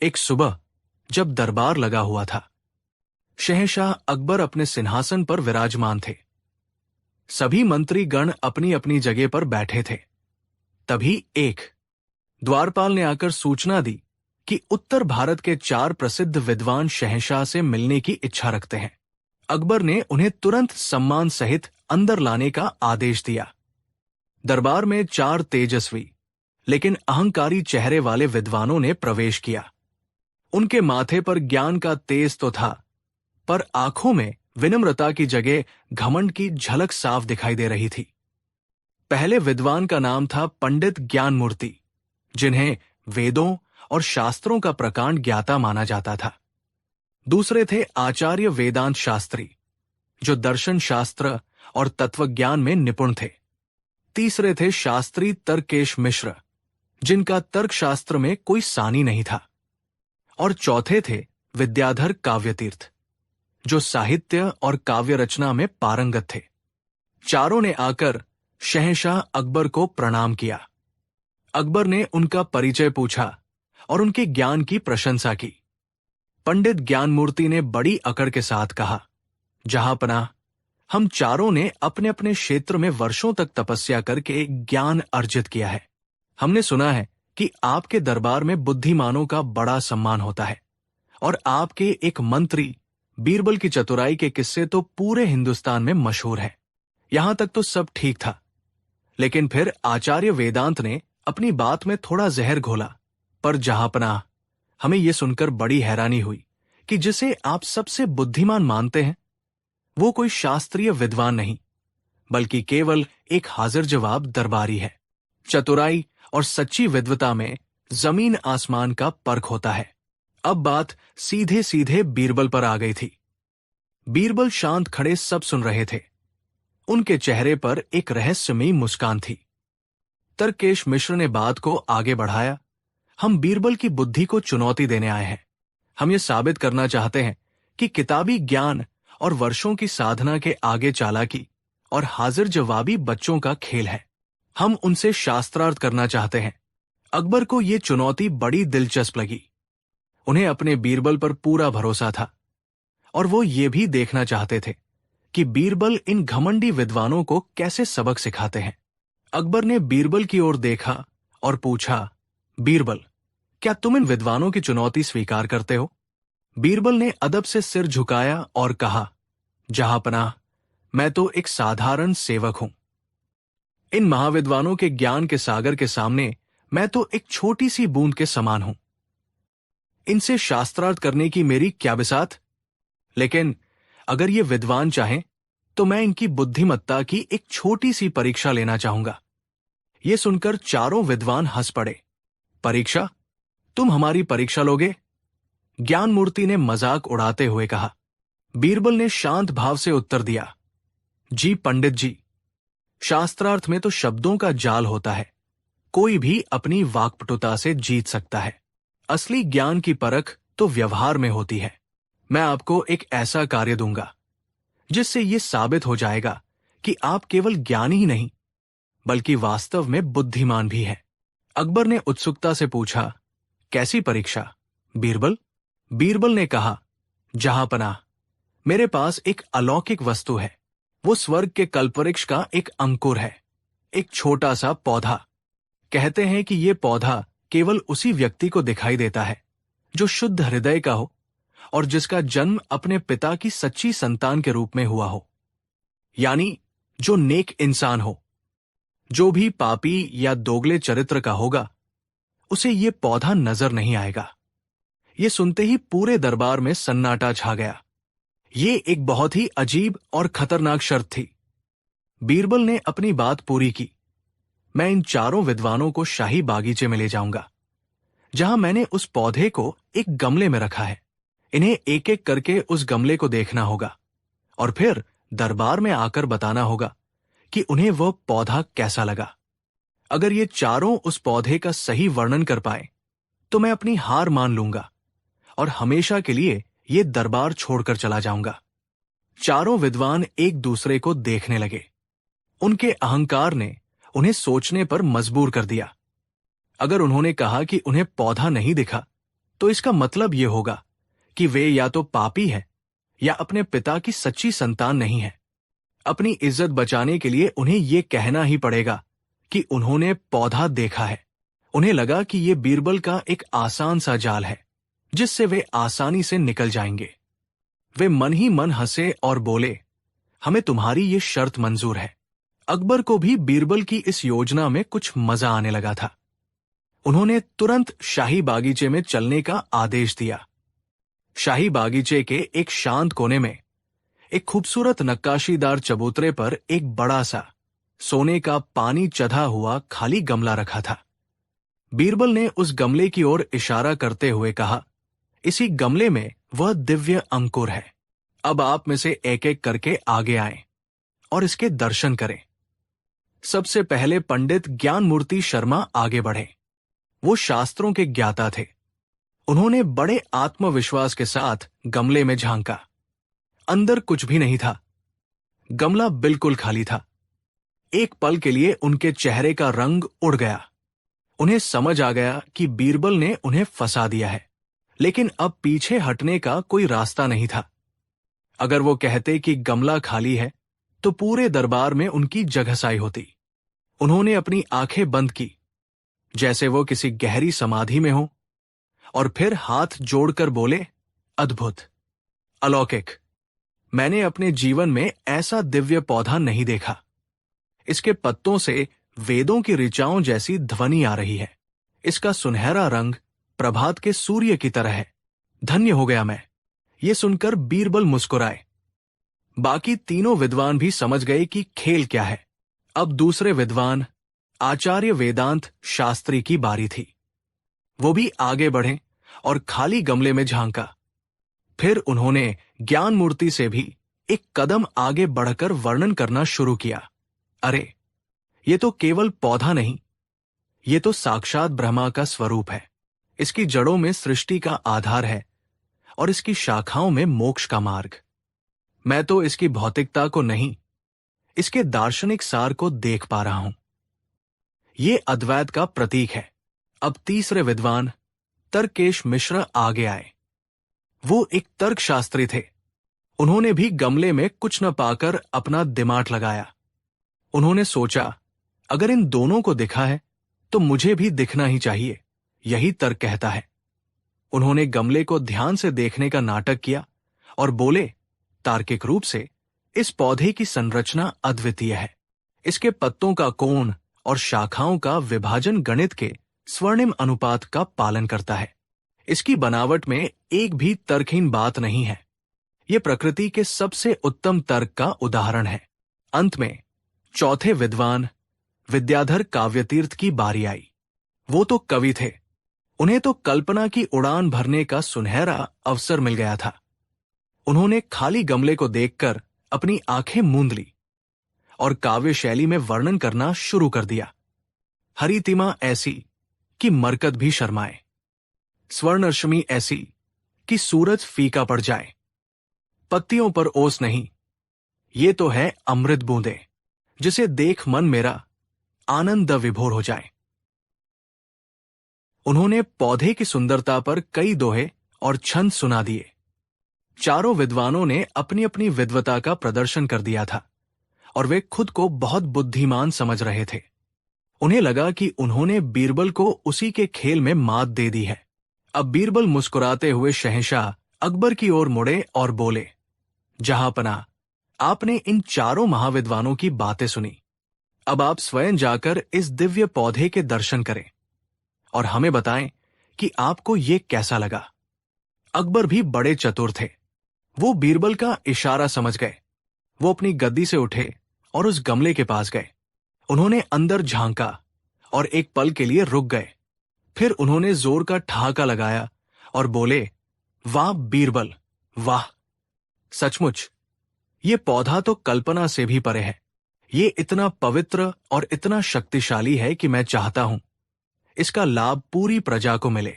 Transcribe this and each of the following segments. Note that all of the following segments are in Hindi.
एक सुबह जब दरबार लगा हुआ था, शहंशाह अकबर अपने सिंहासन पर विराजमान थे। सभी मंत्री गण अपनी अपनी जगह पर बैठे थे। तभी एक द्वारपाल ने आकर सूचना दी कि उत्तर भारत के 4 प्रसिद्ध विद्वान शहंशाह से मिलने की इच्छा रखते हैं। अकबर ने उन्हें तुरंत सम्मान सहित अंदर लाने का आदेश दिया। दरबार में 4 तेजस्वी लेकिन अहंकारी चेहरे वाले विद्वानों ने प्रवेश किया। उनके माथे पर ज्ञान का तेज तो था, पर आंखों में विनम्रता की जगह घमंड की झलक साफ दिखाई दे रही थी। पहले विद्वान का नाम था पंडित ज्ञानमूर्ति, जिन्हें वेदों और शास्त्रों का प्रकांड ज्ञाता माना जाता था। दूसरे थे आचार्य वेदांत शास्त्री, जो दर्शन शास्त्र और तत्वज्ञान में निपुण थे। तीसरे थे शास्त्री तर्केश मिश्र, जिनका तर्कशास्त्र में कोई सानी नहीं था। और चौथे थे विद्याधर काव्यतीर्थ, जो साहित्य और काव्य रचना में पारंगत थे। चारों ने आकर शहंशाह अकबर को प्रणाम किया। अकबर ने उनका परिचय पूछा और उनके ज्ञान की प्रशंसा की। पंडित ज्ञानमूर्ति ने बड़ी अकड़ के साथ कहा, जहांपनाह, हम चारों ने अपने अपने क्षेत्र में वर्षों तक तपस्या करके ज्ञान अर्जित किया है। हमने सुना है कि आपके दरबार में बुद्धिमानों का बड़ा सम्मान होता है, और आपके एक मंत्री बीरबल की चतुराई के किस्से तो पूरे हिंदुस्तान में मशहूर हैं। यहां तक तो सब ठीक था, लेकिन फिर आचार्य वेदांत ने अपनी बात में थोड़ा जहर घोला। पर जहांपनाह, हमें यह सुनकर बड़ी हैरानी हुई कि जिसे आप सबसे बुद्धिमान मानते हैं, वो कोई शास्त्रीय विद्वान नहीं, बल्कि केवल एक हाजिर जवाब दरबारी है। चतुराई और सच्ची विद्वता में जमीन आसमान का फर्क होता है। अब बात सीधे सीधे बीरबल पर आ गई थी। बीरबल शांत खड़े सब सुन रहे थे। उनके चेहरे पर एक रहस्यमयी मुस्कान थी। तर्केश मिश्र ने बात को आगे बढ़ाया। हम बीरबल की बुद्धि को चुनौती देने आए हैं। हम ये साबित करना चाहते हैं कि किताबी ज्ञान और वर्षों की साधना के आगे चालाकी और हाजिर जवाबी बच्चों का खेल है। हम उनसे शास्त्रार्थ करना चाहते हैं। अकबर को ये चुनौती बड़ी दिलचस्प लगी। उन्हें अपने बीरबल पर पूरा भरोसा था, और वो ये भी देखना चाहते थे कि बीरबल इन घमंडी विद्वानों को कैसे सबक सिखाते हैं। अकबर ने बीरबल की ओर देखा और पूछा, बीरबल, क्या तुम इन विद्वानों की चुनौती स्वीकार करते हो? बीरबल ने अदब से सिर झुकाया और कहा, जहांपनाह, मैं तो एक साधारण सेवक हूं। इन महाविद्वानों के ज्ञान के सागर के सामने मैं तो एक छोटी सी बूंद के समान हूं। इनसे शास्त्रार्थ करने की मेरी क्या बिसात? लेकिन अगर ये विद्वान चाहें तो मैं इनकी बुद्धिमत्ता की एक छोटी सी परीक्षा लेना चाहूंगा। ये सुनकर चारों विद्वान हंस पड़े। परीक्षा? तुम हमारी परीक्षा लोगे? ज्ञानमूर्ति ने मजाक उड़ाते हुए कहा। बीरबल ने शांत भाव से उत्तर दिया, जी पंडित जी, शास्त्रार्थ में तो शब्दों का जाल होता है। कोई भी अपनी वाक्पटुता से जीत सकता है। असली ज्ञान की परख तो व्यवहार में होती है। मैं आपको एक ऐसा कार्य दूंगा जिससे यह साबित हो जाएगा कि आप केवल ज्ञानी ही नहीं, बल्कि वास्तव में बुद्धिमान भी हैं। अकबर ने उत्सुकता से पूछा, कैसी परीक्षा बीरबल? बीरबल ने कहा, जहांपनाह, मेरे पास एक अलौकिक वस्तु है। वो स्वर्ग के कल्पवृक्ष का एक अंकुर है, एक छोटा सा पौधा। कहते हैं कि ये पौधा केवल उसी व्यक्ति को दिखाई देता है जो शुद्ध हृदय का हो और जिसका जन्म अपने पिता की सच्ची संतान के रूप में हुआ हो, यानी जो नेक इंसान हो। जो भी पापी या दोगले चरित्र का होगा, उसे ये पौधा नजर नहीं आएगा। ये सुनते ही पूरे दरबार में सन्नाटा छा गया। ये एक बहुत ही अजीब और खतरनाक शर्त थी। बीरबल ने अपनी बात पूरी की। मैं इन चारों विद्वानों को शाही बागीचे में ले जाऊंगा, जहां मैंने उस पौधे को एक गमले में रखा है। इन्हें एक एक करके उस गमले को देखना होगा और फिर दरबार में आकर बताना होगा कि उन्हें वह पौधा कैसा लगा। अगर ये चारों उस पौधे का सही वर्णन कर पाए तो मैं अपनी हार मान लूंगा और हमेशा के लिए ये दरबार छोड़कर चला जाऊंगा। चारों विद्वान एक दूसरे को देखने लगे। उनके अहंकार ने उन्हें सोचने पर मजबूर कर दिया। अगर उन्होंने कहा कि उन्हें पौधा नहीं दिखा, तो इसका मतलब ये होगा कि वे या तो पापी हैं या अपने पिता की सच्ची संतान नहीं है। अपनी इज्जत बचाने के लिए उन्हें यह कहना ही पड़ेगा कि उन्होंने पौधा देखा है। उन्हें लगा कि यह बीरबल का एक आसान सा जाल है जिससे वे आसानी से निकल जाएंगे। वे मन ही मन हंसे और बोले, हमें तुम्हारी ये शर्त मंजूर है। अकबर को भी बीरबल की इस योजना में कुछ मजा आने लगा था। उन्होंने तुरंत शाही बागीचे में चलने का आदेश दिया। शाही बागीचे के एक शांत कोने में एक खूबसूरत नक्काशीदार चबूतरे पर एक बड़ा सा सोने का पानी चढ़ा हुआ खाली गमला रखा था। बीरबल ने उस गमले की ओर इशारा करते हुए कहा, इसी गमले में वह दिव्य अंकुर है। अब आप में से एक एक करके आगे आएं और इसके दर्शन करें। सबसे पहले पंडित ज्ञानमूर्ति शर्मा आगे बढ़े। वो शास्त्रों के ज्ञाता थे। उन्होंने बड़े आत्मविश्वास के साथ गमले में झांका। अंदर कुछ भी नहीं था। गमला बिल्कुल खाली था। एक पल के लिए उनके चेहरे का रंग उड़ गया। उन्हें समझ आ गया कि बीरबल ने उन्हें फंसा दिया है, लेकिन अब पीछे हटने का कोई रास्ता नहीं था। अगर वो कहते कि गमला खाली है तो पूरे दरबार में उनकी जगहसाई होती। उन्होंने अपनी आंखें बंद की जैसे वो किसी गहरी समाधि में हो, और फिर हाथ जोड़कर बोले, अद्भुत, अलौकिक। मैंने अपने जीवन में ऐसा दिव्य पौधा नहीं देखा। इसके पत्तों से वेदों की ऋचाओं जैसी ध्वनि आ रही है। इसका सुनहरा रंग प्रभात के सूर्य की तरह है। धन्य हो गया मैं। ये सुनकर बीरबल मुस्कुराए। बाकी तीनों विद्वान भी समझ गए कि खेल क्या है। अब दूसरे विद्वान आचार्य वेदांत शास्त्री की बारी थी। वो भी आगे बढ़े और खाली गमले में झांका। फिर उन्होंने ज्ञान मूर्ति से भी एक कदम आगे बढ़कर वर्णन करना शुरू किया। अरे, ये तो केवल पौधा नहीं, ये तो साक्षात ब्रह्मा का स्वरूप है। इसकी जड़ों में सृष्टि का आधार है और इसकी शाखाओं में मोक्ष का मार्ग। मैं तो इसकी भौतिकता को नहीं, इसके दार्शनिक सार को देख पा रहा हूं। ये अद्वैत का प्रतीक है। अब तीसरे विद्वान तर्केश मिश्र आगे आए। वो एक तर्कशास्त्री थे। उन्होंने भी गमले में कुछ न पाकर अपना दिमाग लगाया। उन्होंने सोचा, अगर इन दोनों को दिखा है तो मुझे भी दिखना ही चाहिए। यही तर्क कहता है। उन्होंने गमले को ध्यान से देखने का नाटक किया और बोले, तार्किक रूप से इस पौधे की संरचना अद्वितीय है। इसके पत्तों का कोण और शाखाओं का विभाजन गणित के स्वर्णिम अनुपात का पालन करता है। इसकी बनावट में एक भी तर्कहीन बात नहीं है। यह प्रकृति के सबसे उत्तम तर्क का उदाहरण है। अंत में चौथे विद्वान विद्याधर काव्यतीर्थ की बारी आई। वो तो कवि थे। उन्हें तो कल्पना की उड़ान भरने का सुनहरा अवसर मिल गया था। उन्होंने खाली गमले को देखकर अपनी आंखें मूंद ली और काव्य शैली में वर्णन करना शुरू कर दिया। हरितिमा ऐसी कि मरकत भी शर्माए, स्वर्णरश्मि ऐसी कि सूरज फीका पड़ जाए। पत्तियों पर ओस नहीं, ये तो है अमृत बूंदे, जिसे देख मन मेरा आनंद विभोर हो जाए। उन्होंने पौधे की सुंदरता पर कई दोहे और छंद सुना दिए। चारों विद्वानों ने अपनी अपनी विद्वता का प्रदर्शन कर दिया था और वे खुद को बहुत बुद्धिमान समझ रहे थे। उन्हें लगा कि उन्होंने बीरबल को उसी के खेल में मात दे दी है। अब बीरबल मुस्कुराते हुए शहंशाह अकबर की ओर मुड़े और बोले, जहांपनाह, आपने इन चारों महाविद्वानों की बातें सुनी। अब आप स्वयं जाकर इस दिव्य पौधे के दर्शन करें और हमें बताएं कि आपको ये कैसा लगा। अकबर भी बड़े चतुर थे। वो बीरबल का इशारा समझ गए। वो अपनी गद्दी से उठे और उस गमले के पास गए। उन्होंने अंदर झांका और एक पल के लिए रुक गए। फिर उन्होंने जोर का ठहाका लगाया और बोले, वाह बीरबल, वाह! सचमुच ये पौधा तो कल्पना से भी परे है। ये इतना पवित्र और इतना शक्तिशाली है कि मैं चाहता हूं इसका लाभ पूरी प्रजा को मिले।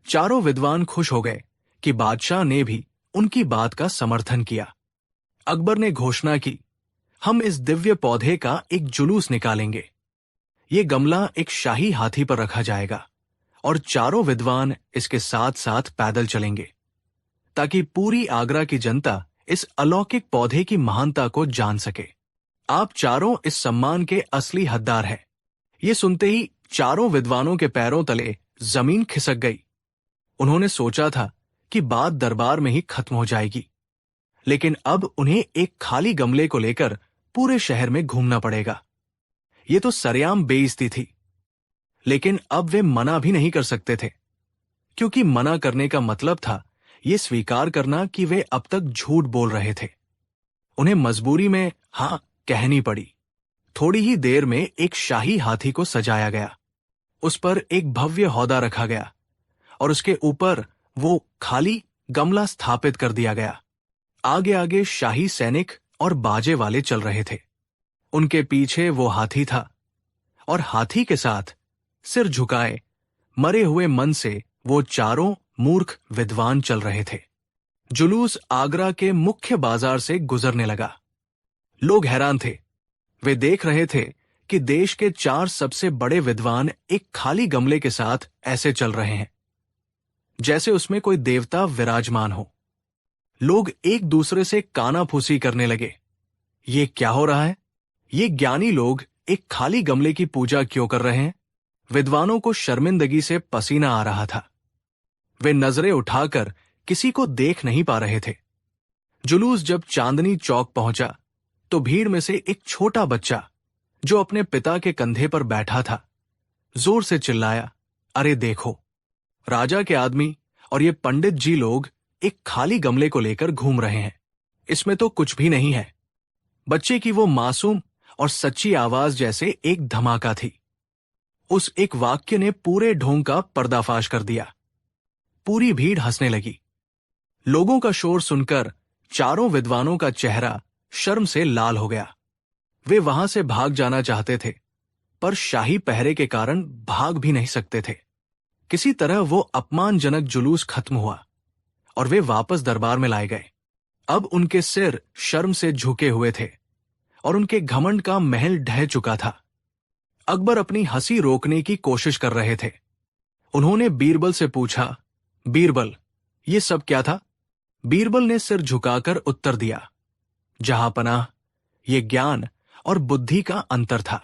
चारों विद्वान खुश हो गए कि बादशाह ने भी उनकी बात का समर्थन किया। अकबर ने घोषणा की, हम इस दिव्य पौधे का एक जुलूस निकालेंगे। ये गमला एक शाही हाथी पर रखा जाएगा और चारों विद्वान इसके साथ साथ पैदल चलेंगे, ताकि पूरी आगरा की जनता इस अलौकिक पौधे की महानता को जान सके। आप चारों इस सम्मान के असली हकदार हैं। ये सुनते ही चारों विद्वानों के पैरों तले जमीन खिसक गई। उन्होंने सोचा था कि बात दरबार में ही खत्म हो जाएगी, लेकिन अब उन्हें एक खाली गमले को लेकर पूरे शहर में घूमना पड़ेगा। ये तो सरेआम बेइज्जती थी, लेकिन अब वे मना भी नहीं कर सकते थे, क्योंकि मना करने का मतलब था ये स्वीकार करना कि वे अब तक झूठ बोल रहे थे। उन्हें मजबूरी में हाँ कहनी पड़ी। थोड़ी ही देर में एक शाही हाथी को सजाया गया, उस पर एक भव्य हौदा रखा गया और उसके ऊपर वो खाली गमला स्थापित कर दिया गया। आगे आगे शाही सैनिक और बाजे वाले चल रहे थे। उनके पीछे वो हाथी था और हाथी के साथ सिर झुकाए मरे हुए मन से वो चारों मूर्ख विद्वान चल रहे थे। जुलूस आगरा के मुख्य बाजार से गुजरने लगा। लोग हैरान थे। वे देख रहे थे कि देश के 4 सबसे बड़े विद्वान एक खाली गमले के साथ ऐसे चल रहे हैं जैसे उसमें कोई देवता विराजमान हो। लोग एक दूसरे से कानाफूसी करने लगे। ये क्या हो रहा है? ये ज्ञानी लोग एक खाली गमले की पूजा क्यों कर रहे हैं? विद्वानों को शर्मिंदगी से पसीना आ रहा था। वे नजरें उठाकर किसी को देख नहीं पा रहे थे। जुलूस जब चांदनी चौक पहुंचा तो भीड़ में से एक छोटा बच्चा जो अपने पिता के कंधे पर बैठा था जोर से चिल्लाया, अरे देखो, राजा के आदमी और ये पंडित जी लोग एक खाली गमले को लेकर घूम रहे हैं। इसमें तो कुछ भी नहीं है। बच्चे की वो मासूम और सच्ची आवाज जैसे एक धमाका थी। उस एक वाक्य ने पूरे ढोंग का पर्दाफाश कर दिया। पूरी भीड़ हंसने लगी। लोगों का शोर सुनकर चारों विद्वानों का चेहरा शर्म से लाल हो गया। वे वहां से भाग जाना चाहते थे, पर शाही पहरे के कारण भाग भी नहीं सकते थे। किसी तरह वो अपमानजनक जुलूस खत्म हुआ और वे वापस दरबार में लाए गए। अब उनके सिर शर्म से झुके हुए थे और उनके घमंड का महल ढह चुका था। अकबर अपनी हंसी रोकने की कोशिश कर रहे थे। उन्होंने बीरबल से पूछा, बीरबल, ये सब क्या था? बीरबल ने सिर झुकाकर उत्तर दिया, जहांपनाह, ये ज्ञान और बुद्धि का अंतर था।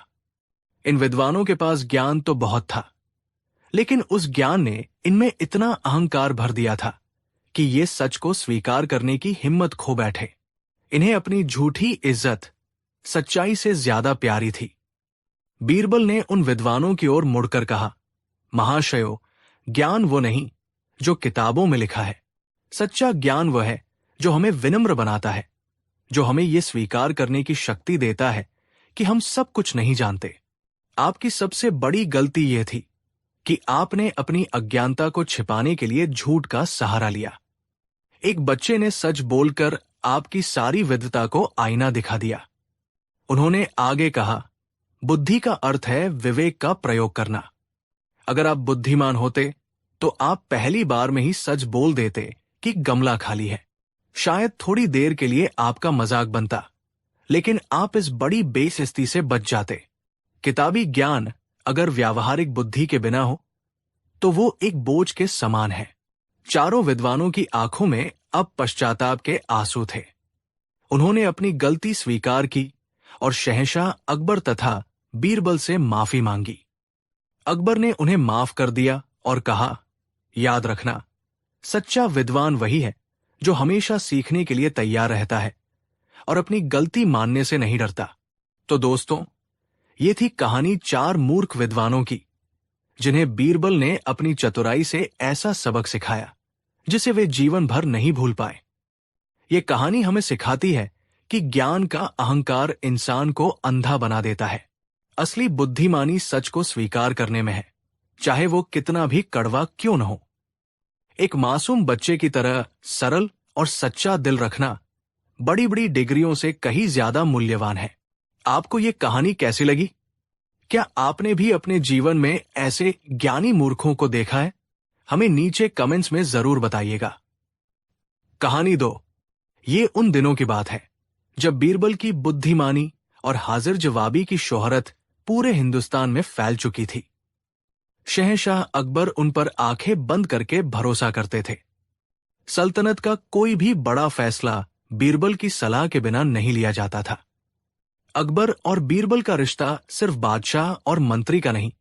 इन विद्वानों के पास ज्ञान तो बहुत था, लेकिन उस ज्ञान ने इनमें इतना अहंकार भर दिया था कि ये सच को स्वीकार करने की हिम्मत खो बैठे। इन्हें अपनी झूठी इज्जत सच्चाई से ज्यादा प्यारी थी। बीरबल ने उन विद्वानों की ओर मुड़कर कहा, महाशयो, ज्ञान वो नहीं जो किताबों में लिखा है। सच्चा ज्ञान वह है जो हमें विनम्र बनाता है, जो हमें यह स्वीकार करने की शक्ति देता है कि हम सब कुछ नहीं जानते। आपकी सबसे बड़ी गलती यह थी कि आपने अपनी अज्ञानता को छिपाने के लिए झूठ का सहारा लिया। एक बच्चे ने सच बोलकर आपकी सारी विद्वता को आईना दिखा दिया। उन्होंने आगे कहा, बुद्धि का अर्थ है विवेक का प्रयोग करना। अगर आप बुद्धिमान होते तो आप पहली बार में ही सच बोल देते कि गमला खाली है। शायद थोड़ी देर के लिए आपका मजाक बनता, लेकिन आप इस बड़ी बेइज्जती से बच जाते। किताबी ज्ञान अगर व्यावहारिक बुद्धि के बिना हो तो वो एक बोझ के समान है। चारों विद्वानों की आंखों में अब पश्चाताप के आंसू थे। उन्होंने अपनी गलती स्वीकार की और शहंशाह अकबर तथा बीरबल से माफी मांगी। अकबर ने उन्हें माफ कर दिया और कहा, याद रखना, सच्चा विद्वान वही है जो हमेशा सीखने के लिए तैयार रहता है और अपनी गलती मानने से नहीं डरता। तो दोस्तों, ये थी कहानी 4 मूर्ख विद्वानों की, जिन्हें बीरबल ने अपनी चतुराई से ऐसा सबक सिखाया जिसे वे जीवन भर नहीं भूल पाए। ये कहानी हमें सिखाती है कि ज्ञान का अहंकार इंसान को अंधा बना देता है। असली बुद्धिमानी सच को स्वीकार करने में है, चाहे वो कितना भी कड़वा क्यों न हो। एक मासूम बच्चे की तरह सरल और सच्चा दिल रखना बड़ी बड़ी डिग्रियों से कहीं ज्यादा मूल्यवान है। आपको ये कहानी कैसी लगी? क्या आपने भी अपने जीवन में ऐसे ज्ञानी मूर्खों को देखा है? हमें नीचे कमेंट्स में जरूर बताइएगा। कहानी 2। ये उन दिनों की बात है जब बीरबल की बुद्धिमानी और हाजिर जवाबी की शोहरत पूरे हिंदुस्तान में फैल चुकी थी। शहंशाह अकबर उन पर आंखें बंद करके भरोसा करते थे। सल्तनत का कोई भी बड़ा फैसला बीरबल की सलाह के बिना नहीं लिया जाता था। अकबर और बीरबल का रिश्ता सिर्फ बादशाह और मंत्री का नहीं,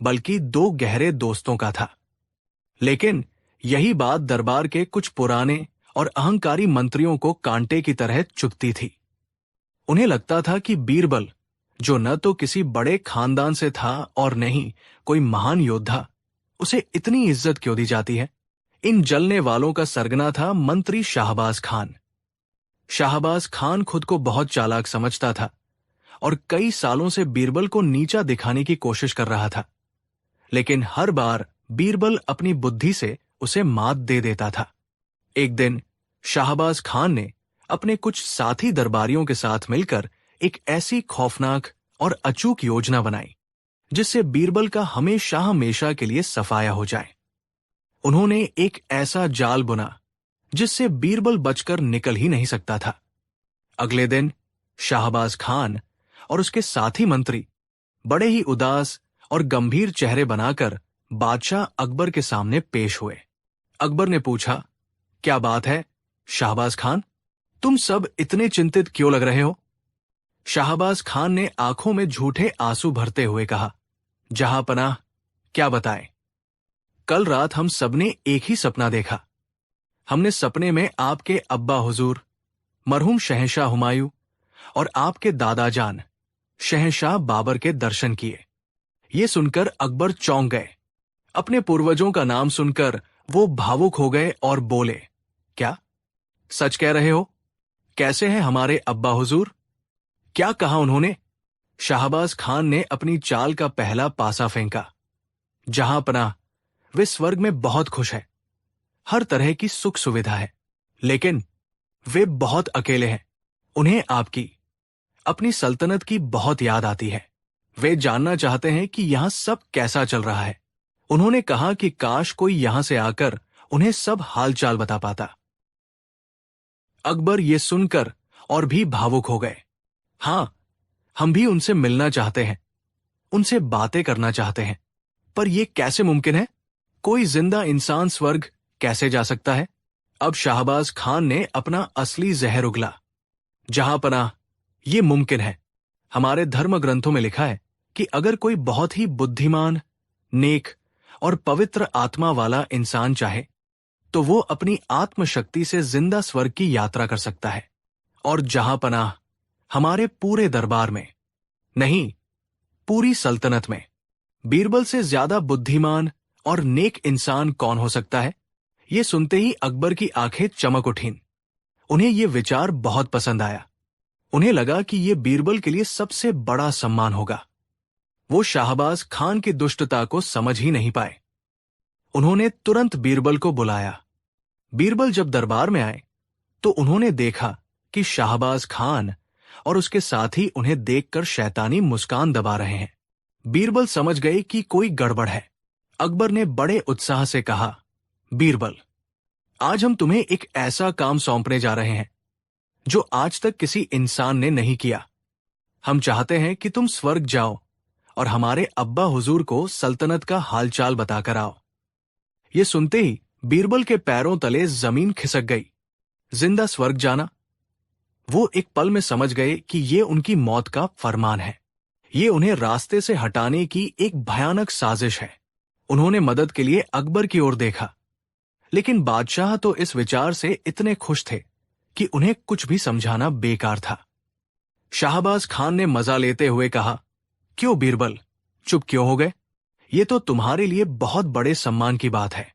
बल्कि दो गहरे दोस्तों का था। लेकिन यही बात दरबार के कुछ पुराने और अहंकारी मंत्रियों को कांटे की तरह चुभती थी। उन्हें लगता था कि बीरबल, जो न तो किसी बड़े खानदान से था और न ही कोई महान योद्धा, उसे इतनी इज्जत क्यों दी जाती है। इन जलने वालों का सरगना था मंत्री शाहबाज खान। शाहबाज खान खुद को बहुत चालाक समझता था और कई सालों से बीरबल को नीचा दिखाने की कोशिश कर रहा था, लेकिन हर बार बीरबल अपनी बुद्धि से उसे मात दे देता था। एक दिन शाहबाज खान ने अपने कुछ साथी दरबारियों के साथ मिलकर एक ऐसी खौफनाक और अचूक योजना बनाई जिससे बीरबल का हमेशा हमेशा के लिए सफाया हो जाए। उन्होंने एक ऐसा जाल बुना जिससे बीरबल बचकर निकल ही नहीं सकता था। अगले दिन शाहबाज खान और उसके साथी मंत्री बड़े ही उदास और गंभीर चेहरे बनाकर बादशाह अकबर के सामने पेश हुए। अकबर ने पूछा, क्या बात है शाहबाज खान, तुम सब इतने चिंतित क्यों लग रहे हो? शाहबाज खान ने आंखों में झूठे आंसू भरते हुए कहा, जहांपनाह, क्या बताएं। कल रात हम सबने एक ही सपना देखा। हमने सपने में आपके अब्बा हुजूर मरहूम शहंशाह हुमायूं और आपके दादा जान शहंशाह बाबर के दर्शन किए। ये सुनकर अकबर चौंक गए। अपने पूर्वजों का नाम सुनकर वो भावुक हो गए और बोले, क्या सच कह रहे हो? कैसे हैं हमारे अब्बा हुजूर? क्या कहा उन्होंने? शाहबाज खान ने अपनी चाल का पहला पासा फेंका। जहांपनाह, वे स्वर्ग में बहुत खुश है, हर तरह की सुख सुविधा है, लेकिन वे बहुत अकेले हैं। उन्हें आपकी, अपनी सल्तनत की बहुत याद आती है। वे जानना चाहते हैं कि यहां सब कैसा चल रहा है। उन्होंने कहा कि काश कोई यहां से आकर उन्हें सब हालचाल बता पाता। अकबर ये सुनकर और भी भावुक हो गए। हां, हम भी उनसे मिलना चाहते हैं, उनसे बातें करना चाहते हैं, पर यह कैसे मुमकिन है? कोई जिंदा इंसान स्वर्ग कैसे जा सकता है? अब शाहबाज खान ने अपना असली जहर उगला। जहांपनाह, ये मुमकिन है। हमारे धर्म ग्रंथों में लिखा है कि अगर कोई बहुत ही बुद्धिमान, नेक और पवित्र आत्मा वाला इंसान चाहे तो वो अपनी आत्मशक्ति से जिंदा स्वर्ग की यात्रा कर सकता है। और जहांपनाह, हमारे पूरे दरबार में, नहीं, पूरी सल्तनत में बीरबल से ज्यादा बुद्धिमान और नेक इंसान कौन हो सकता है? ये सुनते ही अकबर की आंखें चमक उठीं। उन्हें ये विचार बहुत पसंद आया। उन्हें लगा कि ये बीरबल के लिए सबसे बड़ा सम्मान होगा। वो शाहबाज खान की दुष्टता को समझ ही नहीं पाए। उन्होंने तुरंत बीरबल को बुलाया। बीरबल जब दरबार में आए तो उन्होंने देखा कि शाहबाज खान और उसके साथी उन्हें देखकर शैतानी मुस्कान दबा रहे हैं। बीरबल समझ गए कि कोई गड़बड़ है। अकबर ने बड़े उत्साह से कहा, बीरबल, आज हम तुम्हें एक ऐसा काम सौंपने जा रहे हैं जो आज तक किसी इंसान ने नहीं किया। हम चाहते हैं कि तुम स्वर्ग जाओ और हमारे अब्बा हुजूर को सल्तनत का हालचाल बताकर आओ। ये सुनते ही बीरबल के पैरों तले जमीन खिसक गई। जिंदा स्वर्ग जाना? वो एक पल में समझ गए कि ये उनकी मौत का फरमान है। ये उन्हें रास्ते से हटाने की एक भयानक साजिश है। उन्होंने मदद के लिए अकबर की ओर देखा, लेकिन बादशाह तो इस विचार से इतने खुश थे कि उन्हें कुछ भी समझाना बेकार था। शाहबाज खान ने मजा लेते हुए कहा, क्यों बीरबल, चुप क्यों हो गए? ये तो तुम्हारे लिए बहुत बड़े सम्मान की बात है।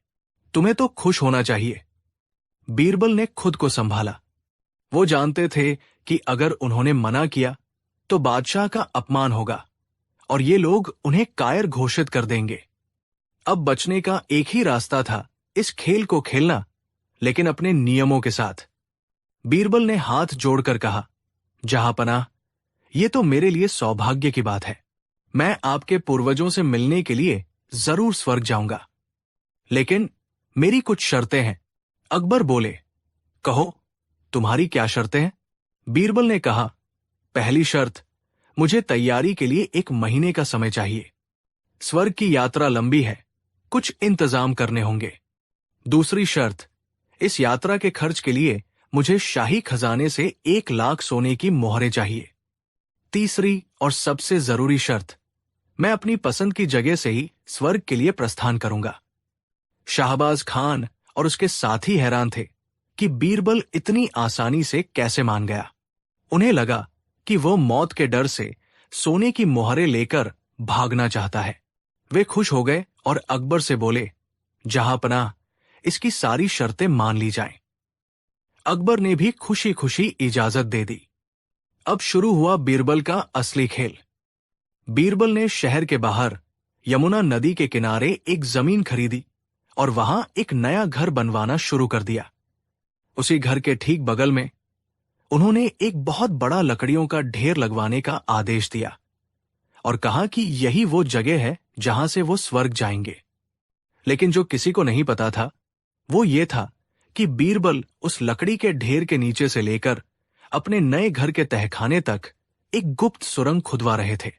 तुम्हें तो खुश होना चाहिए। बीरबल ने खुद को संभाला। वो जानते थे कि अगर उन्होंने मना किया तो बादशाह का अपमान होगा और ये लोग उन्हें कायर घोषित कर देंगे। अब बचने का एक ही रास्ता था, इस खेल को खेलना, लेकिन अपने नियमों के साथ। बीरबल ने हाथ जोड़कर कहा, जहांपनाह, ये तो मेरे लिए सौभाग्य की बात है। मैं आपके पूर्वजों से मिलने के लिए जरूर स्वर्ग जाऊंगा, लेकिन मेरी कुछ शर्तें हैं। अकबर बोले, कहो, तुम्हारी क्या शर्तें हैं? बीरबल ने कहा, पहली शर्त, मुझे तैयारी के लिए 1 महीने का समय चाहिए। स्वर्ग की यात्रा लंबी है, कुछ इंतजाम करने होंगे। दूसरी शर्त, इस यात्रा के खर्च के लिए मुझे शाही खजाने से 1 लाख सोने की मोहरें चाहिए। तीसरी और सबसे जरूरी शर्त, मैं अपनी पसंद की जगह से ही स्वर्ग के लिए प्रस्थान करूंगा। शाहबाज खान और उसके साथी हैरान थे कि बीरबल इतनी आसानी से कैसे मान गया। उन्हें लगा कि वो मौत के डर से सोने की मोहरें लेकर भागना चाहता है। वे खुश हो गए और अकबर से बोले, जहांपनाह, इसकी सारी शर्तें मान ली जाएं। अकबर ने भी खुशी खुशी इजाजत दे दी। अब शुरू हुआ बीरबल का असली खेल। बीरबल ने शहर के बाहर यमुना नदी के किनारे एक जमीन खरीदी और वहां एक नया घर बनवाना शुरू कर दिया। उसी घर के ठीक बगल में उन्होंने एक बहुत बड़ा लकड़ियों का ढेर लगवाने का आदेश दिया और कहा कि यही वो जगह है जहां से वो स्वर्ग जाएंगे। लेकिन जो किसी को नहीं पता था वो ये था कि बीरबल उस लकड़ी के ढेर के नीचे से लेकर अपने नए घर के तहखाने तक एक गुप्त सुरंग खुदवा रहे थे।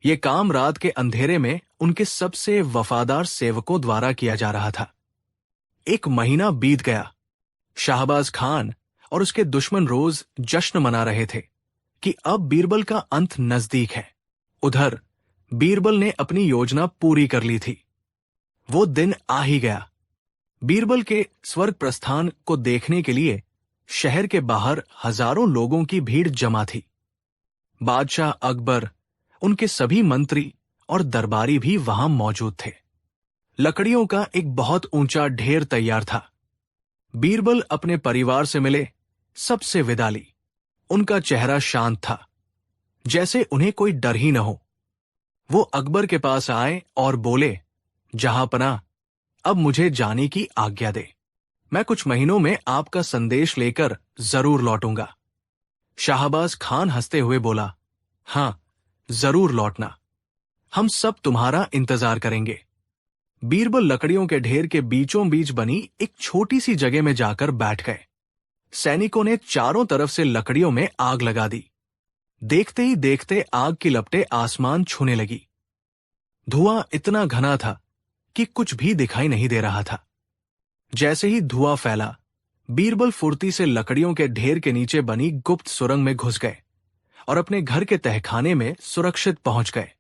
ये काम रात के अंधेरे में उनके सबसे वफादार सेवकों द्वारा किया जा रहा था। 1 महीना बीत गया। शाहबाज खान और उसके दुश्मन रोज जश्न मना रहे थे कि अब बीरबल का अंत नजदीक है। उधर बीरबल ने अपनी योजना पूरी कर ली थी। वो दिन आ ही गया। बीरबल के स्वर्ग प्रस्थान को देखने के लिए शहर के बाहर हजारों लोगों की भीड़ जमा थी। बादशाह अकबर, उनके सभी मंत्री और दरबारी भी वहां मौजूद थे। लकड़ियों का एक बहुत ऊंचा ढेर तैयार था। बीरबल अपने परिवार से मिले, सबसे विदा ली। उनका चेहरा शांत था, जैसे उन्हें कोई डर ही न हो। वो अकबर के पास आए और बोले, जहांपनाह, अब मुझे जाने की आज्ञा दे। मैं कुछ महीनों में आपका संदेश लेकर जरूर लौटूंगा। शाहबाज खान हंसते हुए बोला, हां, जरूर लौटना। हम सब तुम्हारा इंतजार करेंगे। बीरबल लकड़ियों के ढेर के बीचों बीच बनी एक छोटी सी जगह में जाकर बैठ गए। सैनिकों ने चारों तरफ से लकड़ियों में आग लगा दी। देखते ही देखते आग की लपटें आसमान छूने लगी। धुआं इतना घना था कि कुछ भी दिखाई नहीं दे रहा था। जैसे ही धुआं फैला, बीरबल फुर्ती से लकड़ियों के ढेर के नीचे बनी गुप्त सुरंग में घुस गए और अपने घर के तहखाने में सुरक्षित पहुंच गए।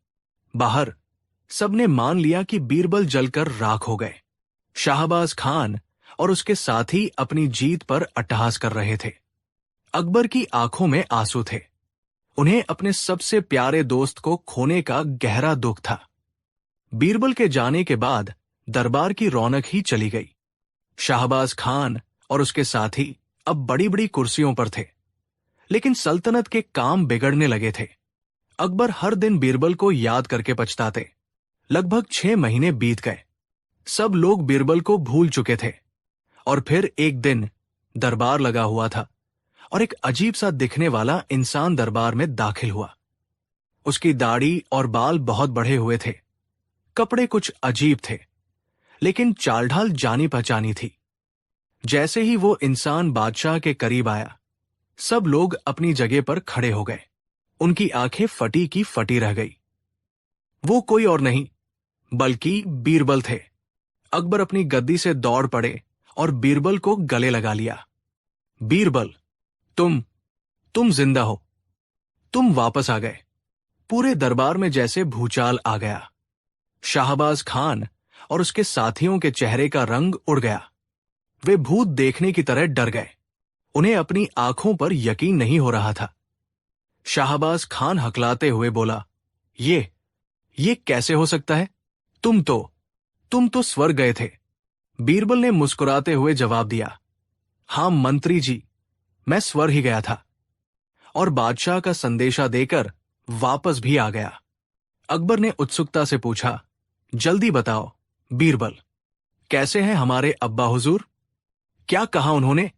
बाहर सबने मान लिया कि बीरबल जलकर राख हो गए। शाहबाज खान और उसके साथी अपनी जीत पर अट्टहास कर रहे थे। अकबर की आंखों में आंसू थे। उन्हें अपने सबसे प्यारे दोस्त को खोने का गहरा दुख था। बीरबल के जाने के बाद दरबार की रौनक ही चली गई। शाहबाज खान और उसके साथी अब बड़ी बड़ी कुर्सियों पर थे, लेकिन सल्तनत के काम बिगड़ने लगे थे। अकबर हर दिन बीरबल को याद करके पछताते। लगभग 6 महीने बीत गए। सब लोग बीरबल को भूल चुके थे और फिर एक दिन दरबार लगा हुआ था और एक अजीब सा दिखने वाला इंसान दरबार में दाखिल हुआ। उसकी दाढ़ी और बाल बहुत बढ़े हुए थे। कपड़े कुछ अजीब थे, लेकिन चाल ढाल जानी पहचानी थी। जैसे ही वो इंसान बादशाह के करीब आया, सब लोग अपनी जगह पर खड़े हो गए। उनकी आंखें फटी की फटी रह गई। वो कोई और नहीं बल्कि बीरबल थे। अकबर अपनी गद्दी से दौड़ पड़े और बीरबल को गले लगा लिया। बीरबल, तुम जिंदा हो। तुम वापस आ गए। पूरे दरबार में जैसे भूचाल आ गया। शाहबाज खान और उसके साथियों के चेहरे का रंग उड़ गया। वे भूत देखने की तरह डर गए। उन्हें अपनी आंखों पर यकीन नहीं हो रहा था। शाहबाज खान हकलाते हुए बोला, ये कैसे हो सकता है? तुम तो स्वर्ग गए थे। बीरबल ने मुस्कुराते हुए जवाब दिया, हां मंत्री जी, मैं स्वर्ग ही गया था और बादशाह का संदेशा देकर वापस भी आ गया। अकबर ने उत्सुकता से पूछा, जल्दी बताओ बीरबल, कैसे हैं हमारे अब्बा हुजूर? क्या कहा उन्होंने?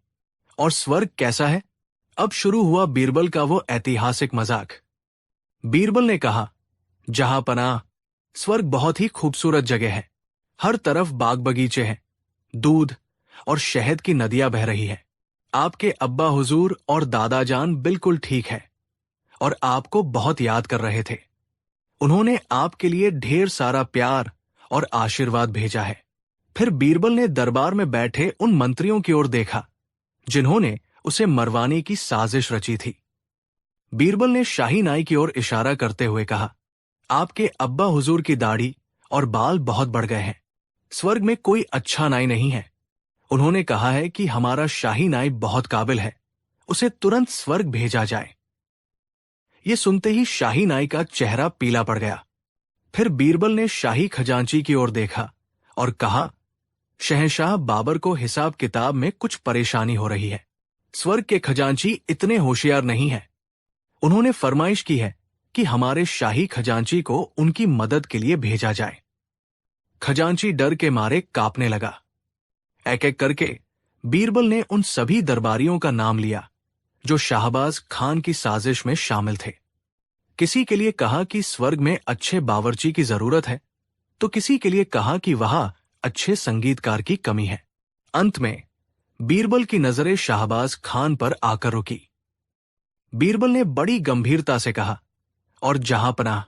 और स्वर्ग कैसा है? अब शुरू हुआ बीरबल का वो ऐतिहासिक मजाक। बीरबल ने कहा, जहांपनाह, स्वर्ग बहुत ही खूबसूरत जगह है। हर तरफ बाग बगीचे हैं, दूध और शहद की नदियां बह रही हैं। आपके अब्बा हुजूर और दादा जान बिल्कुल ठीक है और आपको बहुत याद कर रहे थे। उन्होंने आपके लिए ढेर सारा प्यार और आशीर्वाद भेजा है। फिर बीरबल ने दरबार में बैठे उन मंत्रियों की ओर देखा जिन्होंने उसे मरवाने की साजिश रची थी। बीरबल ने शाही नाई की ओर इशारा करते हुए कहा, आपके अब्बा हुजूर की दाढ़ी और बाल बहुत बढ़ गए हैं। स्वर्ग में कोई अच्छा नाई नहीं है। उन्होंने कहा है कि हमारा शाही नाई बहुत काबिल है, उसे तुरंत स्वर्ग भेजा जाए। ये सुनते ही शाही नाई का चेहरा पीला पड़ गया। फिर बीरबल ने शाही खजांची की ओर देखा और कहा, शहंशाह बाबर को हिसाब किताब में कुछ परेशानी हो रही है। स्वर्ग के खजांची इतने होशियार नहीं है। उन्होंने फरमाइश की है कि हमारे शाही खजांची को उनकी मदद के लिए भेजा जाए। खजांची डर के मारे कांपने लगा। एक एक करके बीरबल ने उन सभी दरबारियों का नाम लिया जो शाहबाज खान की साजिश में शामिल थे। किसी के लिए कहा कि स्वर्ग में अच्छे बावर्ची की जरूरत है, तो किसी के लिए कहा कि वहां अच्छे संगीतकार की कमी है। अंत में बीरबल की नजरें शाहबाज खान पर आकर रुकी। बीरबल ने बड़ी गंभीरता से कहा, और जहांपनाह,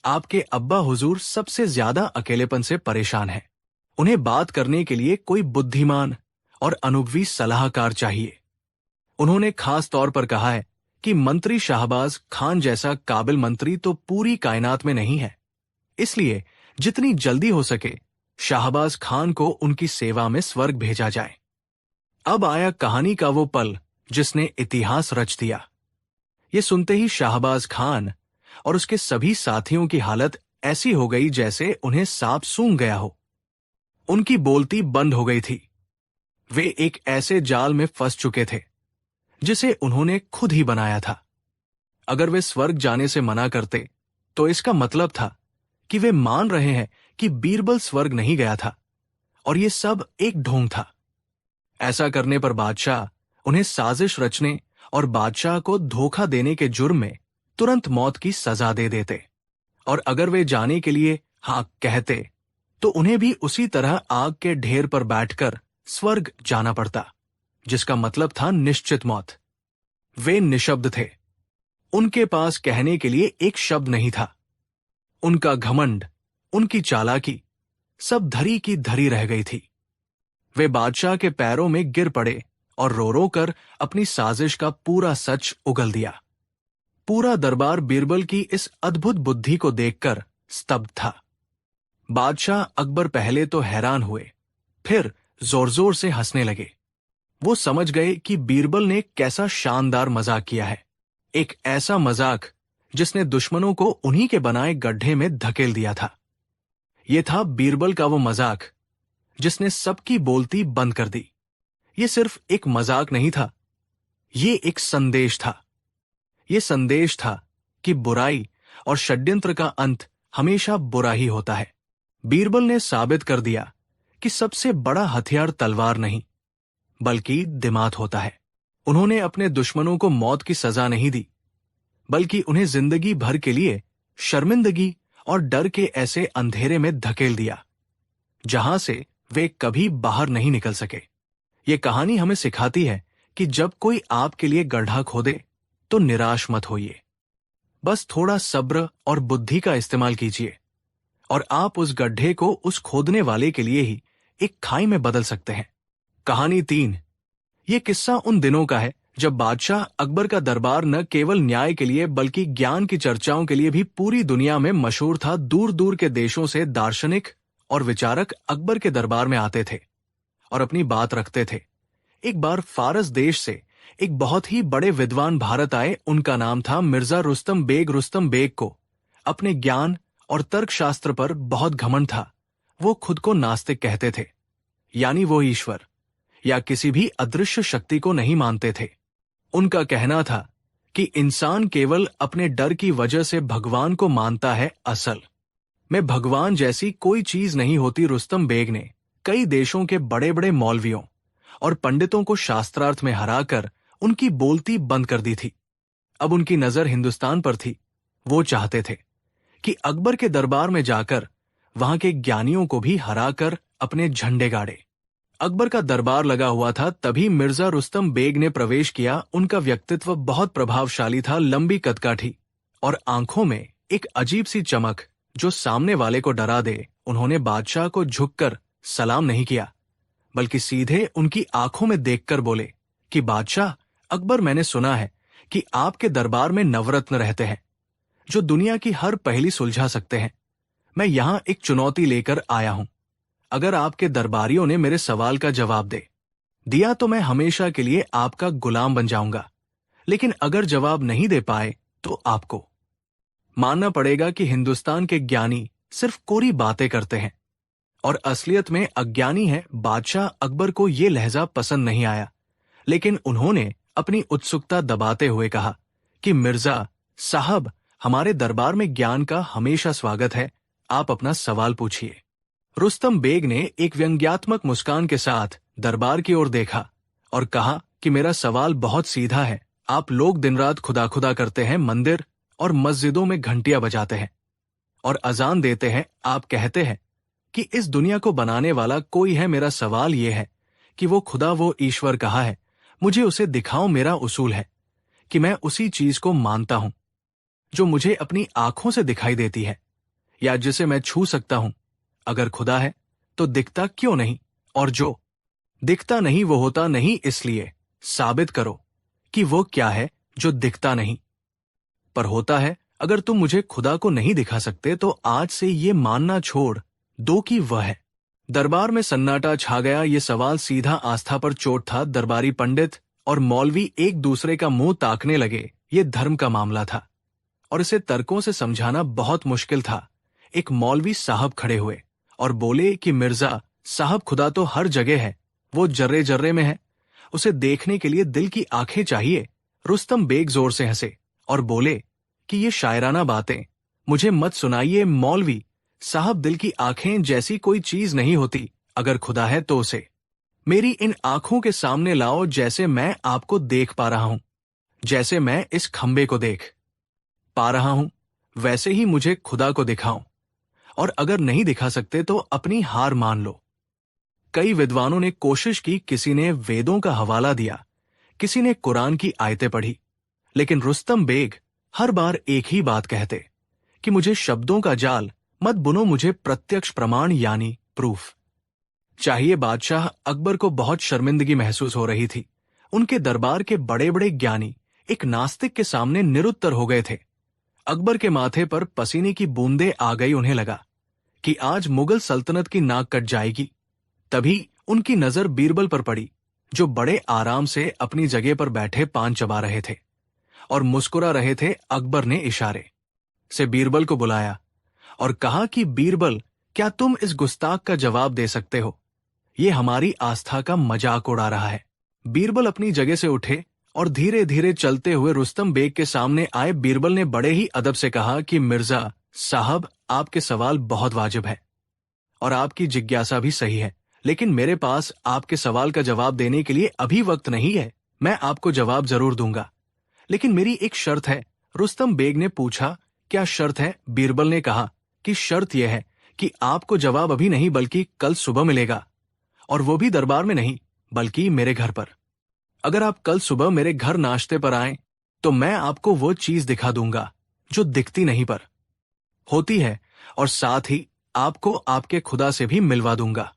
आपके अब्बा हुजूर सबसे ज्यादा अकेलेपन से परेशान हैं। उन्हें बात करने के लिए कोई बुद्धिमान और अनुभवी सलाहकार चाहिए। उन्होंने खास तौर पर कहा है कि मंत्री शाहबाज खान जैसा काबिल मंत्री तो पूरी कायनात में नहीं है। इसलिए जितनी जल्दी हो सके शाहबाज खान को उनकी सेवा में स्वर्ग भेजा जाए। अब आया कहानी का वो पल जिसने इतिहास रच दिया। ये सुनते ही शाहबाज खान और उसके सभी साथियों की हालत ऐसी हो गई जैसे उन्हें सांप सूंघ गया हो। उनकी बोलती बंद हो गई थी। वे एक ऐसे जाल में फंस चुके थे जिसे उन्होंने खुद ही बनाया था। अगर वे स्वर्ग जाने से मना करते तो इसका मतलब था कि वे मान रहे हैं कि बीरबल स्वर्ग नहीं गया था और ये सब एक ढोंग था। ऐसा करने पर बादशाह उन्हें साजिश रचने और बादशाह को धोखा देने के जुर्म में तुरंत मौत की सजा दे देते, और अगर वे जाने के लिए हाँ कहते तो उन्हें भी उसी तरह आग के ढेर पर बैठकर स्वर्ग जाना पड़ता, जिसका मतलब था निश्चित मौत। वे निशब्द थे। उनके पास कहने के लिए एक शब्द नहीं था। उनका घमंड, उनकी चालाकी सब धरी की धरी रह गई थी। वे बादशाह के पैरों में गिर पड़े और रो रो कर अपनी साजिश का पूरा सच उगल दिया। पूरा दरबार बीरबल की इस अद्भुत बुद्धि को देखकर स्तब्ध था। बादशाह अकबर पहले तो हैरान हुए, फिर जोर जोर से हंसने लगे। वो समझ गए कि बीरबल ने कैसा शानदार मजाक किया है, एक ऐसा मजाक जिसने दुश्मनों को उन्हीं के बनाए गड्ढे में धकेल दिया था। ये था बीरबल का वो मजाक जिसने सबकी बोलती बंद कर दी। ये सिर्फ एक मजाक नहीं था, ये एक संदेश था। ये संदेश था कि बुराई और षड्यंत्र का अंत हमेशा बुरा ही होता है। बीरबल ने साबित कर दिया कि सबसे बड़ा हथियार तलवार नहीं बल्कि दिमाग होता है। उन्होंने अपने दुश्मनों को मौत की सजा नहीं दी, बल्कि उन्हें जिंदगी भर के लिए शर्मिंदगी और डर के ऐसे अंधेरे में धकेल दिया जहां से वे कभी बाहर नहीं निकल सके। ये कहानी हमें सिखाती है कि जब कोई आपके लिए गड्ढा खोदे तो निराश मत होइए। बस थोड़ा सब्र और बुद्धि का इस्तेमाल कीजिए और आप उस गड्ढे को उस खोदने वाले के लिए ही एक खाई में बदल सकते हैं। कहानी 3। ये किस्सा उन दिनों का है जब बादशाह अकबर का दरबार न केवल न्याय के लिए बल्कि ज्ञान की चर्चाओं के लिए भी पूरी दुनिया में मशहूर था। दूर दूर के देशों से दार्शनिक और विचारक अकबर के दरबार में आते थे और अपनी बात रखते थे। एक बार फारस देश से एक बहुत ही बड़े विद्वान भारत आए। उनका नाम था मिर्जा रुस्तम बेग। रुस्तम बेग को अपने ज्ञान और तर्कशास्त्र पर बहुत घमंड था। वो खुद को नास्तिक कहते थे, यानी वो ईश्वर या किसी भी अदृश्य शक्ति को नहीं मानते थे। उनका कहना था कि इंसान केवल अपने डर की वजह से भगवान को मानता है, असल में भगवान जैसी कोई चीज नहीं होती। रुस्तम बेग ने कई देशों के बड़े बड़े मौलवियों और पंडितों को शास्त्रार्थ में हराकर उनकी बोलती बंद कर दी थी। अब उनकी नजर हिंदुस्तान पर थी। वो चाहते थे कि अकबर के दरबार में जाकर वहां के ज्ञानियों को भी हराकर अपने झंडे गाड़े। अकबर का दरबार लगा हुआ था, तभी मिर्जा रुस्तम बेग ने प्रवेश किया। उनका व्यक्तित्व बहुत प्रभावशाली था, लंबी कदकाठी और आंखों में एक अजीब सी चमक जो सामने वाले को डरा दे। उन्होंने बादशाह को झुककर सलाम नहीं किया, बल्कि सीधे उनकी आंखों में देखकर बोले कि बादशाह अकबर, मैंने सुना है कि आपके दरबार में नवरत्न रहते हैं जो दुनिया की हर पहेली सुलझा सकते हैं। मैं यहां एक चुनौती लेकर आया हूं। अगर आपके दरबारियों ने मेरे सवाल का जवाब दिया तो मैं हमेशा के लिए आपका गुलाम बन जाऊंगा, लेकिन अगर जवाब नहीं दे पाए तो आपको मानना पड़ेगा कि हिंदुस्तान के ज्ञानी सिर्फ कोरी बातें करते हैं और असलियत में अज्ञानी है। बादशाह अकबर को यह लहजा पसंद नहीं आया, लेकिन उन्होंने अपनी उत्सुकता दबाते हुए कहा कि मिर्जा साहब, हमारे दरबार में ज्ञान का हमेशा स्वागत है, आप अपना सवाल पूछिए। रुस्तम बेग ने एक व्यंग्यात्मक मुस्कान के साथ दरबार की ओर देखा और कहा कि मेरा सवाल बहुत सीधा है। आप लोग दिन रात खुदा खुदा करते हैं, मंदिर और मस्जिदों में घंटियां बजाते हैं और अजान देते हैं। आप कहते हैं कि इस दुनिया को बनाने वाला कोई है। मेरा सवाल यह है कि वो खुदा, वो ईश्वर कहाँ है? मुझे उसे दिखाओ। मेरा उसूल है कि मैं उसी चीज को मानता हूं जो मुझे अपनी आंखों से दिखाई देती है या जिसे मैं छू सकता हूं। अगर खुदा है तो दिखता क्यों नहीं? और जो दिखता नहीं वो होता नहीं, इसलिए साबित करो कि वो क्या है जो दिखता नहीं पर होता है। अगर तुम मुझे खुदा को नहीं दिखा सकते तो आज से ये मानना छोड़ दो कि वह है। दरबार में सन्नाटा छा गया। ये सवाल सीधा आस्था पर चोट था। दरबारी पंडित और मौलवी एक दूसरे का मुंह ताकने लगे। ये धर्म का मामला था और इसे तर्कों से समझाना बहुत मुश्किल था। एक मौलवी साहब खड़े हुए और बोले कि मिर्जा साहब, खुदा तो हर जगह है, वो जर्रे जर्रे में है, उसे देखने के लिए दिल की आंखें चाहिए। रुस्तम बेग जोर से हंसे और बोले कि ये शायराना बातें मुझे मत सुनाइए मौलवी साहब, दिल की आंखें जैसी कोई चीज नहीं होती। अगर खुदा है तो उसे मेरी इन आंखों के सामने लाओ, जैसे मैं आपको देख पा रहा हूं, जैसे मैं इस खंबे को देख पा रहा हूं, वैसे ही मुझे खुदा को दिखाओ। और अगर नहीं दिखा सकते तो अपनी हार मान लो। कई विद्वानों ने कोशिश की, किसी ने वेदों का हवाला दिया, किसी ने कुरान की आयतें पढ़ी, लेकिन रुस्तम बेग हर बार एक ही बात कहते कि मुझे शब्दों का जाल मत बुनो, मुझे प्रत्यक्ष प्रमाण यानी प्रूफ चाहिए। बादशाह अकबर को बहुत शर्मिंदगी महसूस हो रही थी। उनके दरबार के बड़े बड़े ज्ञानी एक नास्तिक के सामने निरुत्तर हो गए थे। अकबर के माथे पर पसीने की बूंदें आ गई। उन्हें लगा कि आज मुगल सल्तनत की नाक कट जाएगी। तभी उनकी नजर बीरबल पर पड़ी, जो बड़े आराम से अपनी जगह पर बैठे पान चबा रहे थे और मुस्कुरा रहे थे। अकबर ने इशारे से बीरबल को बुलाया और कहा कि बीरबल, क्या तुम इस गुस्ताख का जवाब दे सकते हो? ये हमारी आस्था का मजाक उड़ा रहा है। बीरबल अपनी जगह से उठे और धीरे धीरे चलते हुए रुस्तम बेग के सामने आए। बीरबल ने बड़े ही अदब से कहा कि मिर्जा साहब, आपके सवाल बहुत वाजिब है और आपकी जिज्ञासा भी सही है, लेकिन मेरे पास आपके सवाल का जवाब देने के लिए अभी वक्त नहीं है। मैं आपको जवाब जरूर दूंगा, लेकिन मेरी एक शर्त है। रुस्तम बेग ने पूछा, क्या शर्त है? बीरबल ने कहा कि शर्त यह है कि आपको जवाब अभी नहीं बल्कि कल सुबह मिलेगा, और वो भी दरबार में नहीं बल्कि मेरे घर पर। अगर आप कल सुबह मेरे घर नाश्ते पर आएं तो मैं आपको वो चीज दिखा दूंगा जो दिखती नहीं पर होती है, और साथ ही आपको आपके खुदा से भी मिलवा दूंगा।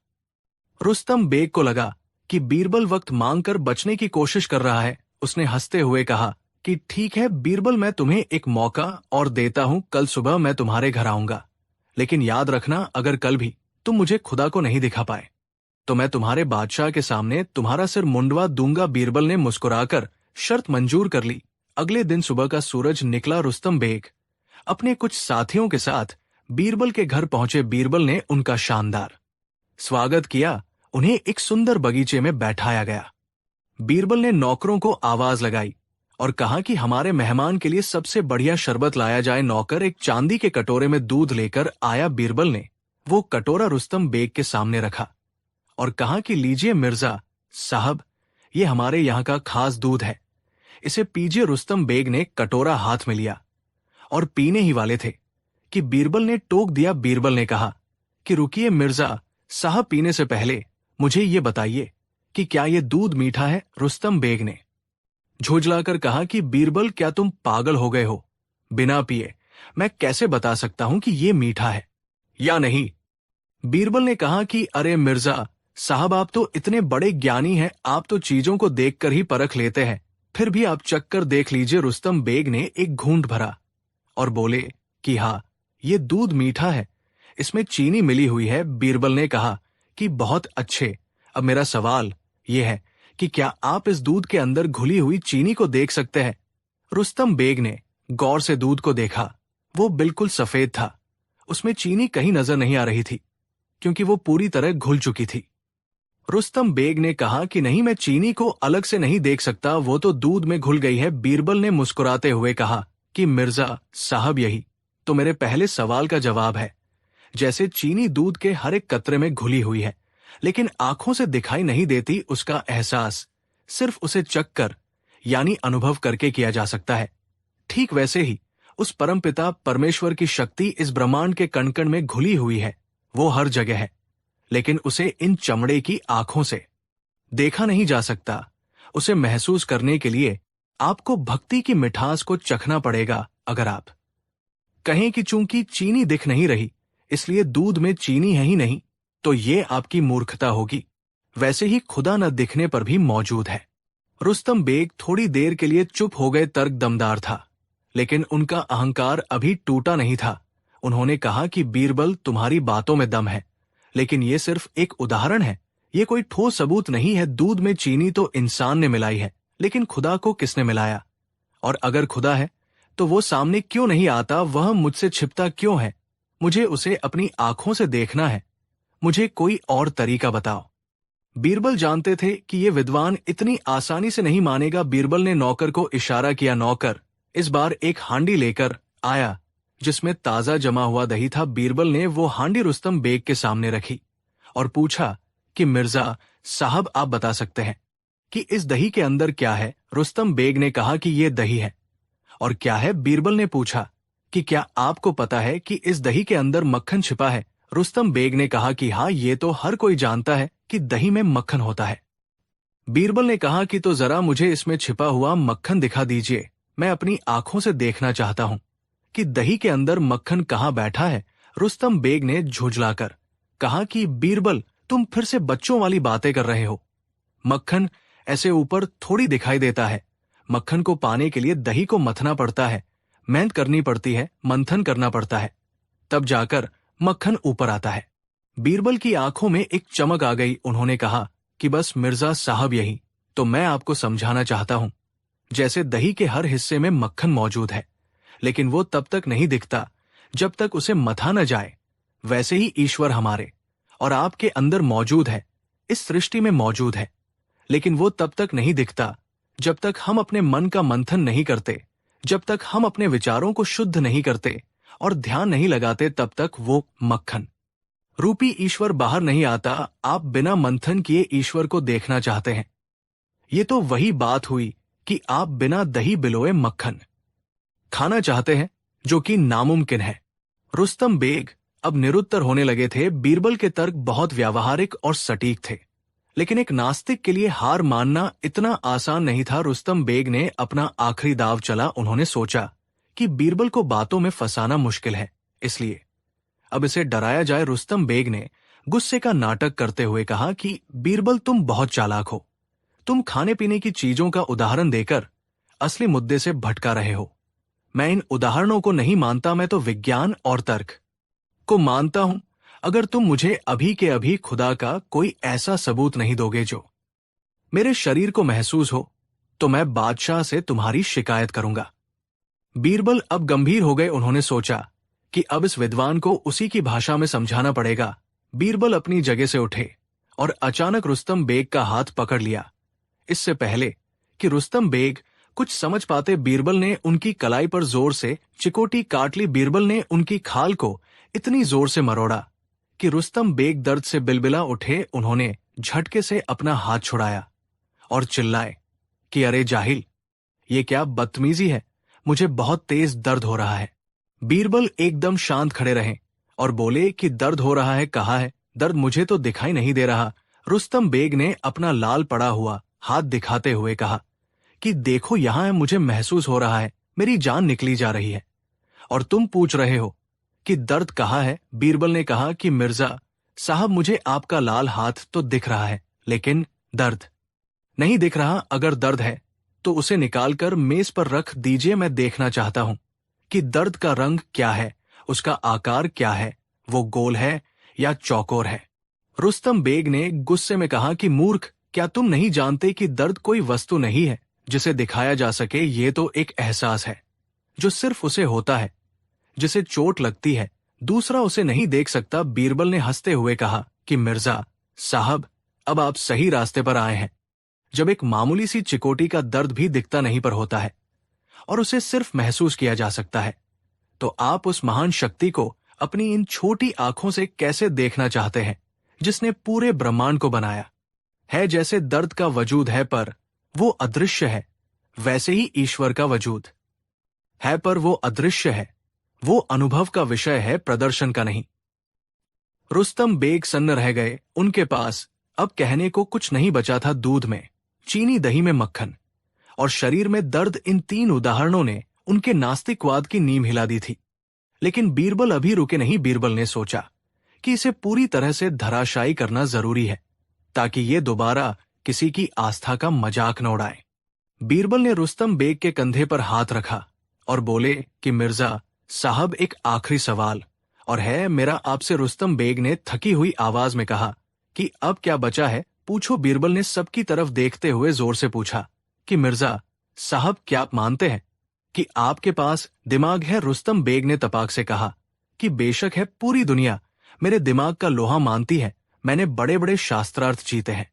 रुस्तम बेग को लगा कि बीरबल वक्त मांगकर बचने की कोशिश कर रहा है। उसने हंसते हुए कहा कि ठीक है बीरबल, मैं तुम्हें एक मौका और देता हूं। कल सुबह मैं तुम्हारे घर आऊंगा, लेकिन याद रखना, अगर कल भी तुम मुझे खुदा को नहीं दिखा पाए तो मैं तुम्हारे बादशाह के सामने तुम्हारा सिर मुंडवा दूंगा। बीरबल ने मुस्कुराकर शर्त मंजूर कर ली। अगले दिन सुबह का सूरज निकला। रुस्तम बेग अपने कुछ साथियों के साथ बीरबल के घर पहुंचे। बीरबल ने उनका शानदार स्वागत किया। उन्हें एक सुंदर बगीचे में बैठाया गया। बीरबल ने नौकरों को आवाज लगाई और कहा कि हमारे मेहमान के लिए सबसे बढ़िया शरबत लाया जाए। नौकर एक चांदी के कटोरे में दूध लेकर आया। बीरबल ने वो कटोरा रुस्तम बेग के सामने रखा और कहा कि लीजिए मिर्जा साहब, ये हमारे यहाँ का खास दूध है, इसे पीजिए। रुस्तम बेग ने कटोरा हाथ में लिया और पीने ही वाले थे कि बीरबल ने टोक दिया। बीरबल ने कहा कि रुकिए मिर्जा साहब, पीने से पहले मुझे ये बताइए कि क्या ये दूध मीठा है? रुस्तम बेग ने झुंझलाकर कहा कि बीरबल, क्या तुम पागल हो गए हो? बिना पिए मैं कैसे बता सकता हूं कि ये मीठा है या नहीं? बीरबल ने कहा कि अरे मिर्जा साहब, आप तो इतने बड़े ज्ञानी हैं, आप तो चीजों को देखकर ही परख लेते हैं, फिर भी आप चक्कर देख लीजिए। रुस्तम बेग ने एक घूंट भरा और बोले कि हाँ, ये दूध मीठा है, इसमें चीनी मिली हुई है। बीरबल ने कहा कि बहुत अच्छे, अब मेरा सवाल यह है कि क्या आप इस दूध के अंदर घुली हुई चीनी को देख सकते हैं? रुस्तम बेग ने गौर से दूध को देखा। वो बिल्कुल सफेद था, उसमें चीनी कहीं नजर नहीं आ रही थी, क्योंकि वो पूरी तरह घुल चुकी थी। रुस्तम बेग ने कहा कि नहीं, मैं चीनी को अलग से नहीं देख सकता, वो तो दूध में घुल गई है। बीरबल ने मुस्कुराते हुए कहा कि मिर्जा साहब, यही तो मेरे पहले सवाल का जवाब है। जैसे चीनी दूध के हर एक कतरे में घुली हुई है, लेकिन आंखों से दिखाई नहीं देती, उसका एहसास सिर्फ उसे चखकर यानी अनुभव करके किया जा सकता है। ठीक वैसे ही उस परमपिता परमेश्वर की शक्ति इस ब्रह्मांड के कण कण में घुली हुई है। वो हर जगह है, लेकिन उसे इन चमड़े की आंखों से देखा नहीं जा सकता। उसे महसूस करने के लिए आपको भक्ति की मिठास को चखना पड़ेगा। अगर आप कहें कि चूंकि चीनी दिख नहीं रही इसलिए दूध में चीनी है ही नहीं, तो ये आपकी मूर्खता होगी। वैसे ही खुदा न दिखने पर भी मौजूद है। रुस्तम बेग थोड़ी देर के लिए चुप हो गए। तर्क दमदार था, लेकिन उनका अहंकार अभी टूटा नहीं था। उन्होंने कहा कि बीरबल, तुम्हारी बातों में दम है, लेकिन ये सिर्फ एक उदाहरण है, ये कोई ठोस सबूत नहीं है। दूध में चीनी तो इंसान ने मिलाई है, लेकिन खुदा को किसने मिलाया? और अगर खुदा है तो वो सामने क्यों नहीं आता? वह मुझसे छिपता क्यों है? मुझे उसे अपनी आंखों से देखना है। मुझे कोई और तरीका बताओ। बीरबल जानते थे कि ये विद्वान इतनी आसानी से नहीं मानेगा। बीरबल ने नौकर को इशारा किया। नौकर इस बार एक हांडी लेकर आया जिसमें ताजा जमा हुआ दही था। बीरबल ने वो हांडी रुस्तम बेग के सामने रखी और पूछा कि मिर्जा साहब, आप बता सकते हैं कि इस दही के अंदर क्या है? रुस्तम बेग ने कहा कि ये दही है। और क्या है? बीरबल ने पूछा कि क्या आपको पता है कि इस दही के अंदर मक्खन छिपा है? रुस्तम बेग ने कहा कि हाँ, ये तो हर कोई जानता है कि दही में मक्खन होता है। बीरबल ने कहा कि तो जरा मुझे इसमें छिपा हुआ मक्खन दिखा दीजिए, मैं अपनी आंखों से देखना चाहता हूं कि दही के अंदर मक्खन कहाँ बैठा है। रुस्तम बेग ने झुंझलाकर कहा कि बीरबल, तुम फिर से बच्चों वाली बातें कर रहे हो। मक्खन ऐसे ऊपर थोड़ी दिखाई देता है। मक्खन को पाने के लिए दही को मथना पड़ता है, मेहनत करनी पड़ती है, मंथन करना पड़ता है, तब जाकर मक्खन ऊपर आता है। बीरबल की आंखों में एक चमक आ गई। उन्होंने कहा कि बस मिर्जा साहब, यही तो मैं आपको समझाना चाहता हूं। जैसे दही के हर हिस्से में मक्खन मौजूद है, लेकिन वो तब तक नहीं दिखता जब तक उसे मथा न जाए, वैसे ही ईश्वर हमारे और आपके अंदर मौजूद है, इस सृष्टि में मौजूद है, लेकिन वो तब तक नहीं दिखता जब तक हम अपने मन का मंथन नहीं करते, जब तक हम अपने विचारों को शुद्ध नहीं करते और ध्यान नहीं लगाते, तब तक वो मक्खन रूपी ईश्वर बाहर नहीं आता। आप बिना मंथन किए ईश्वर को देखना चाहते हैं। ये तो वही बात हुई कि आप बिना दही बिलोए मक्खन खाना चाहते हैं, जो कि नामुमकिन है। रुस्तम बेग अब निरुत्तर होने लगे थे। बीरबल के तर्क बहुत व्यावहारिक और सटीक थे, लेकिन एक नास्तिक के लिए हार मानना इतना आसान नहीं था। रुस्तम बेग ने अपना आखिरी दाव चला। उन्होंने सोचा कि बीरबल को बातों में फंसाना मुश्किल है, इसलिए अब इसे डराया जाए। रुस्तम बेग ने गुस्से का नाटक करते हुए कहा कि बीरबल, तुम बहुत चालाक हो। तुम खाने पीने की चीजों का उदाहरण देकर असली मुद्दे से भटका रहे हो। मैं इन उदाहरणों को नहीं मानता, मैं तो विज्ञान और तर्क को मानता हूं। अगर तुम मुझे अभी के अभी खुदा का कोई ऐसा सबूत नहीं दोगे जो मेरे शरीर को महसूस हो, तो मैं बादशाह से तुम्हारी शिकायत करूंगा। बीरबल अब गंभीर हो गए। उन्होंने सोचा कि अब इस विद्वान को उसी की भाषा में समझाना पड़ेगा। बीरबल अपनी जगह से उठे और अचानक रुस्तम बेग का हाथ पकड़ लिया। इससे पहले कि रुस्तम बेग कुछ समझ पाते, बीरबल ने उनकी कलाई पर जोर से चिकोटी काट ली। बीरबल ने उनकी खाल को इतनी जोर से मरोड़ा कि रुस्तम बेग दर्द से बिलबिला उठे। उन्होंने झटके से अपना हाथ छुड़ाया और चिल्लाए कि अरे जाहिल, ये क्या बदतमीजी है, मुझे बहुत तेज दर्द हो रहा है। बीरबल एकदम शांत खड़े रहे और बोले कि दर्द हो रहा है, कहा है दर्द, मुझे तो दिखाई नहीं दे रहा। रुस्तम बेग ने अपना लाल पड़ा हुआ हाथ दिखाते हुए कहा कि देखो यहां है, मुझे महसूस हो रहा है, मेरी जान निकली जा रही है। और तुम पूछ रहे हो कि दर्द कहाँ है। बीरबल ने कहा कि मिर्जा साहब, मुझे आपका लाल हाथ तो दिख रहा है, लेकिन दर्द नहीं दिख रहा। अगर दर्द है तो उसे निकालकर मेज पर रख दीजिए, मैं देखना चाहता हूं कि दर्द का रंग क्या है, उसका आकार क्या है, वो गोल है या चौकोर है। रुस्तम बेग ने गुस्से में कहा कि मूर्ख, क्या तुम नहीं जानते कि दर्द कोई वस्तु नहीं है जिसे दिखाया जा सके। ये तो एक एहसास है जो सिर्फ उसे होता है जिसे चोट लगती है, दूसरा उसे नहीं देख सकता। बीरबल ने हंसते हुए कहा कि मिर्जा साहब, अब आप सही रास्ते पर आए हैं। जब एक मामूली सी चिकोटी का दर्द भी दिखता नहीं पर होता है और उसे सिर्फ महसूस किया जा सकता है, तो आप उस महान शक्ति को अपनी इन छोटी आंखों से कैसे देखना चाहते हैं जिसने पूरे ब्रह्मांड को बनाया है। जैसे दर्द का वजूद है पर वो अदृश्य है, वैसे ही ईश्वर का वजूद है पर वो अदृश्य है। वो अनुभव का विषय है, प्रदर्शन का नहीं। रुस्तम बेग सन्न रह गए। उनके पास अब कहने को कुछ नहीं बचा था। दूध में चीनी, दही में मक्खन और शरीर में दर्द, इन 3 उदाहरणों ने उनके नास्तिकवाद की नींव हिला दी थी। लेकिन बीरबल अभी रुके नहीं। बीरबल ने सोचा कि इसे पूरी तरह से धराशायी करना जरूरी है ताकि ये दोबारा किसी की आस्था का मजाक न उड़ाए। बीरबल ने रुस्तम बेग के कंधे पर हाथ रखा और बोले कि मिर्जा साहब, एक आखिरी सवाल और है मेरा आपसे। रुस्तम बेग ने थकी हुई आवाज में कहा कि अब क्या बचा है, पूछो। बीरबल ने सबकी तरफ देखते हुए जोर से पूछा कि मिर्जा साहब, क्या आप मानते हैं कि आपके पास दिमाग है? रुस्तम बेग ने तपाक से कहा कि बेशक है, पूरी दुनिया मेरे दिमाग का लोहा मानती है। मैंने बड़े बड़े शास्त्रार्थ जीते हैं।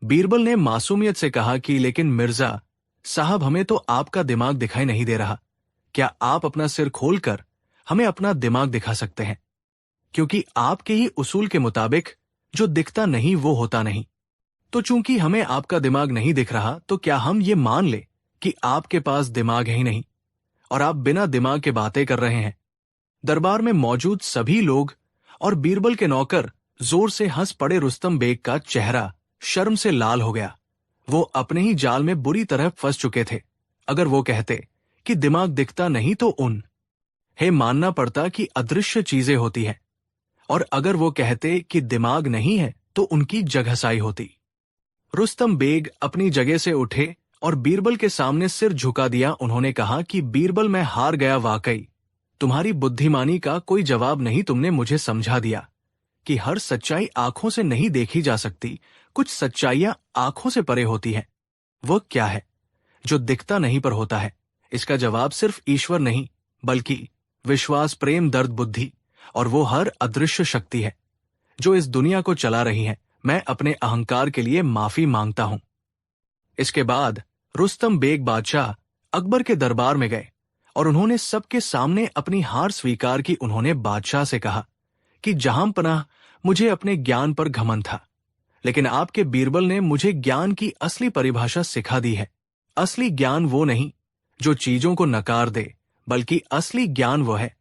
बीरबल ने मासूमियत से कहा कि लेकिन मिर्जा साहब, हमें तो आपका दिमाग दिखाई नहीं दे रहा। क्या आप अपना सिर खोलकर हमें अपना दिमाग दिखा सकते हैं? क्योंकि आपके ही उसूल के मुताबिक जो दिखता नहीं वो होता नहीं। तो चूंकि हमें आपका दिमाग नहीं दिख रहा, तो क्या हम ये मान ले कि आपके पास दिमाग है ही नहीं और आप बिना दिमाग के बातें कर रहे हैं? दरबार में मौजूद सभी लोग और बीरबल के नौकर जोर से हंस पड़े। रुस्तम बेग का चेहरा शर्म से लाल हो गया। वो अपने ही जाल में बुरी तरह फंस चुके थे। अगर वो कहते कि दिमाग दिखता नहीं तो उन्हें मानना पड़ता कि अदृश्य चीजें होती हैं, और अगर वो कहते कि दिमाग नहीं है तो उनकी जगहसाई होती। रुस्तम बेग अपनी जगह से उठे और बीरबल के सामने सिर झुका दिया। उन्होंने कहा कि बीरबल, मैं हार गया। वाकई तुम्हारी बुद्धिमानी का कोई जवाब नहीं। तुमने मुझे समझा दिया कि हर सच्चाई आंखों से नहीं देखी जा सकती। कुछ सच्चाइयां आंखों से परे होती हैं। वह क्या है जो दिखता नहीं पर होता है? इसका जवाब सिर्फ ईश्वर नहीं, बल्कि विश्वास, प्रेम, दर्द, बुद्धि और वो हर अदृश्य शक्ति है जो इस दुनिया को चला रही है। मैं अपने अहंकार के लिए माफी मांगता हूं। इसके बाद रुस्तम बेग बादशाह अकबर के दरबार में गए और उन्होंने सबके सामने अपनी हार स्वीकार की। उन्होंने बादशाह से कहा कि जहां पनाह, मुझे अपने ज्ञान पर घमंड था, लेकिन आपके बीरबल ने मुझे ज्ञान की असली परिभाषा सिखा दी है। असली ज्ञान वो नहीं जो चीजों को नकार दे, बल्कि असली ज्ञान वो है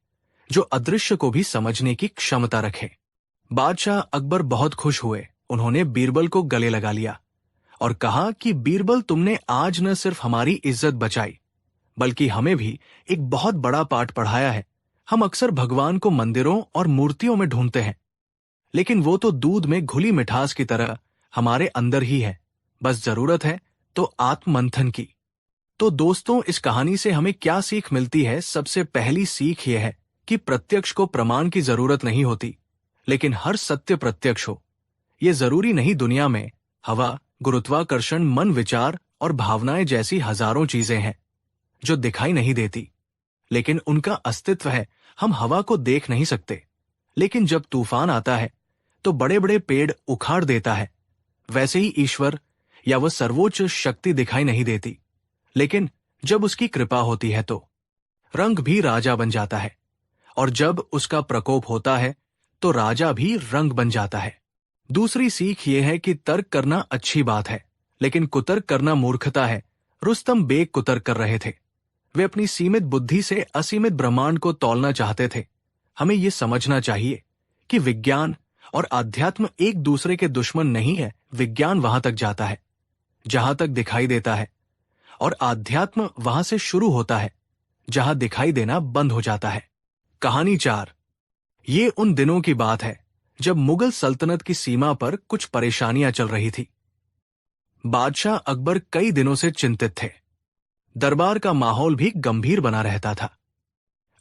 जो अदृश्य को भी समझने की क्षमता रखे। बादशाह अकबर बहुत खुश हुए। उन्होंने बीरबल को गले लगा लिया और कहा कि बीरबल, तुमने आज न सिर्फ हमारी इज्जत बचाई, बल्कि हमें भी एक बहुत बड़ा पाठ पढ़ाया है। हम अक्सर भगवान को मंदिरों और मूर्तियों में ढूंढते हैं, लेकिन वो तो दूध में घुली मिठास की तरह हमारे अंदर ही है। बस जरूरत है तो आत्ममंथन की। तो दोस्तों, इस कहानी से हमें क्या सीख मिलती है? सबसे पहली सीख यह है कि प्रत्यक्ष को प्रमाण की जरूरत नहीं होती, लेकिन हर सत्य प्रत्यक्ष हो। ये जरूरी नहीं। दुनिया में हवा, गुरुत्वाकर्षण, मन, विचार और भावनाएं जैसी हजारों चीजें हैं जो दिखाई नहीं देती, लेकिन उनका अस्तित्व है। हम हवा को देख नहीं सकते, लेकिन जब तूफान आता है तो बड़े बड़े पेड़ उखाड़ देता है। वैसे ही ईश्वर या वह सर्वोच्च शक्ति दिखाई नहीं देती, लेकिन जब उसकी कृपा होती है तो रंग भी राजा बन जाता है, और जब उसका प्रकोप होता है तो राजा भी रंग बन जाता है। दूसरी सीख ये है कि तर्क करना अच्छी बात है, लेकिन कुतर्क करना मूर्खता है। रुस्तम बेग कुतर्क कर रहे थे। वे अपनी सीमित बुद्धि से असीमित ब्रह्मांड को तौलना चाहते थे। हमें ये समझना चाहिए कि विज्ञान और आध्यात्म एक दूसरे के दुश्मन नहीं है। विज्ञान वहां तक जाता है जहां तक दिखाई देता है, और आध्यात्म वहां से शुरू होता है जहां दिखाई देना बंद हो जाता है। कहानी 4। ये उन दिनों की बात है जब मुगल सल्तनत की सीमा पर कुछ परेशानियां चल रही थी। बादशाह अकबर कई दिनों से चिंतित थे। दरबार का माहौल भी गंभीर बना रहता था।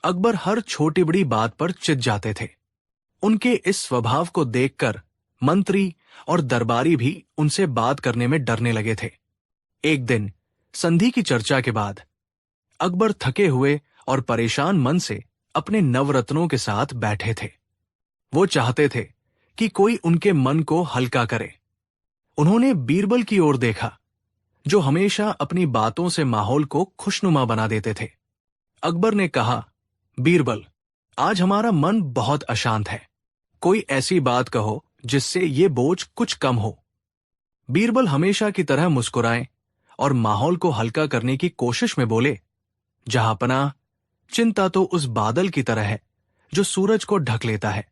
अकबर हर छोटी बड़ी बात पर चिढ़ जाते थे। उनके इस स्वभाव को देखकर मंत्री और दरबारी भी उनसे बात करने में डरने लगे थे। एक दिन संधि की चर्चा के बाद अकबर थके हुए और परेशान मन से अपने नवरत्नों के साथ बैठे थे। वो चाहते थे कि कोई उनके मन को हल्का करे। उन्होंने बीरबल की ओर देखा, जो हमेशा अपनी बातों से माहौल को खुशनुमा बना देते थे। अकबर ने कहा, बीरबल, आज हमारा मन बहुत अशांत है। कोई ऐसी बात कहो जिससे ये बोझ कुछ कम हो। बीरबल हमेशा की तरह मुस्कुराए और माहौल को हल्का करने की कोशिश में बोले, जहांपनाह, चिंता तो उस बादल की तरह है जो सूरज को ढक लेता है,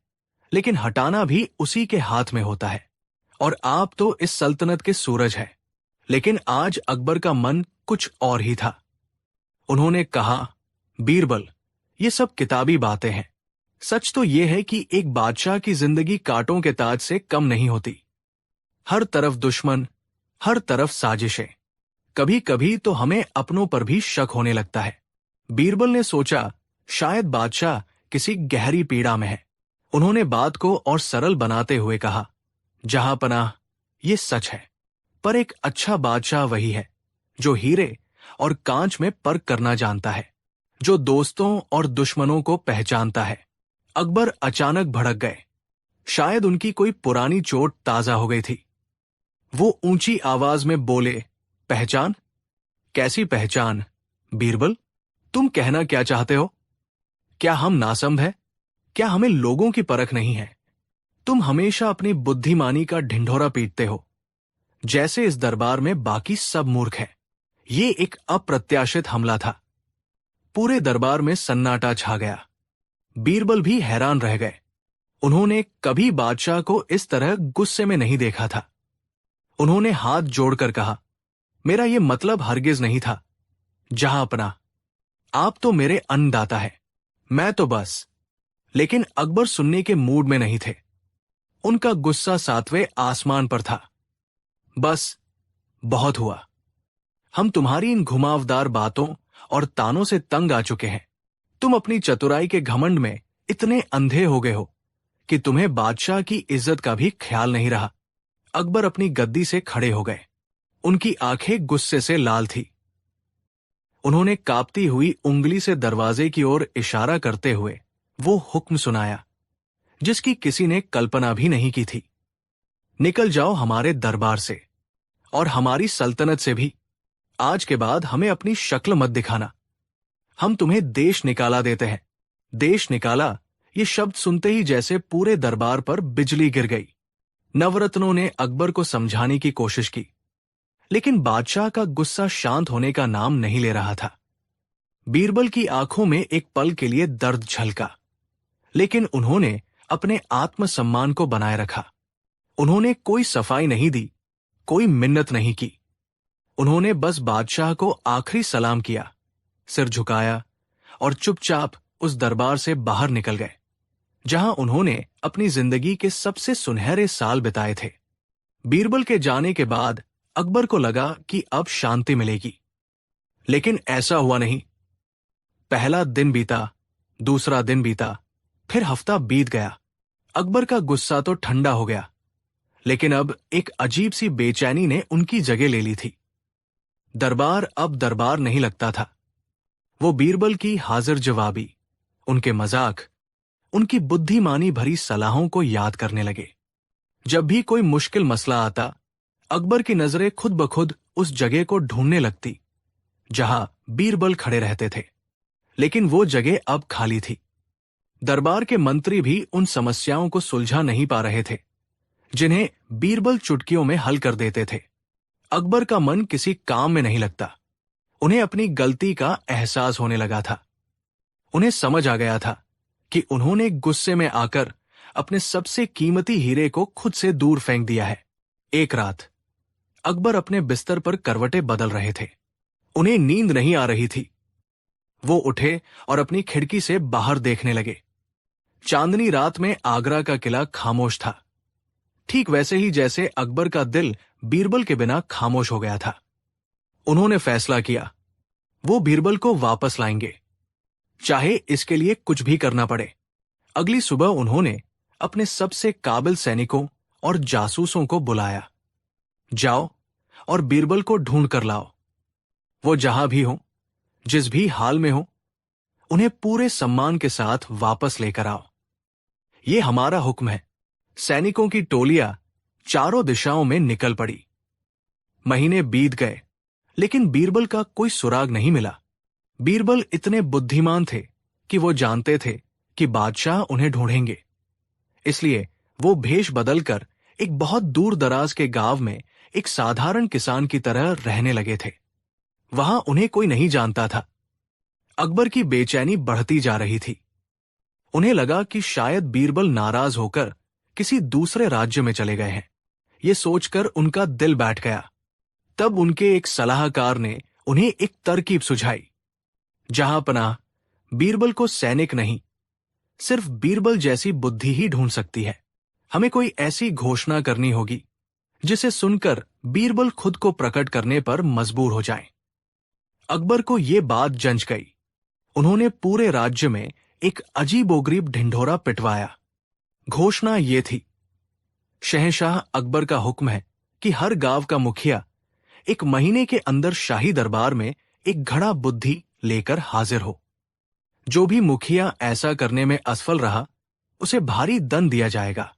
लेकिन हटाना भी उसी के हाथ में होता है। और आप तो इस सल्तनत के सूरज है। लेकिन आज अकबर का मन कुछ और ही था। उन्होंने कहा, बीरबल, ये सब किताबी बातें हैं। सच तो यह है कि एक बादशाह की जिंदगी कांटों के ताज से कम नहीं होती। हर तरफ दुश्मन, हर तरफ साजिशें। कभी कभी तो हमें अपनों पर भी शक होने लगता है। बीरबल ने सोचा, शायद बादशाह किसी गहरी पीड़ा में है। उन्होंने बात को और सरल बनाते हुए कहा, जहांपनाह, ये सच है, पर एक अच्छा बादशाह वही है जो हीरे और कांच में फर्क करना जानता है, जो दोस्तों और दुश्मनों को पहचानता है। अकबर अचानक भड़क गए। शायद उनकी कोई पुरानी चोट ताजा हो गई थी। वो ऊंची आवाज में बोले, पहचान? कैसी पहचान बीरबल? तुम कहना क्या चाहते हो? क्या हम नासमझ हैं? क्या हमें लोगों की परख नहीं है? तुम हमेशा अपनी बुद्धिमानी का ढिंढोरा पीटते हो, जैसे इस दरबार में बाकी सब मूर्ख हैं। ये एक अप्रत्याशित हमला था। पूरे दरबार में सन्नाटा छा गया। बीरबल भी हैरान रह गए। उन्होंने कभी बादशाह को इस तरह गुस्से में नहीं देखा था। उन्होंने हाथ जोड़कर कहा, मेरा ये मतलब हरगिज नहीं था। जहांपनाह, आप तो मेरे अन्नदाता है, मैं तो बस। लेकिन अकबर सुनने के मूड में नहीं थे। उनका गुस्सा 7वें आसमान पर था। बस, बहुत हुआ। हम तुम्हारी इन घुमावदार बातों और तानों से तंग आ चुके हैं। तुम अपनी चतुराई के घमंड में इतने अंधे हो गए हो कि तुम्हें बादशाह की इज्जत का भी ख्याल नहीं रहा। अकबर अपनी गद्दी से खड़े हो गए। उनकी आंखें गुस्से से लाल थी। उन्होंने कांपती हुई उंगली से दरवाजे की ओर इशारा करते हुए वो हुक्म सुनाया जिसकी किसी ने कल्पना भी नहीं की थी। निकल जाओ हमारे दरबार से और हमारी सल्तनत से भी। आज के बाद हमें अपनी शक्ल मत दिखाना। हम तुम्हें देश निकाला देते हैं। देश निकाला, ये शब्द सुनते ही जैसे पूरे दरबार पर बिजली गिर गई। नवरत्नों ने अकबर को समझाने की कोशिश की, लेकिन बादशाह का गुस्सा शांत होने का नाम नहीं ले रहा था। बीरबल की आंखों में एक पल के लिए दर्द झलका, लेकिन उन्होंने अपने आत्मसम्मान को बनाए रखा। उन्होंने कोई सफाई नहीं दी, कोई मिन्नत नहीं की। उन्होंने बस बादशाह को आखिरी सलाम किया, सिर झुकाया और चुपचाप उस दरबार से बाहर निकल गए, जहां उन्होंने अपनी जिंदगी के सबसे सुनहरे साल बिताए थे। बीरबल के जाने के बाद अकबर को लगा कि अब शांति मिलेगी, लेकिन ऐसा हुआ नहीं। पहला दिन बीता, दूसरा दिन बीता, फिर हफ्ता बीत गया। अकबर का गुस्सा तो ठंडा हो गया, लेकिन अब एक अजीब सी बेचैनी ने उनकी जगह ले ली थी। दरबार अब दरबार नहीं लगता था। वो बीरबल की हाजिर जवाबी, उनके मजाक, उनकी बुद्धिमानी भरी सलाहों को याद करने लगे। जब भी कोई मुश्किल मसला आता, अकबर की नजरें खुद ब खुद उस जगह को ढूंढने लगती जहां बीरबल खड़े रहते थे, लेकिन वो जगह अब खाली थी। दरबार के मंत्री भी उन समस्याओं को सुलझा नहीं पा रहे थे जिन्हें बीरबल चुटकियों में हल कर देते थे। अकबर का मन किसी काम में नहीं लगता। उन्हें अपनी गलती का एहसास होने लगा था। उन्हें समझ आ गया था कि उन्होंने गुस्से में आकर अपने सबसे कीमती हीरे को खुद से दूर फेंक दिया है। एक रात अकबर अपने बिस्तर पर करवटें बदल रहे थे। उन्हें नींद नहीं आ रही थी। वो उठे और अपनी खिड़की से बाहर देखने लगे। चांदनी रात में आगरा का किला खामोश था, ठीक वैसे ही जैसे अकबर का दिल बीरबल के बिना खामोश हो गया था। उन्होंने फैसला किया, वो बीरबल को वापस लाएंगे, चाहे इसके लिए कुछ भी करना पड़े। अगली सुबह उन्होंने अपने सबसे काबिल सैनिकों और जासूसों को बुलाया। जाओ और बीरबल को ढूंढ कर लाओ। वो जहां भी हो, जिस भी हाल में हो, उन्हें पूरे सम्मान के साथ वापस लेकर आओ। ये हमारा हुक्म है। सैनिकों की टोलियां चारों दिशाओं में निकल पड़ी। महीने बीत गए, लेकिन बीरबल का कोई सुराग नहीं मिला। बीरबल इतने बुद्धिमान थे कि वो जानते थे कि बादशाह उन्हें ढूंढेंगे। इसलिए वो भेष बदलकर एक बहुत दूर दराज के गांव में एक साधारण किसान की तरह रहने लगे थे। वहां उन्हें कोई नहीं जानता था। अकबर की बेचैनी बढ़ती जा रही थी। उन्हें लगा कि शायद बीरबल नाराज होकर किसी दूसरे राज्य में चले गए हैं। ये सोचकर उनका दिल बैठ गया। तब उनके एक सलाहकार ने उन्हें एक तरकीब सुझाई। जहां पनाह, बीरबल को सैनिक नहीं, सिर्फ बीरबल जैसी बुद्धि ही ढूंढ सकती है। हमें कोई ऐसी घोषणा करनी होगी जिसे सुनकर बीरबल खुद को प्रकट करने पर मजबूर हो जाएं। अकबर को ये बात जंच गई। उन्होंने पूरे राज्य में एक अजीबोगरीब ढिंढोरा पिटवाया। घोषणा ये थी, शहंशाह अकबर का हुक्म है कि हर गांव का मुखिया 1 महीने के अंदर शाही दरबार में एक घड़ा बुद्धि लेकर हाजिर हो। जो भी मुखिया ऐसा करने में असफल रहा, उसे भारी दंड दिया जाएगा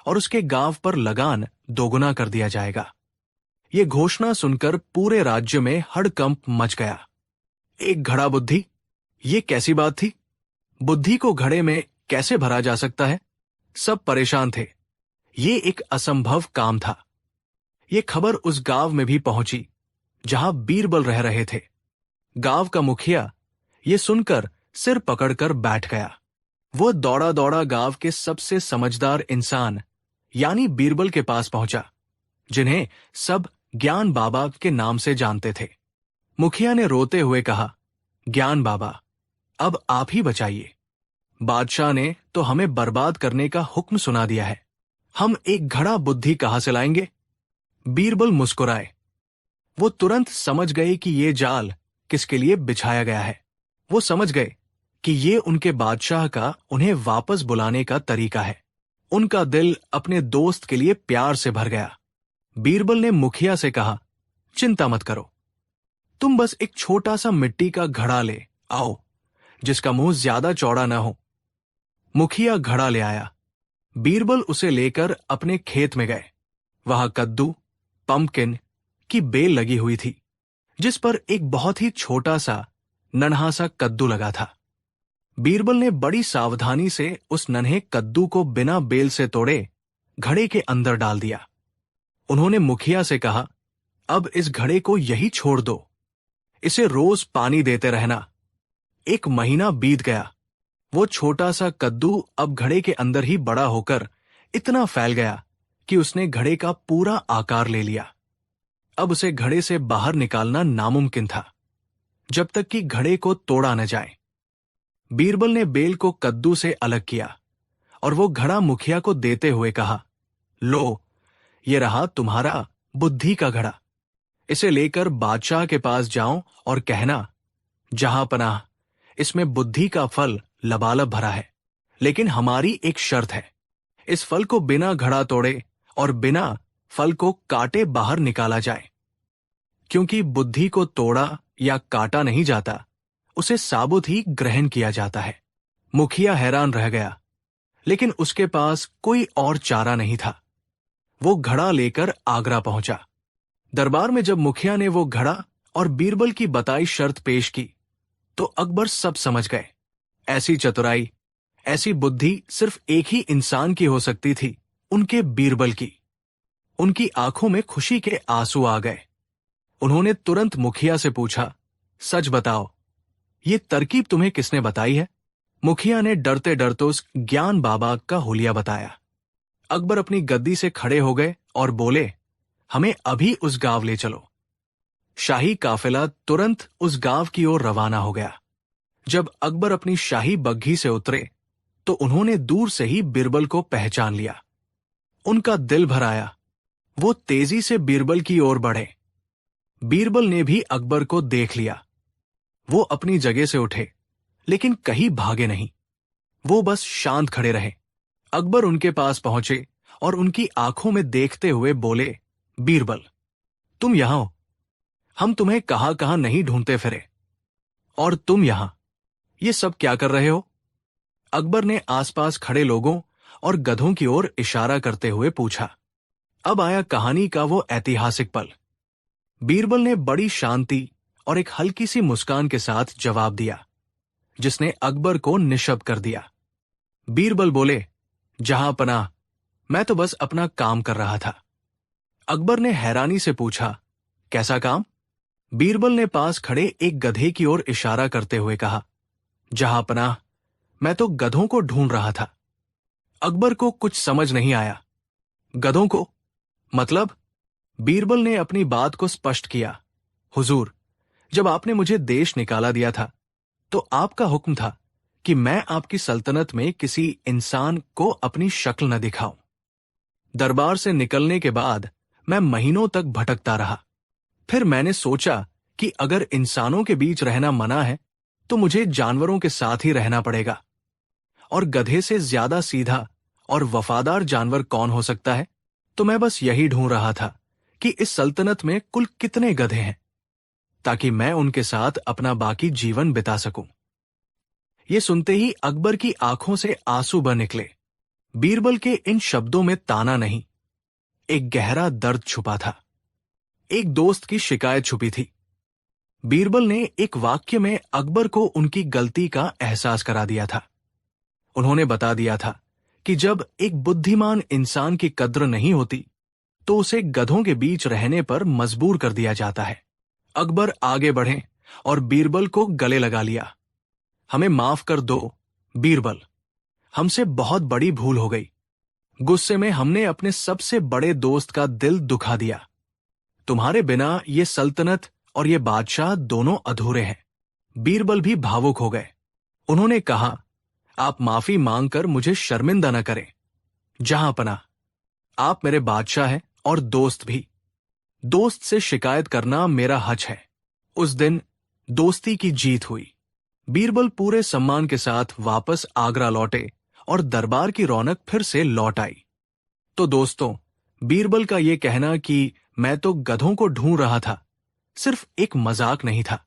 और उसके गांव पर लगान दोगुना कर दिया जाएगा। ये घोषणा सुनकर पूरे राज्य में हड़कंप मच गया। एक घड़ा बुद्धि, ये कैसी बात थी? बुद्धि को घड़े में कैसे भरा जा सकता है? सब परेशान थे। ये एक असंभव काम था। ये खबर उस गांव में भी पहुंची जहां बीरबल रह रहे थे। गांव का मुखिया ये सुनकर सिर पकड़कर बैठ गया। वो दौड़ा दौड़ा गांव के सबसे समझदार इंसान यानी बीरबल के पास पहुंचा, जिन्हें सब ज्ञान बाबा के नाम से जानते थे। मुखिया ने रोते हुए कहा, ज्ञान बाबा, अब आप ही बचाइए। बादशाह ने तो हमें बर्बाद करने का हुक्म सुना दिया है। हम एक घड़ा बुद्धि कहां से लाएंगे? बीरबल मुस्कुराए। वो तुरंत समझ गए कि ये जाल किसके लिए बिछाया गया है। वो समझ गए कि ये उनके बादशाह का उन्हें वापस बुलाने का तरीका है। उनका दिल अपने दोस्त के लिए प्यार से भर गया। बीरबल ने मुखिया से कहा, चिंता मत करो, तुम बस एक छोटा सा मिट्टी का घड़ा ले आओ, जिसका मुंह ज्यादा चौड़ा न हो। मुखिया घड़ा ले आया। बीरबल उसे लेकर अपने खेत में गए। वहां कद्दू, पंपकिन की बेल लगी हुई थी, जिस पर एक बहुत ही छोटा सा नन्हा सा कद्दू लगा था। बीरबल ने बड़ी सावधानी से उस नन्हे कद्दू को बिना बेल से तोड़े घड़े के अंदर डाल दिया। उन्होंने मुखिया से कहा, अब इस घड़े को यही छोड़ दो, इसे रोज पानी देते रहना। 1 महीना बीत गया। वो छोटा सा कद्दू अब घड़े के अंदर ही बड़ा होकर इतना फैल गया कि उसने घड़े का पूरा आकार ले लिया। अब उसे घड़े से बाहर निकालना नामुमकिन था, जब तक कि घड़े को तोड़ा न जाए। बीरबल ने बेल को कद्दू से अलग किया और वो घड़ा मुखिया को देते हुए कहा, लो, ये रहा तुम्हारा बुद्धि का घड़ा। इसे लेकर बादशाह के पास जाओ और कहना, जहां पनाह, इसमें बुद्धि का फल लबालब भरा है, लेकिन हमारी एक शर्त है। इस फल को बिना घड़ा तोड़े और बिना फल को काटे बाहर निकाला जाए। क्योंकि बुद्धि को तोड़ा या काटा नहीं जाता, उसे साबुत ही ग्रहण किया जाता है। मुखिया हैरान रह गया, लेकिन उसके पास कोई और चारा नहीं था। वो घड़ा लेकर आगरा पहुंचा। दरबार में जब मुखिया ने वो घड़ा और बीरबल की बताई शर्त पेश की, तो अकबर सब समझ गए। ऐसी चतुराई, ऐसी बुद्धि सिर्फ एक ही इंसान की हो सकती थी, उनके बीरबल की। उनकी आंखों में खुशी के आंसू आ गए। उन्होंने तुरंत मुखिया से पूछा, सच बताओ, ये तरकीब तुम्हें किसने बताई है? मुखिया ने डरते डरते उस ज्ञान बाबा का हुलिया बताया। अकबर अपनी गद्दी से खड़े हो गए और बोले, हमें अभी उस गांव ले चलो। शाही काफिला तुरंत उस गांव की ओर रवाना हो गया। जब अकबर अपनी शाही बग्घी से उतरे तो उन्होंने दूर से ही बीरबल को पहचान लिया। उनका दिल भर आया। वो तेजी से बीरबल की ओर बढ़े। बीरबल ने भी अकबर को देख लिया। वो अपनी जगह से उठे, लेकिन कहीं भागे नहीं। वो बस शांत खड़े रहे। अकबर उनके पास पहुंचे और उनकी आंखों में देखते हुए बोले, बीरबल, तुम यहां हो। हम तुम्हें कहां कहां नहीं ढूंढते फिरे। और तुम यहां ये सब क्या कर रहे हो? अकबर ने आसपास खड़े लोगों और गधों की ओर इशारा करते हुए पूछा। अब आया कहानी का वो ऐतिहासिक पल। बीरबल ने बड़ी शांति और एक हल्की सी मुस्कान के साथ जवाब दिया, जिसने अकबर को निशब्द कर दिया। बीरबल बोले, जहां पनाह, मैं तो बस अपना काम कर रहा था। अकबर ने हैरानी से पूछा, कैसा काम? बीरबल ने पास खड़े एक गधे की ओर इशारा करते हुए कहा, जहां पनाह, मैं तो गधों को ढूंढ रहा था। अकबर को कुछ समझ नहीं आया। गधों को मतलब? बीरबल ने अपनी बात को स्पष्ट किया, हुजूर, जब आपने मुझे देश निकाला दिया था तो आपका हुक्म था कि मैं आपकी सल्तनत में किसी इंसान को अपनी शक्ल न दिखाऊं। दरबार से निकलने के बाद मैं महीनों तक भटकता रहा। फिर मैंने सोचा कि अगर इंसानों के बीच रहना मना है तो मुझे जानवरों के साथ ही रहना पड़ेगा। और गधे से ज्यादा सीधा और वफादार जानवर कौन हो सकता है? तो मैं बस यही ढूंढ रहा था कि इस सल्तनत में कुल कितने गधे हैं, ताकि मैं उनके साथ अपना बाकी जीवन बिता सकूं। ये सुनते ही अकबर की आंखों से आंसू बह निकले। बीरबल के इन शब्दों में ताना नहीं, एक गहरा दर्द छुपा था। एक दोस्त की शिकायत छुपी थी। बीरबल ने एक वाक्य में अकबर को उनकी गलती का एहसास करा दिया था। उन्होंने बता दिया था कि जब एक बुद्धिमान इंसान की कद्र नहीं होती तो उसे गधों के बीच रहने पर मजबूर कर दिया जाता है। अकबर आगे बढ़े और बीरबल को गले लगा लिया। हमें माफ कर दो बीरबल, हमसे बहुत बड़ी भूल हो गई। गुस्से में हमने अपने सबसे बड़े दोस्त का दिल दुखा दिया। तुम्हारे बिना ये सल्तनत और ये बादशाह दोनों अधूरे हैं। बीरबल भी भावुक हो गए। उन्होंने कहा, आप माफी मांगकर मुझे शर्मिंदा न करें। जहां पनाह, आप मेरे बादशाह हैं और दोस्त भी। दोस्त से शिकायत करना मेरा हक है। उस दिन दोस्ती की जीत हुई। बीरबल पूरे सम्मान के साथ वापस आगरा लौटे और दरबार की रौनक फिर से लौट आई। तो दोस्तों, बीरबल का यह कहना कि मैं तो गधों को ढूंढ रहा था, सिर्फ एक मजाक नहीं था।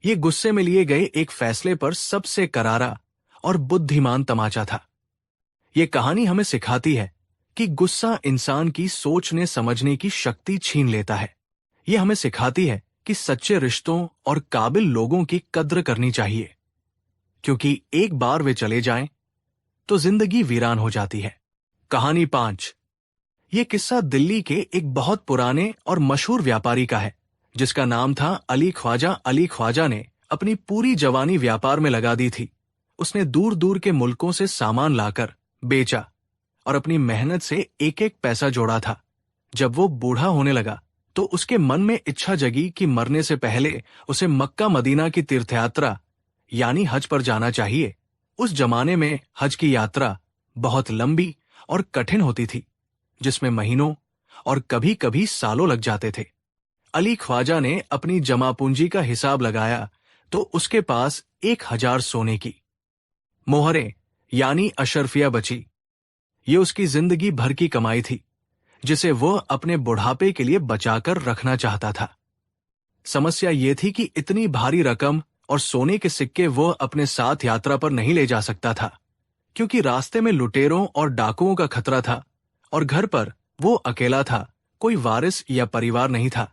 ये गुस्से में लिए गए एक फैसले पर सबसे करारा और बुद्धिमान तमाचा था। ये कहानी हमें सिखाती है कि गुस्सा इंसान की सोचने समझने की शक्ति छीन लेता है। ये हमें सिखाती है कि सच्चे रिश्तों और काबिल लोगों की कद्र करनी चाहिए, क्योंकि एक बार वे चले जाएं तो जिंदगी वीरान हो जाती है। कहानी 5। ये किस्सा दिल्ली के एक बहुत पुराने और मशहूर व्यापारी का है, जिसका नाम था अली ख्वाजा। अली ख्वाजा ने अपनी पूरी जवानी व्यापार में लगा दी थी। उसने दूर दूर के मुल्कों से सामान लाकर बेचा और अपनी मेहनत से एक एक पैसा जोड़ा था। जब वो बूढ़ा होने लगा तो उसके मन में इच्छा जगी कि मरने से पहले उसे मक्का मदीना की तीर्थयात्रा यानी हज पर जाना चाहिए। उस जमाने में हज की यात्रा बहुत लंबी और कठिन होती थी, जिसमें महीनों और कभी कभी सालों लग जाते थे। अली ख्वाजा ने अपनी जमा पूंजी का हिसाब लगाया तो उसके पास 1000 सोने की मोहरें यानी अशरफिया बची। ये उसकी जिंदगी भर की कमाई थी, जिसे वह अपने बुढ़ापे के लिए बचाकर रखना चाहता था। समस्या ये थी कि इतनी भारी रकम और सोने के सिक्के वह अपने साथ यात्रा पर नहीं ले जा सकता था, क्योंकि रास्ते में लुटेरों और डाकुओं का खतरा था और घर पर वो अकेला था। कोई वारिस या परिवार नहीं था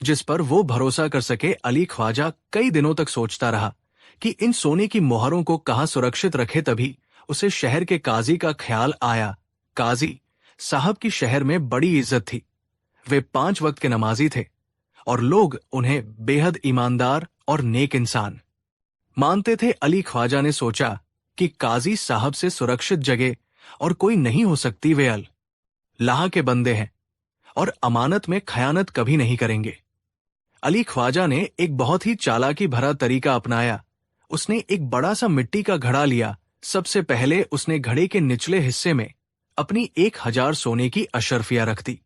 जिस पर वो भरोसा कर सके। अली ख्वाजा कई दिनों तक सोचता रहा कि इन सोने की मोहरों को कहां सुरक्षित रखे। तभी उसे शहर के काजी का ख्याल आया। काजी साहब की शहर में बड़ी इज्जत थी। वे 5 वक्त के नमाजी थे और लोग उन्हें बेहद ईमानदार और नेक इंसान मानते थे। अली ख्वाजा ने सोचा कि काजी साहब से सुरक्षित जगह और कोई नहीं हो सकती। वे अल्लाह के बंदे हैं और अमानत में खयानत कभी नहीं करेंगे। अली ख्वाजा ने एक बहुत ही चालाकी भरा तरीका अपनाया उसने एक बड़ा सा मिट्टी का घड़ा लिया। सबसे पहले उसने घड़े के निचले हिस्से में अपनी 1000 सोने की अशर्फियां रख दी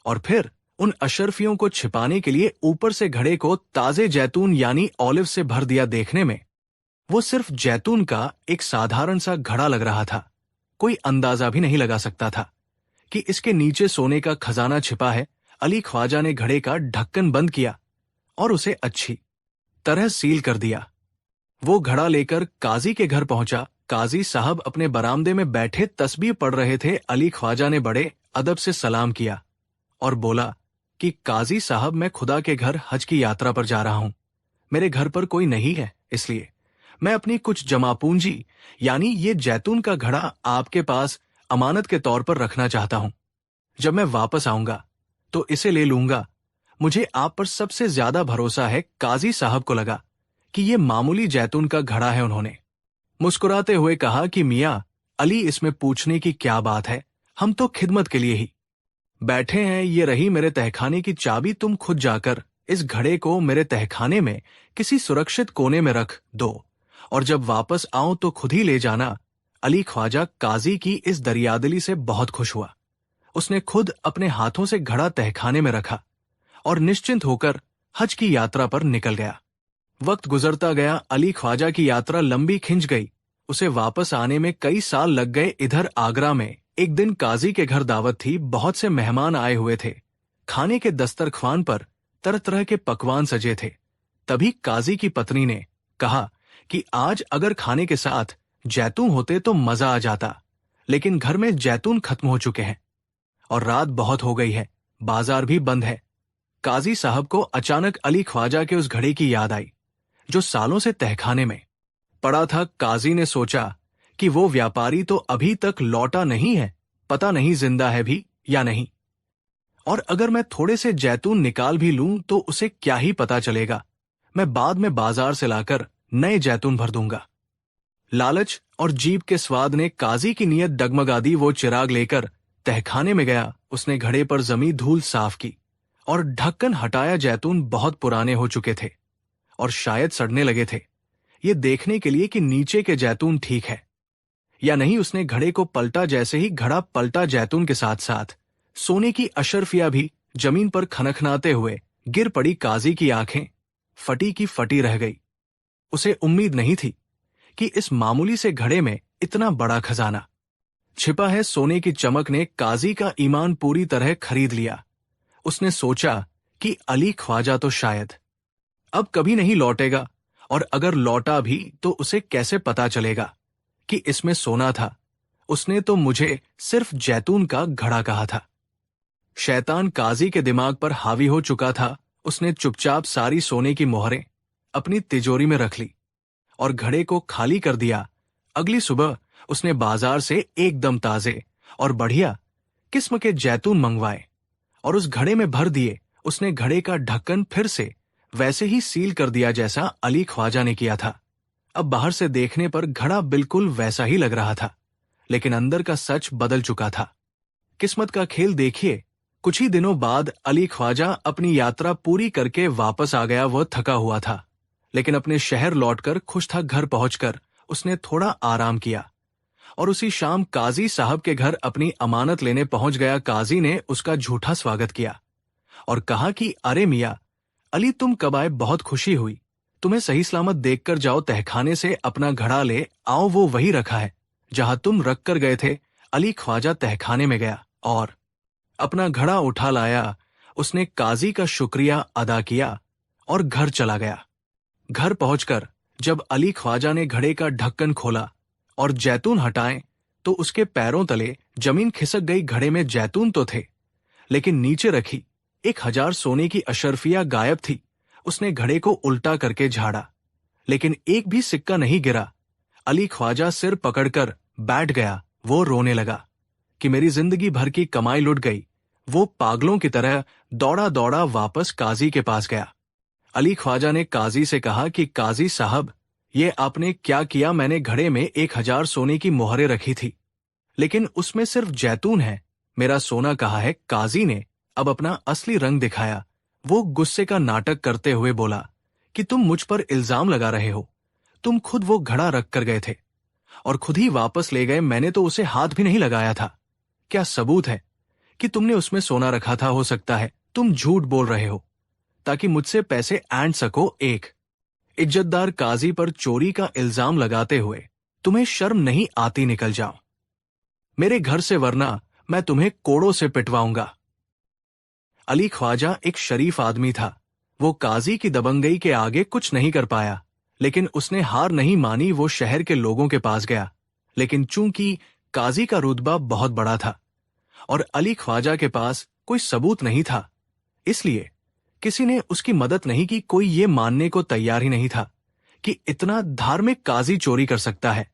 और फिर उन अशर्फियों को छिपाने के लिए ऊपर से घड़े को ताजे जैतून यानी ऑलिव से भर दिया। देखने में वो सिर्फ जैतून का एक साधारण सा घड़ा लग रहा था। कोई अंदाजा भी नहीं लगा सकता था कि इसके नीचे सोने का खजाना छिपा है। अली ख्वाजा ने घड़े का ढक्कन बंद किया और उसे अच्छी तरह सील कर दिया। वो घड़ा लेकर काजी के घर पहुंचा। काजी साहब अपने बरामदे में बैठे तस्बीह पढ़ रहे थे। अली ख्वाजा ने बड़े अदब से सलाम किया और बोला कि काजी साहब, मैं खुदा के घर हज की यात्रा पर जा रहा हूं। मेरे घर पर कोई नहीं है, इसलिए मैं अपनी कुछ जमा पूंजी यानी ये जैतून का घड़ा आपके पास अमानत के तौर पर रखना चाहता हूं। जब मैं वापस आऊंगा तो इसे ले लूंगा। मुझे आप पर सबसे ज्यादा भरोसा है। काजी साहब को लगा कि ये मामूली जैतून का घड़ा है। उन्होंने मुस्कुराते हुए कहा कि मियां अली, इसमें पूछने की क्या बात है, हम तो खिदमत के लिए ही बैठे हैं। ये रही मेरे तहखाने की चाबी। तुम खुद जाकर इस घड़े को मेरे तहखाने में किसी सुरक्षित कोने में रख दो और जब वापस आऊं तो खुद ही ले जाना। अली ख्वाजा काजी की इस दरियादिली से बहुत खुश हुआ। उसने खुद अपने हाथों से घड़ा तहखाने में रखा और निश्चिंत होकर हज की यात्रा पर निकल गया। वक्त गुजरता गया। अली ख्वाजा की यात्रा लंबी खिंच गई। उसे वापस आने में कई साल लग गए। इधर आगरा में एक दिन काजी के घर दावत थी। बहुत से मेहमान आए हुए थे। खाने के दस्तरख्वान पर तरह तरह के पकवान सजे थे। तभी काजी की पत्नी ने कहा कि आज अगर खाने के साथ जैतून होते तो मजा आ जाता, लेकिन घर में जैतून खत्म हो चुके हैं और रात बहुत हो गई है, बाजार भी बंद है। काजी साहब को अचानक अली ख्वाजा के उस घड़े की याद आई जो सालों से तहखाने में पड़ा था। काजी ने सोचा कि वो व्यापारी तो अभी तक लौटा नहीं है, पता नहीं जिंदा है भी या नहीं, और अगर मैं थोड़े से जैतून निकाल भी लूं तो उसे क्या ही पता चलेगा। मैं बाद में बाजार से लाकर नए जैतून भर दूंगा। लालच और जीभ के स्वाद ने काजी की नीयत डगमगा दी। वो चिराग लेकर तहखाने में गया। उसने घड़े पर जमी धूल साफ की और ढक्कन हटाया। जैतून बहुत पुराने हो चुके थे और शायद सड़ने लगे थे। ये देखने के लिए कि नीचे के जैतून ठीक है या नहीं, उसने घड़े को पलटा। जैसे ही घड़ा पलटा, जैतून के साथ साथ सोने की अशर्फिया भी जमीन पर खनखनाते हुए गिर पड़ी। काजी की आंखें फटी की फटी रह गई। उसे उम्मीद नहीं थी कि इस मामूली से घड़े में इतना बड़ा खजाना छिपा है। सोने की चमक ने काजी का ईमान पूरी तरह खरीद लिया। उसने सोचा कि अली ख्वाजा तो शायद अब कभी नहीं लौटेगा, और अगर लौटा भी तो उसे कैसे पता चलेगा कि इसमें सोना था। उसने तो मुझे सिर्फ जैतून का घड़ा कहा था। शैतान काजी के दिमाग पर हावी हो चुका था। उसने चुपचाप सारी सोने की मोहरें अपनी तिजोरी में रख ली और घड़े को खाली कर दिया। अगली सुबह उसने बाजार से एकदम ताजे और बढ़िया किस्म के जैतून मंगवाए और उस घड़े में भर दिए। उसने घड़े का ढक्कन फिर से वैसे ही सील कर दिया जैसा अली ख्वाजा ने किया था। अब बाहर से देखने पर घड़ा बिल्कुल वैसा ही लग रहा था, लेकिन अंदर का सच बदल चुका था। किस्मत का खेल देखिए। कुछ ही दिनों बाद अली ख्वाजा अपनी यात्रा पूरी करके वापस आ गया। वह थका हुआ था, लेकिन अपने शहर लौटकर खुश था। घर पहुंचकर उसने थोड़ा आराम किया और उसी शाम काजी साहब के घर अपनी अमानत लेने पहुंच गया। काजी ने उसका झूठा स्वागत किया और कहा कि अरे मियां अली, तुम कब आए, बहुत खुशी हुई। तुम्हें सही सलामत देखकर जाओ। तहखाने से अपना घड़ा ले आओ, वो वही रखा है जहां तुम रख कर गए थे। अली ख्वाजा तहखाने में गया और अपना घड़ा उठा लाया। उसने काजी का शुक्रिया अदा किया और घर चला गया। घर पहुंचकर जब अली ख्वाजा ने घड़े का ढक्कन खोला और जैतून हटाए तो उसके पैरों तले जमीन खिसक गई। घड़े में जैतून तो थे, लेकिन नीचे रखी 1000 सोने की अशर्फिया गायब थी। उसने घड़े को उल्टा करके झाड़ा, लेकिन एक भी सिक्का नहीं गिरा। अली ख्वाजा सिर पकड़कर बैठ गया। वो रोने लगा कि मेरी जिंदगी भर की कमाई लुट गई। वो पागलों की तरह दौड़ा दौड़ा वापस काजी के पास गया। अली ख्वाजा ने काजी से कहा कि काजी साहब, ये आपने क्या किया? मैंने घड़े में 1000 सोने की मोहरें रखी थी, लेकिन उसमें सिर्फ जैतून है। मेरा सोना कहाँ है? काजी ने अब अपना असली रंग दिखाया। वो गुस्से का नाटक करते हुए बोला कि तुम मुझ पर इल्जाम लगा रहे हो। तुम खुद वो घड़ा रख कर गए थे और खुद ही वापस ले गए। मैंने तो उसे हाथ भी नहीं लगाया था। क्या सबूत है कि तुमने उसमें सोना रखा था? हो सकता है तुम झूठ बोल रहे हो ताकि मुझसे पैसे ऐंठ सको। एक इज्जतदार काजी पर चोरी का इल्जाम लगाते हुए तुम्हें शर्म नहीं आती? निकल जाओ मेरे घर से, वरना मैं तुम्हें कोड़ों से पिटवाऊंगा। अली ख्वाजा एक शरीफ आदमी था। वो काजी की दबंगई के आगे कुछ नहीं कर पाया, लेकिन उसने हार नहीं मानी। वो शहर के लोगों के पास गया, लेकिन चूंकि काजी का रुतबा बहुत बड़ा था और अली ख्वाजा के पास कोई सबूत नहीं था, इसलिए किसी ने उसकी मदद नहीं की। कोई ये मानने को तैयार ही नहीं था कि इतना धार्मिक काजी चोरी कर सकता है।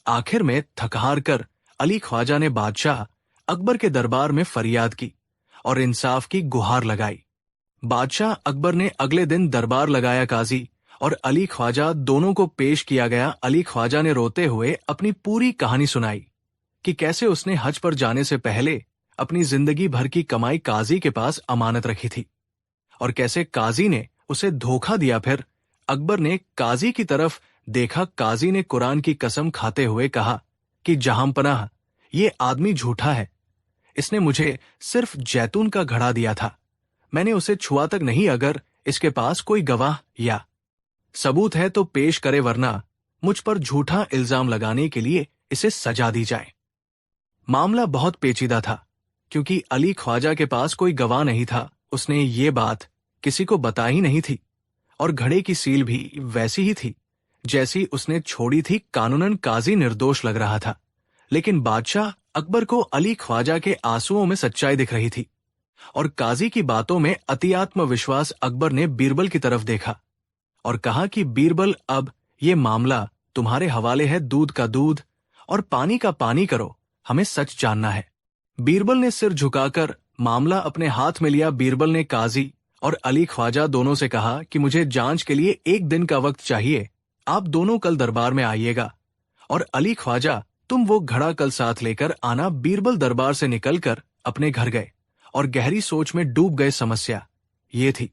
आखिर में थक-हार कर अली ख्वाजा ने बादशाह अकबर के दरबार में फरियाद की और इंसाफ की गुहार लगाई। बादशाह अकबर ने अगले दिन दरबार लगाया। काजी और अली ख्वाजा दोनों को पेश किया गया। अली ख्वाजा ने रोते हुए अपनी पूरी कहानी सुनाई कि कैसे उसने हज पर जाने से पहले अपनी जिंदगी भर की कमाई काजी के पास अमानत रखी थी और कैसे काजी ने उसे धोखा दिया। फिर अकबर ने काजी की तरफ देखा। काजी ने कुरान की कसम खाते हुए कहा कि जहांपनाह, ये आदमी झूठा है। इसने मुझे सिर्फ जैतून का घड़ा दिया था, मैंने उसे छुआ तक नहीं। अगर इसके पास कोई गवाह या सबूत है तो पेश करे, वरना मुझ पर झूठा इल्जाम लगाने के लिए इसे सजा दी जाए। मामला बहुत पेचीदा था क्योंकि अली ख्वाजा के पास कोई गवाह नहीं था। उसने ये बात किसी को बताई ही नहीं थी और घड़े की सील भी वैसी ही थी जैसी उसने छोड़ी थी। कानूनन काजी निर्दोष लग रहा था, लेकिन बादशाह अकबर को अली ख्वाजा के आंसुओं में सच्चाई दिख रही थी और काजी की बातों में अतिआत्म विश्वास। अकबर ने बीरबल की तरफ देखा और कहा कि बीरबल, अब ये मामला तुम्हारे हवाले है। दूध का दूध और पानी का पानी करो, हमें सच जानना है। बीरबल ने सिर झुकाकर मामला अपने हाथ में लिया। बीरबल ने काजी और अली ख्वाजा दोनों से कहा कि मुझे जांच के लिए 1 दिन का वक्त चाहिए। आप दोनों कल दरबार में आइएगा और अली ख्वाजा, तुम वो घड़ा कल साथ लेकर आना। बीरबल दरबार से निकलकर अपने घर गए और गहरी सोच में डूब गए। समस्या ये थी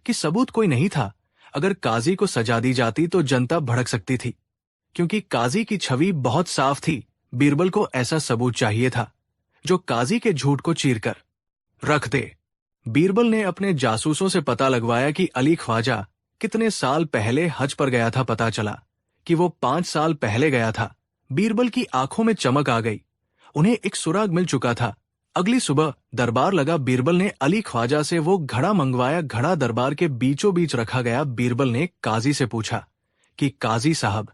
कि सबूत कोई नहीं था। अगर काजी को सजा दी जाती तो जनता भड़क सकती थी, क्योंकि काजी की छवि बहुत साफ थी। बीरबल को ऐसा सबूत चाहिए था जो काजी के झूठ को चीरकर रख दे। बीरबल ने अपने जासूसों से पता लगवाया कि अली ख्वाजा कितने साल पहले हज पर गया था। पता चला कि वो 5 साल पहले गया था। बीरबल की आंखों में चमक आ गई। उन्हें एक सुराग मिल चुका था। अगली सुबह दरबार लगा। बीरबल ने अली ख्वाजा से वो घड़ा मंगवाया। घड़ा दरबार के बीचों बीच रखा गया। बीरबल ने काजी से पूछा कि काजी साहब,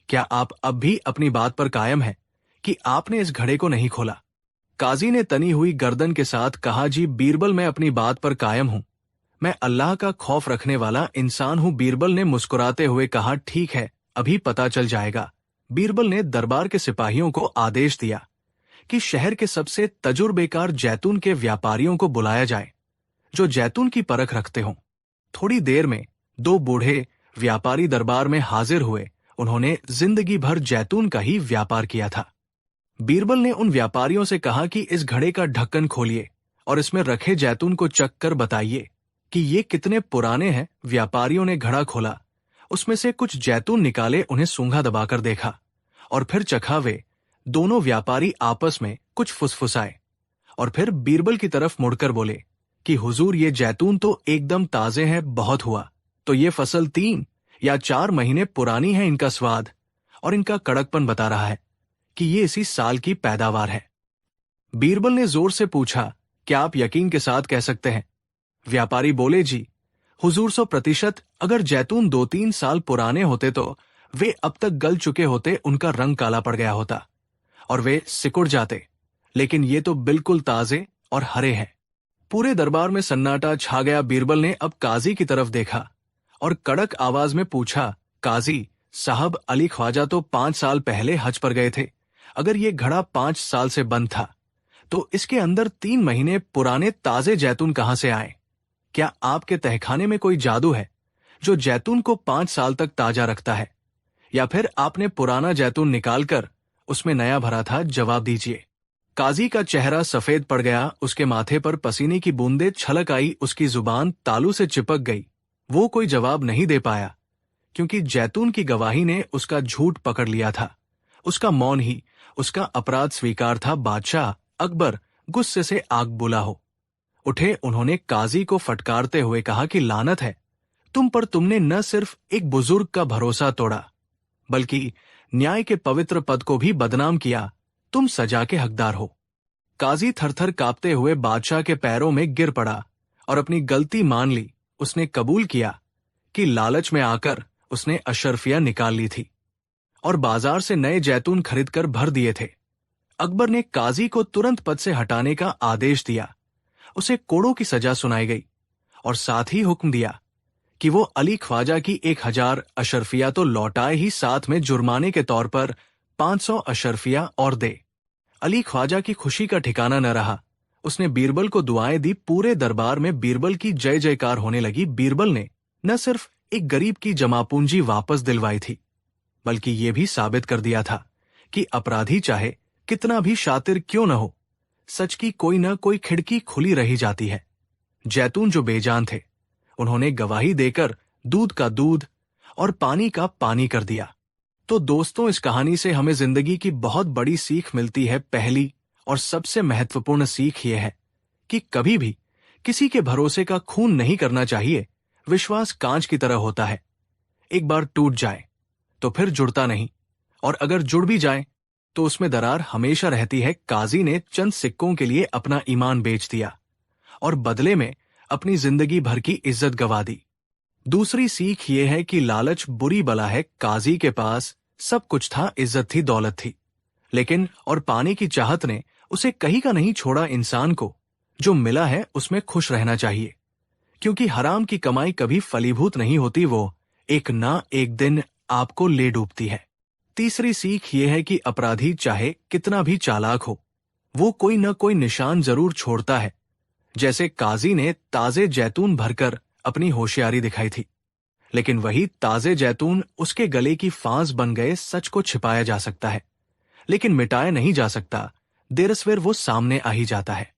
क्या आप अब भी अपनी बात पर कायम हैं कि आपने इस घड़े को नहीं खोला? काजी ने तनी हुई गर्दन के साथ कहा, जी बीरबल, मैं अपनी बात पर कायम हूं। मैं अल्लाह का खौफ रखने वाला इंसान हूं। बीरबल ने मुस्कुराते हुए कहा, ठीक है, अभी पता चल जाएगा। बीरबल ने दरबार के सिपाहियों को आदेश दिया कि शहर के सबसे तजुर्बेकार जैतून के व्यापारियों को बुलाया जाए जो जैतून की परख रखते हों। थोड़ी देर में 2 बूढ़े व्यापारी दरबार में हाजिर हुए। उन्होंने जिंदगी भर जैतून का ही व्यापार किया था। बीरबल ने उन व्यापारियों से कहा कि इस घड़े का ढक्कन खोलिए और इसमें रखे जैतून को चख कर बताइए कि ये कितने पुराने हैं। व्यापारियों ने घड़ा खोला, उसमें से कुछ जैतून निकाले, उन्हें सूंघा दबाकर देखा और फिर चखा। वे दोनों व्यापारी आपस में कुछ फुसफुसाए और फिर बीरबल की तरफ मुड़कर बोले कि हुजूर, ये जैतून तो एकदम ताजे हैं। बहुत हुआ तो ये फसल 3 या 4 महीने पुरानी है। इनका स्वाद और इनका कड़कपन बता रहा है कि ये इसी साल की पैदावार है। बीरबल ने जोर से पूछा, क्या आप यकीन के साथ कह सकते हैं? व्यापारी बोले, जी हुजूर, 100%। अगर जैतून 2-3 साल पुराने होते तो वे अब तक गल चुके होते, उनका रंग काला पड़ गया होता और वे सिकुड़ जाते, लेकिन ये तो बिल्कुल ताजे और हरे हैं। पूरे दरबार में सन्नाटा छा गया। बीरबल ने अब काजी की तरफ देखा और कड़क आवाज में पूछा, काजी साहब, अली ख्वाजा तो 5 साल पहले हज पर गए थे। अगर ये घड़ा 5 साल से बंद था तो इसके अंदर 3 महीने पुराने ताजे जैतून कहां से आए? क्या आपके तहखाने में कोई जादू है जो जैतून को 5 साल तक ताजा रखता है, या फिर आपने पुराना जैतून निकालकर उसमें नया भरा था? जवाब दीजिए। काजी का चेहरा सफेद पड़ गया। उसके माथे पर पसीने की बूंदें छलक आई। उसकी जुबान तालू से चिपक गई। वो कोई जवाब नहीं दे पाया क्योंकि जैतून की गवाही ने उसका झूठ पकड़ लिया था। उसका मौन ही उसका अपराध स्वीकार था। बादशाह अकबर गुस्से से आग बुला हो उठे। उन्होंने काजी को फटकारते हुए कहा कि लानत है तुम पर, तुमने न सिर्फ एक बुजुर्ग का भरोसा तोड़ा बल्कि न्याय के पवित्र पद को भी बदनाम किया। तुम सजा के हकदार हो। काजी थरथर कांपते हुए बादशाह के पैरों में गिर पड़ा और अपनी गलती मान ली। उसने कबूल किया कि लालच में आकर उसने अशर्फियां निकाल ली थी और बाजार से नए जैतून खरीदकर भर दिए थे। अकबर ने काजी को तुरंत पद से हटाने का आदेश दिया। उसे कोड़ों की सजा सुनाई गई और साथ ही हुक्म दिया कि वो अली ख्वाजा की 1000 अशर्फिया तो लौटाए ही, साथ में जुर्माने के तौर पर 500 अशर्फिया और दे। अली ख्वाजा की खुशी का ठिकाना न रहा। उसने बीरबल को दुआएं दी। पूरे दरबार में बीरबल की जय जयकार होने लगी। बीरबल ने न सिर्फ एक गरीब की जमापूंजी वापस दिलवाई थी, बल्कि ये भी साबित कर दिया था कि अपराधी चाहे कितना भी शातिर क्यों न हो, सच की कोई न कोई खिड़की खुली रही जाती है। जैतून जो बेजान थे, उन्होंने गवाही देकर दूध का दूध और पानी का पानी कर दिया। तो दोस्तों, इस कहानी से हमें जिंदगी की बहुत बड़ी सीख मिलती है। पहली और सबसे महत्वपूर्ण सीख यह है कि कभी भी किसी के भरोसे का खून नहीं करना चाहिए। विश्वास कांच की तरह होता है, एक बार टूट जाए तो फिर जुड़ता नहीं, और अगर जुड़ भी जाए तो उसमें दरार हमेशा रहती है। काजी ने चंद सिक्कों के लिए अपना ईमान बेच दिया और बदले में अपनी जिंदगी भर की इज्जत गंवा दी। दूसरी सीख ये है कि लालच बुरी बला है। काजी के पास सब कुछ था, इज्जत थी, दौलत थी, लेकिन और पाने की चाहत ने उसे कहीं का नहीं छोड़ा। इंसान को जो मिला है उसमें खुश रहना चाहिए, क्योंकि हराम की कमाई कभी फलीभूत नहीं होती, वो एक ना एक दिन आपको ले डूबती है। तीसरी सीख ये है कि अपराधी चाहे कितना भी चालाक हो, वो कोई न कोई निशान जरूर छोड़ता है। जैसे काजी ने ताजे जैतून भरकर अपनी होशियारी दिखाई थी, लेकिन वही ताजे जैतून उसके गले की फांस बन गए। सच को छिपाया जा सकता है, लेकिन मिटाया नहीं जा सकता। देर-सवेर वो सामने आ ही जाता है।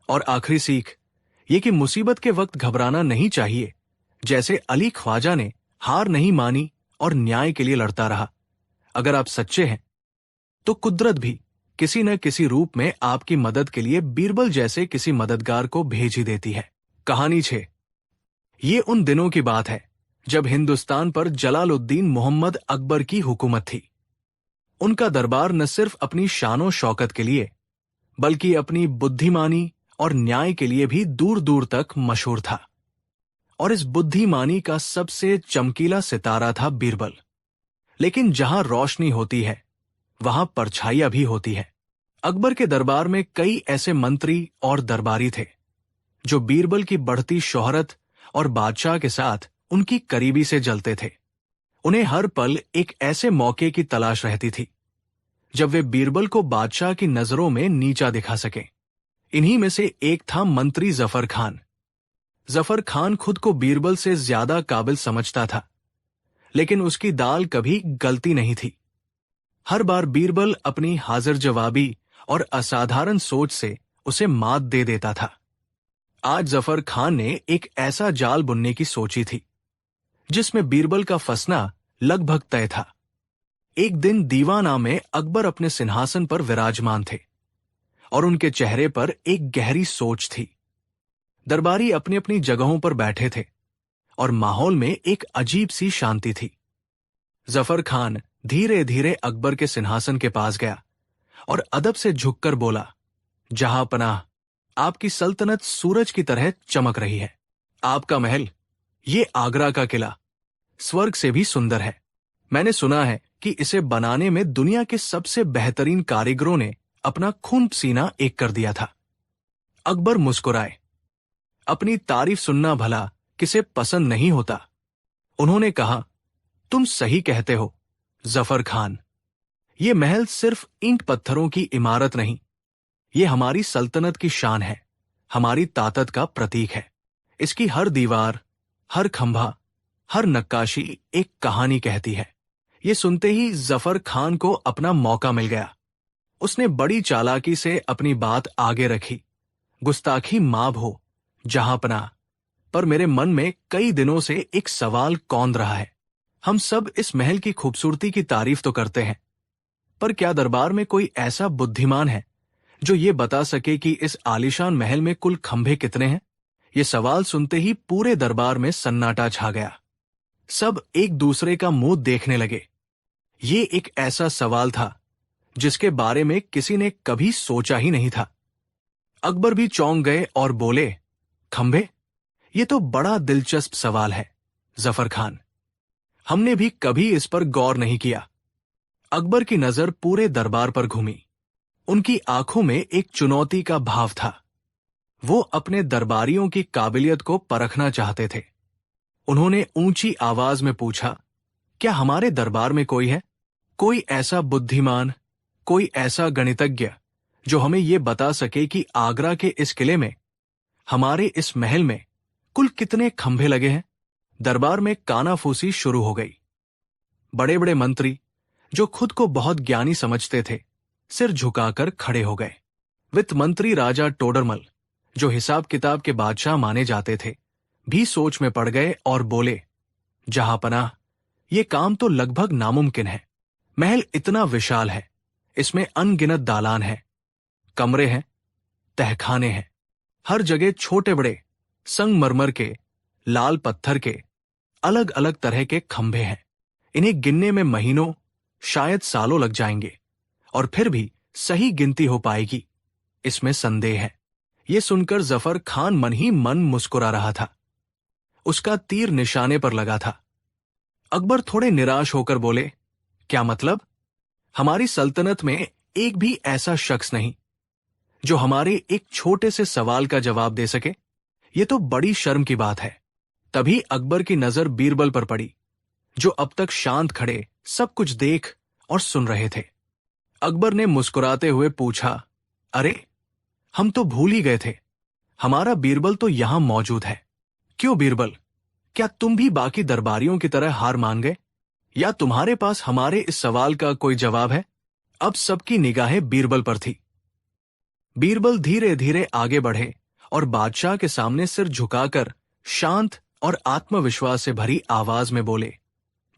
और आखिरी सीख ये कि मुसीबत के वक्त घबराना नहीं चाहिए। जैसे अली ख्वाजा ने हार नहीं मानी और न्याय के लिए लड़ता रहा। अगर आप सच्चे हैं तो कुदरत भी किसी न किसी रूप में आपकी मदद के लिए बीरबल जैसे किसी मददगार को भेज ही देती है। कहानी 6। ये उन दिनों की बात है जब हिंदुस्तान पर जलालुद्दीन मोहम्मद अकबर की हुकूमत थी। उनका दरबार न सिर्फ अपनी शानो शौकत के लिए बल्कि अपनी बुद्धिमानी और न्याय के लिए भी दूर दूर तक मशहूर था। और इस बुद्धिमानी का सबसे चमकीला सितारा था बीरबल। लेकिन जहां रोशनी होती है वहां परछाइयां भी होती है। अकबर के दरबार में कई ऐसे मंत्री और दरबारी थे जो बीरबल की बढ़ती शोहरत और बादशाह के साथ उनकी करीबी से जलते थे। उन्हें हर पल एक ऐसे मौके की तलाश रहती थी जब वे बीरबल को बादशाह की नजरों में नीचा दिखा सकें। इन्हीं में से एक था मंत्री जफर खान। जफर खान खुद को बीरबल से ज्यादा काबिल समझता था, लेकिन उसकी दाल कभी गलती नहीं थी। हर बार बीरबल अपनी हाजिर जवाबी और असाधारण सोच से उसे मात दे देता था। आज जफर खान ने एक ऐसा जाल बुनने की सोची थी जिसमें बीरबल का फंसना लगभग तय था। एक दिन दीवाना में अकबर अपने सिंहासन पर विराजमान थे और उनके चेहरे पर एक गहरी सोच थी। दरबारी अपनी अपनी जगहों पर बैठे थे और माहौल में एक अजीब सी शांति थी। जफर खान धीरे धीरे अकबर के सिंहासन के पास गया और अदब से झुककर बोला, जहां पनाह, आपकी सल्तनत सूरज की तरह चमक रही है। आपका महल, ये आगरा का किला, स्वर्ग से भी सुंदर है। मैंने सुना है कि इसे बनाने में दुनिया के सबसे बेहतरीन कारीगरों ने अपना खून पसीना एक कर दिया था। अकबर मुस्कुराए। अपनी तारीफ सुनना भला किसे पसंद नहीं होता। उन्होंने कहा, तुम सही कहते हो जफर खान। ये महल सिर्फ ईंट पत्थरों की इमारत नहीं, ये हमारी सल्तनत की शान है, हमारी ताकत का प्रतीक है। इसकी हर दीवार, हर खंभा, हर नक्काशी एक कहानी कहती है। ये सुनते ही जफर खान को अपना मौका मिल गया। उसने बड़ी चालाकी से अपनी बात आगे रखी। गुस्ताखी माफ हो जहां पनाह, पर मेरे मन में कई दिनों से एक सवाल कौंध रहा है। हम सब इस महल की खूबसूरती की तारीफ तो करते हैं, पर क्या दरबार में कोई ऐसा बुद्धिमान है जो ये बता सके कि इस आलीशान महल में कुल खंभे कितने हैं? ये सवाल सुनते ही पूरे दरबार में सन्नाटा छा गया। सब एक दूसरे का मुंह देखने लगे। ये एक ऐसा सवाल था जिसके बारे में किसी ने कभी सोचा ही नहीं था। अकबर भी चौंक गए और बोले, खंभे? ये तो बड़ा दिलचस्प सवाल है जफर खान, हमने भी कभी इस पर गौर नहीं किया। अकबर की नजर पूरे दरबार पर घूमी। उनकी आंखों में एक चुनौती का भाव था। वो अपने दरबारियों की काबिलियत को परखना चाहते थे। उन्होंने ऊंची आवाज में पूछा, क्या हमारे दरबार में कोई है? कोई ऐसा बुद्धिमान, कोई ऐसा गणितज्ञ जो हमें यह बता सके कि आगरा के इस किले में, हमारे इस महल में कुल कितने खंभे लगे हैं? दरबार में कानाफूसी शुरू हो गई। बड़े बड़े मंत्री जो खुद को बहुत ज्ञानी समझते थे, सिर झुकाकर खड़े हो गए। वित्त मंत्री राजा टोडरमल, जो हिसाब किताब के बादशाह माने जाते थे, भी सोच में पड़ गए और बोले, जहांपनाह, ये काम तो लगभग नामुमकिन है। महल इतना विशाल है, इसमें अनगिनत दालान हैं, कमरे हैं, तहखाने हैं, हर जगह छोटे बड़े संगमरमर के, लाल पत्थर के, अलग अलग तरह के खंभे हैं। इन्हें गिनने में महीनों, शायद सालों लग जाएंगे, और फिर भी सही गिनती हो पाएगी, इसमें संदेह है। ये सुनकर जफर खान मन ही मन मुस्कुरा रहा था। उसका तीर निशाने पर लगा था। अकबर थोड़े निराश होकर बोले, क्या मतलब? हमारी सल्तनत में एक भी ऐसा शख्स नहीं जो हमारे एक छोटे से सवाल का जवाब दे सके? ये तो बड़ी शर्म की बात है। तभी अकबर की नजर बीरबल पर पड़ी, जो अब तक शांत खड़े सब कुछ देख और सुन रहे थे। अकबर ने मुस्कुराते हुए पूछा, अरे, हम तो भूल ही गए थे, हमारा बीरबल तो यहां मौजूद है। क्यों बीरबल, क्या तुम भी बाकी दरबारियों की तरह हार मान गए, या तुम्हारे पास हमारे इस सवाल का कोई जवाब है? अब सबकी निगाहें बीरबल पर थी। बीरबल धीरे धीरे आगे बढ़े और बादशाह के सामने सिर झुकाकर शांत और आत्मविश्वास से भरी आवाज में बोले,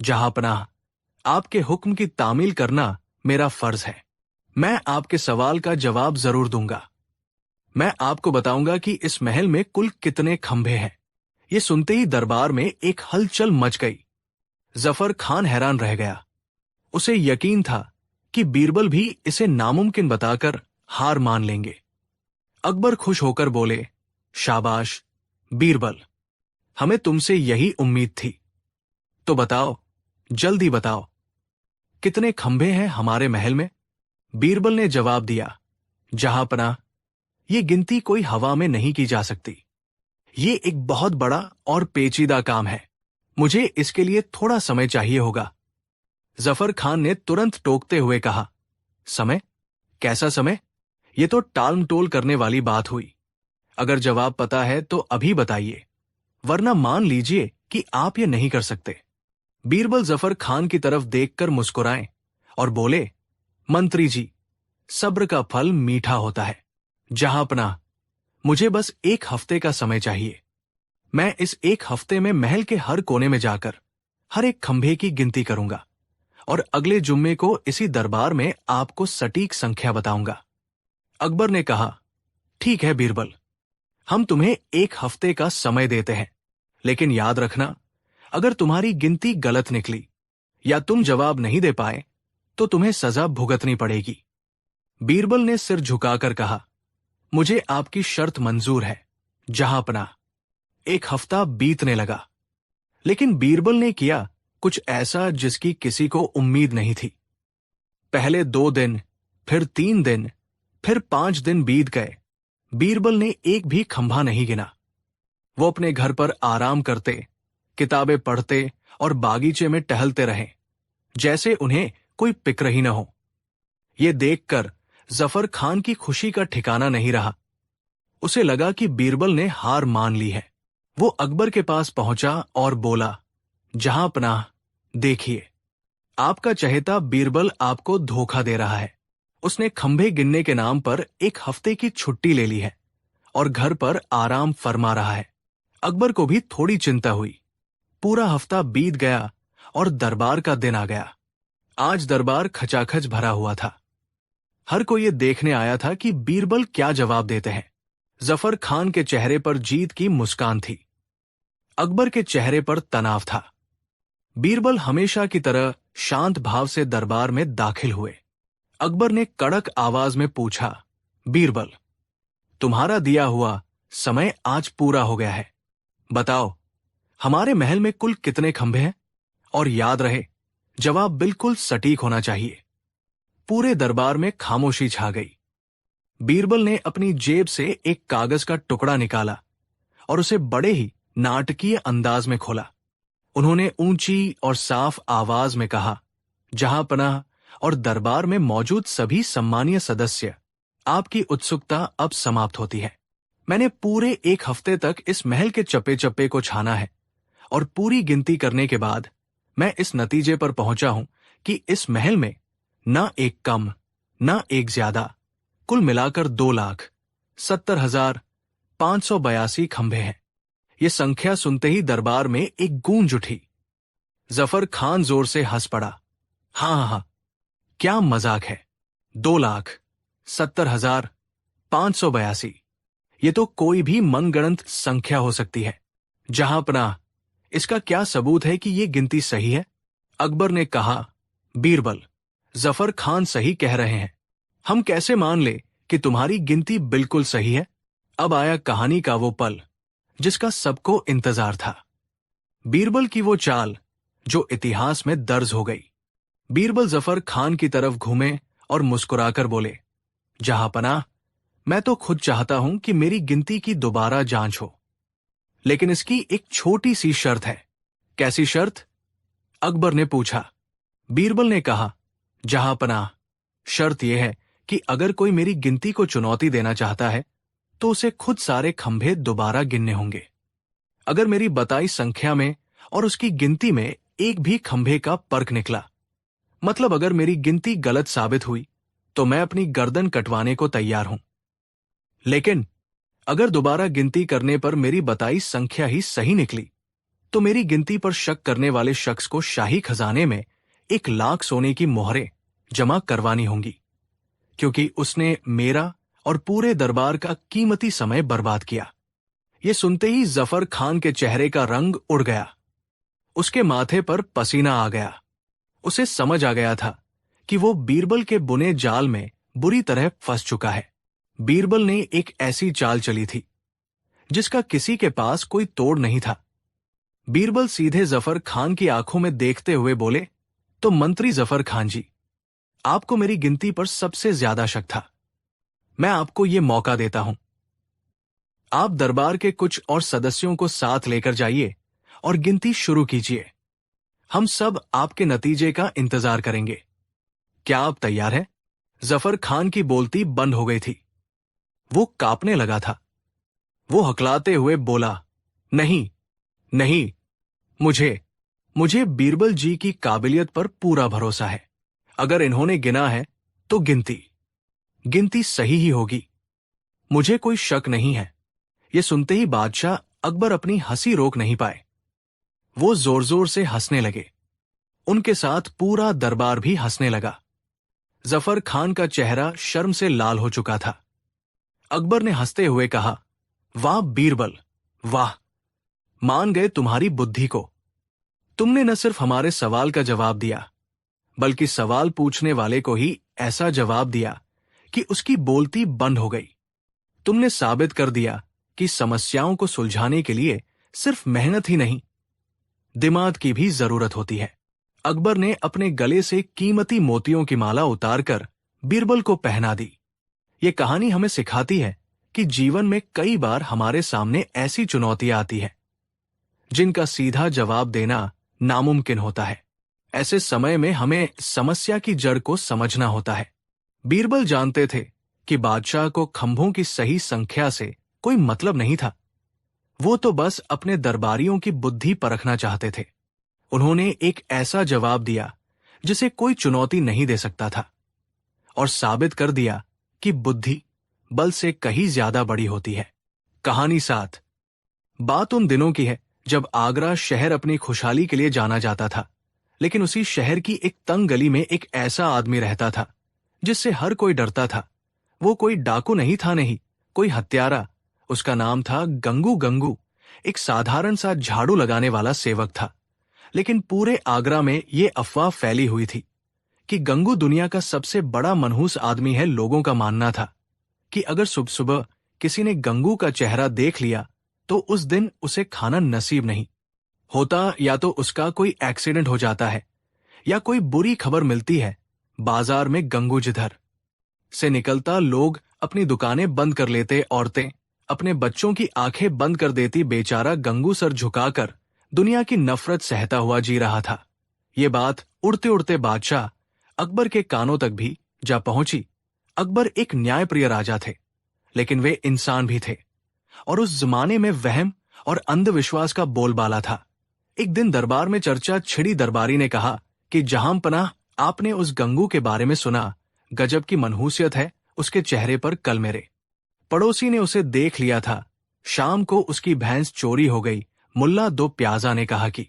जहांपनाह, आपके हुक्म की तामील करना मेरा फर्ज है। मैं आपके सवाल का जवाब जरूर दूंगा। मैं आपको बताऊंगा कि इस महल में कुल कितने खंभे हैं। ये सुनते ही दरबार में एक हलचल मच गई। जफर खान हैरान रह गया। उसे यकीन था कि बीरबल भी इसे नामुमकिन बताकर हार मान लेंगे। अकबर खुश होकर बोले, शाबाश बीरबल, हमें तुमसे यही उम्मीद थी। तो बताओ, जल्दी बताओ, कितने खंभे हैं हमारे महल में? बीरबल ने जवाब दिया, जहांपनाह, ये गिनती कोई हवा में नहीं की जा सकती। ये एक बहुत बड़ा और पेचीदा काम है। मुझे इसके लिए थोड़ा समय चाहिए होगा। जफर खान ने तुरंत टोकते हुए कहा, समय? कैसा समय? ये तो टालमटोल करने वाली बात हुई। अगर जवाब पता है तो अभी बताइए, वरना मान लीजिए कि आप ये नहीं कर सकते। बीरबल जफर खान की तरफ देखकर मुस्कुराए और बोले, मंत्री जी, सब्र का फल मीठा होता है। जहांपनाह, मुझे बस एक हफ्ते का समय चाहिए। मैं इस एक हफ्ते में महल के हर कोने में जाकर हर एक खंभे की गिनती करूंगा और अगले जुम्मे को इसी दरबार में आपको सटीक संख्या बताऊंगा। अकबर ने कहा, ठीक है बीरबल, हम तुम्हें एक हफ्ते का समय देते हैं, लेकिन याद रखना, अगर तुम्हारी गिनती गलत निकली या तुम जवाब नहीं दे पाए तो तुम्हें सजा भुगतनी पड़ेगी। बीरबल ने सिर झुकाकर कहा, मुझे आपकी शर्त मंजूर है जहांपनाह। एक हफ्ता बीतने लगा, लेकिन बीरबल ने किया कुछ ऐसा जिसकी किसी को उम्मीद नहीं थी। पहले 2 दिन, फिर 3 दिन, फिर 5 दिन बीत गए। बीरबल ने एक भी खंभा नहीं गिना। वो अपने घर पर आराम करते, किताबें पढ़ते और बागीचे में टहलते रहे, जैसे उन्हें कोई फिक्र ही न हो। ये देखकर जफर खान की खुशी का ठिकाना नहीं रहा। उसे लगा कि बीरबल ने हार मान ली है। वो अकबर के पास पहुंचा और बोला, जहांपनाह, देखिए, आपका चहेता बीरबल आपको धोखा दे रहा है। उसने खंभे गिनने के नाम पर एक हफ्ते की छुट्टी ले ली है और घर पर आराम फरमा रहा है। अकबर को भी थोड़ी चिंता हुई। पूरा हफ्ता बीत गया और दरबार का दिन आ गया। आज दरबार खचाखच भरा हुआ था। हर कोई ये देखने आया था कि बीरबल क्या जवाब देते हैं। जफर खान के चेहरे पर जीत की मुस्कान थी। अकबर के चेहरे पर तनाव था। बीरबल हमेशा की तरह शांत भाव से दरबार में दाखिल हुए। अकबर ने कड़क आवाज में पूछा, बीरबल, तुम्हारा दिया हुआ समय आज पूरा हो गया है। बताओ, हमारे महल में कुल कितने खंभे हैं? और याद रहे, जवाब बिल्कुल सटीक होना चाहिए। पूरे दरबार में खामोशी छा गई। बीरबल ने अपनी जेब से एक कागज का टुकड़ा निकाला और उसे बड़े ही नाटकीय अंदाज में खोला। उन्होंने ऊंची और साफ आवाज में कहा, जहांपनाह और दरबार में मौजूद सभी सम्मानीय सदस्य, आपकी उत्सुकता अब समाप्त होती है। मैंने पूरे 1 हफ्ते तक इस महल के चप्पे चप्पे को छाना है और पूरी गिनती करने के बाद मैं इस नतीजे पर पहुंचा हूं कि इस महल में न एक कम न एक ज्यादा, कुल मिलाकर 2,70,582 खंभे हैं। ये संख्या सुनते ही दरबार में एक गूंज उठी। जफर खान जोर से हंस पड़ा। हाँ, क्या मजाक है। 2,70,582, ये तो कोई भी मनगढ़ंत संख्या हो सकती है। जहांपनाह, इसका क्या सबूत है कि ये गिनती सही है? अकबर ने कहा, बीरबल, जफर खान सही कह रहे हैं। हम कैसे मान ले कि तुम्हारी गिनती बिल्कुल सही है? अब आया कहानी का वो पल जिसका सबको इंतजार था। बीरबल की वो चाल जो इतिहास में दर्ज हो गई। बीरबल जफर खान की तरफ घूमे और मुस्कुराकर बोले, जहांपनाह, मैं तो खुद चाहता हूं कि मेरी गिनती की दोबारा जांच हो, लेकिन इसकी एक छोटी सी शर्त है। कैसी शर्त? अकबर ने पूछा। बीरबल ने कहा, जहांपनाह, शर्त यह है कि अगर कोई मेरी गिनती को चुनौती देना चाहता है तो उसे खुद सारे खंभे दोबारा गिनने होंगे। अगर मेरी बताई संख्या में और उसकी गिनती में एक भी खंभे का फर्क निकला, मतलब अगर मेरी गिनती गलत साबित हुई, तो मैं अपनी गर्दन कटवाने को तैयार हूं। लेकिन अगर दोबारा गिनती करने पर मेरी बताई संख्या ही सही निकली, तो मेरी गिनती पर शक करने वाले शख्स को शाही खजाने में 1 लाख सोने की मोहरें जमा करवानी होंगी, क्योंकि उसने मेरा और पूरे दरबार का कीमती समय बर्बाद किया। ये सुनते ही जफर खान के चेहरे का रंग उड़ गया। उसके माथे पर पसीना आ गया। उसे समझ आ गया था कि वो बीरबल के बुने जाल में बुरी तरह फंस चुका है। बीरबल ने एक ऐसी चाल चली थी जिसका किसी के पास कोई तोड़ नहीं था। बीरबल सीधे जफर खान की आंखों में देखते हुए बोले, तो मंत्री जफर खान जी, आपको मेरी गिनती पर सबसे ज्यादा शक था। मैं आपको यह मौका देता हूं। आप दरबार के कुछ और सदस्यों को साथ लेकर जाइए और गिनती शुरू कीजिए। हम सब आपके नतीजे का इंतजार करेंगे। क्या आप तैयार हैं? जफर खान की बोलती बंद हो गई थी। वो कांपने लगा था। वो हकलाते हुए बोला, नहीं, नहीं, मुझे बीरबल जी की काबिलियत पर पूरा भरोसा है। अगर इन्होंने गिना है तो गिनती सही ही होगी। मुझे कोई शक नहीं है। ये सुनते ही बादशाह अकबर अपनी हंसी रोक नहीं पाए। वो जोर जोर से हंसने लगे। उनके साथ पूरा दरबार भी हंसने लगा। जफर खान का चेहरा शर्म से लाल हो चुका था। अकबर ने हंसते हुए कहा, वाह बीरबल, वाह, मान गए तुम्हारी बुद्धि को। तुमने न सिर्फ हमारे सवाल का जवाब दिया, बल्कि सवाल पूछने वाले को ही ऐसा जवाब दिया कि उसकी बोलती बंद हो गई। तुमने साबित कर दिया कि समस्याओं को सुलझाने के लिए सिर्फ मेहनत ही नहीं, दिमाग की भी जरूरत होती है। अकबर ने अपने गले से कीमती मोतियों की माला उतारकर बीरबल को पहना दी। ये कहानी हमें सिखाती है कि जीवन में कई बार हमारे सामने ऐसी चुनौतियां आती हैं जिनका सीधा जवाब देना नामुमकिन होता है। ऐसे समय में हमें समस्या की जड़ को समझना होता है। बीरबल जानते थे कि बादशाह को खंभों की सही संख्या से कोई मतलब नहीं था। वो तो बस अपने दरबारियों की बुद्धि परखना चाहते थे। उन्होंने एक ऐसा जवाब दिया जिसे कोई चुनौती नहीं दे सकता था, और साबित कर दिया कि बुद्धि बल से कहीं ज्यादा बड़ी होती है। कहानी 7। बात उन दिनों की है जब आगरा शहर अपनी खुशहाली के लिए जाना जाता था। लेकिन उसी शहर की एक तंग गली में एक ऐसा आदमी रहता था जिससे हर कोई डरता था। वो कोई डाकू नहीं था, नहीं कोई हत्यारा। उसका नाम था गंगू। गंगू एक साधारण सा झाड़ू लगाने वाला सेवक था। लेकिन पूरे आगरा में ये अफवाह फैली हुई थी कि गंगू दुनिया का सबसे बड़ा मनहूस आदमी है। लोगों का मानना था कि अगर सुबह सुबह किसी ने गंगू का चेहरा देख लिया तो उस दिन उसे खाना नसीब नहीं होता, या तो उसका कोई एक्सीडेंट हो जाता है या कोई बुरी खबर मिलती है। बाजार में गंगू जिधर से निकलता, लोग अपनी दुकानें बंद कर लेते, औरतें अपने बच्चों की आंखें बंद कर देती। बेचारा गंगू सर झुकाकर दुनिया की नफरत सहता हुआ जी रहा था। ये बात उड़ते उड़ते बादशाह अकबर के कानों तक भी जा पहुंची। अकबर एक न्यायप्रिय राजा थे, लेकिन वे इंसान भी थे और उस जमाने में वहम और अंधविश्वास का बोलबाला था। एक दिन दरबार में चर्चा छिड़ी। दरबारी ने कहा कि जहांपनाह, आपने उस गंगू के बारे में सुना? गजब की मनहूसियत है उसके चेहरे पर। कल मेरे पड़ोसी ने उसे देख लिया था। शाम को उसकी भैंस चोरी हो गई। मुल्ला दो प्याजा ने कहा कि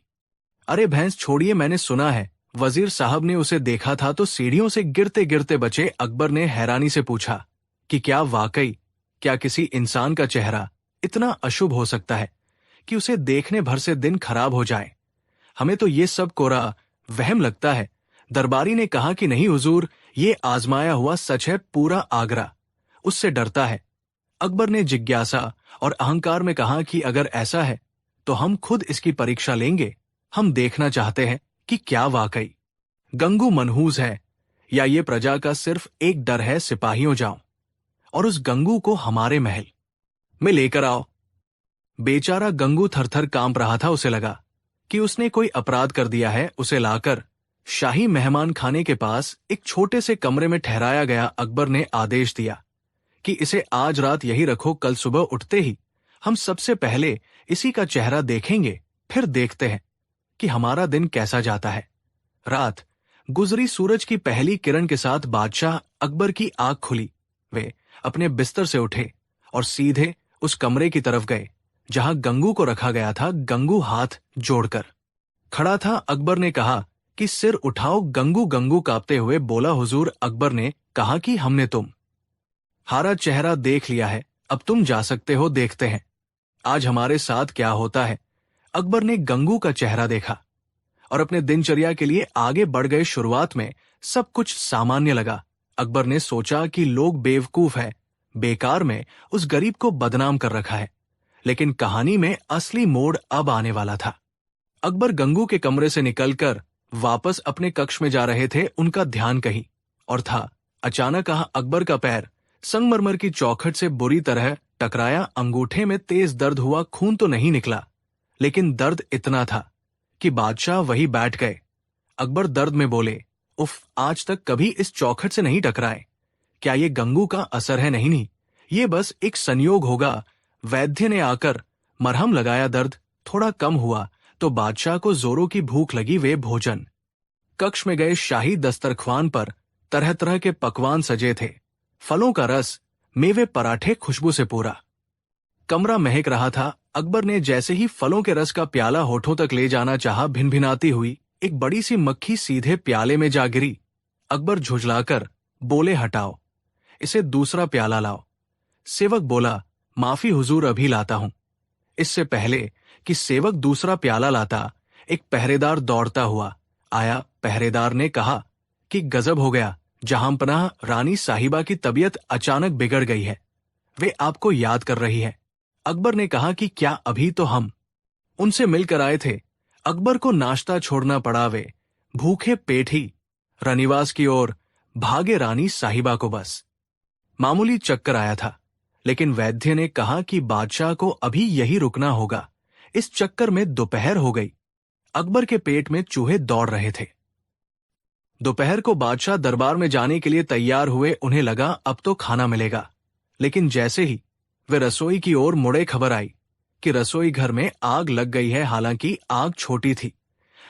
अरे भैंस छोड़िए, मैंने सुना है वजीर साहब ने उसे देखा था तो सीढ़ियों से गिरते गिरते बचे। अकबर ने हैरानी से पूछा कि क्या वाकई, क्या किसी इंसान का चेहरा इतना अशुभ हो सकता है कि उसे देखने भर से दिन खराब हो जाए? हमें तो ये सब कोरा वहम लगता है। दरबारी ने कहा कि नहीं हुजूर, ये आजमाया हुआ सच है। पूरा आगरा उससे डरता है। अकबर ने जिज्ञासा और अहंकार में कहा कि अगर ऐसा है तो हम खुद इसकी परीक्षा लेंगे। हम देखना चाहते हैं कि क्या वाकई गंगू मनहूस है या ये प्रजा का सिर्फ एक डर है। सिपाहियों, जाओ और उस गंगू को हमारे महल में लेकर आओ। बेचारा गंगू थरथर कांप रहा था। उसे लगा कि उसने कोई अपराध कर दिया है। उसे लाकर शाही मेहमान खाने के पास एक छोटे से कमरे में ठहराया गया। अकबर ने आदेश दिया कि इसे आज रात यही रखो। कल सुबह उठते ही हम सबसे पहले इसी का चेहरा देखेंगे, फिर देखते हैं कि हमारा दिन कैसा जाता है। रात गुजरी। सूरज की पहली किरण के साथ बादशाह अकबर की आंख खुली। वे अपने बिस्तर से उठे और सीधे उस कमरे की तरफ गए जहां गंगू को रखा गया था। गंगू हाथ जोड़कर खड़ा था। अकबर ने कहा कि सिर उठाओ। गंगू गंगू कांपते हुए बोला, हुजूर। अकबर ने कहा कि हमने तुम हारा चेहरा देख लिया है, अब तुम जा सकते हो। देखते हैं आज हमारे साथ क्या होता है। अकबर ने गंगू का चेहरा देखा और अपने दिनचर्या के लिए आगे बढ़ गए। शुरुआत में सब कुछ सामान्य लगा। अकबर ने सोचा कि लोग बेवकूफ है, बेकार में उस गरीब को बदनाम कर रखा है। लेकिन कहानी में असली मोड़ अब आने वाला था। अकबर गंगू के कमरे से निकलकर वापस अपने कक्ष में जा रहे थे। उनका ध्यान कहीं और था। अचानक अकबर का पैर संगमरमर की चौखट से बुरी तरह टकराया। अंगूठे में तेज दर्द हुआ। खून तो नहीं निकला, लेकिन दर्द इतना था कि बादशाह वही बैठ गए। अकबर दर्द में बोले, उफ, आज तक कभी इस चौखट से नहीं टकराए। क्या ये गंगू का असर है? नहीं नहीं, ये बस एक संयोग होगा। वैद्य ने आकर मरहम लगाया। दर्द थोड़ा कम हुआ तो बादशाह को जोरों की भूख लगी। वे भोजन कक्ष में गए। शाही दस्तरख्वान पर तरह तरह के पकवान सजे थे। फलों का रस, मेवे, पराठे, खुशबू से पूरा कमरा महक रहा था। अकबर ने जैसे ही फलों के रस का प्याला होठों तक ले जाना चाहा, भिनभिनाती हुई एक बड़ी सी मक्खी सीधे प्याले में जा गिरी। अकबर झुंझलाकर बोले, हटाओ, इसे दूसरा प्याला लाओ। सेवक बोला, माफी हुजूर, अभी लाता हूं। इससे पहले कि सेवक दूसरा प्याला लाता, एक पहरेदार दौड़ता हुआ आया। पहरेदार ने कहा कि गजब हो गया जहांपनाह, रानी साहिबा की तबीयत अचानक बिगड़ गई है। वे आपको याद कर रही है। अकबर ने कहा कि क्या अभी तो हम उनसे मिलकर आए थे। अकबर को नाश्ता छोड़ना पड़ा। वे भूखे पेट ही रनिवास की ओर भागे। रानी साहिबा को बस मामूली चक्कर आया था, लेकिन वैद्य ने कहा कि बादशाह को अभी यही रुकना होगा। इस चक्कर में दोपहर हो गई। अकबर के पेट में चूहे दौड़ रहे थे। दोपहर को बादशाह दरबार में जाने के लिए तैयार हुए। उन्हें लगा अब तो खाना मिलेगा, लेकिन जैसे ही वे रसोई की ओर मुड़े, खबर आई कि रसोई घर में आग लग गई है। हालांकि आग छोटी थी,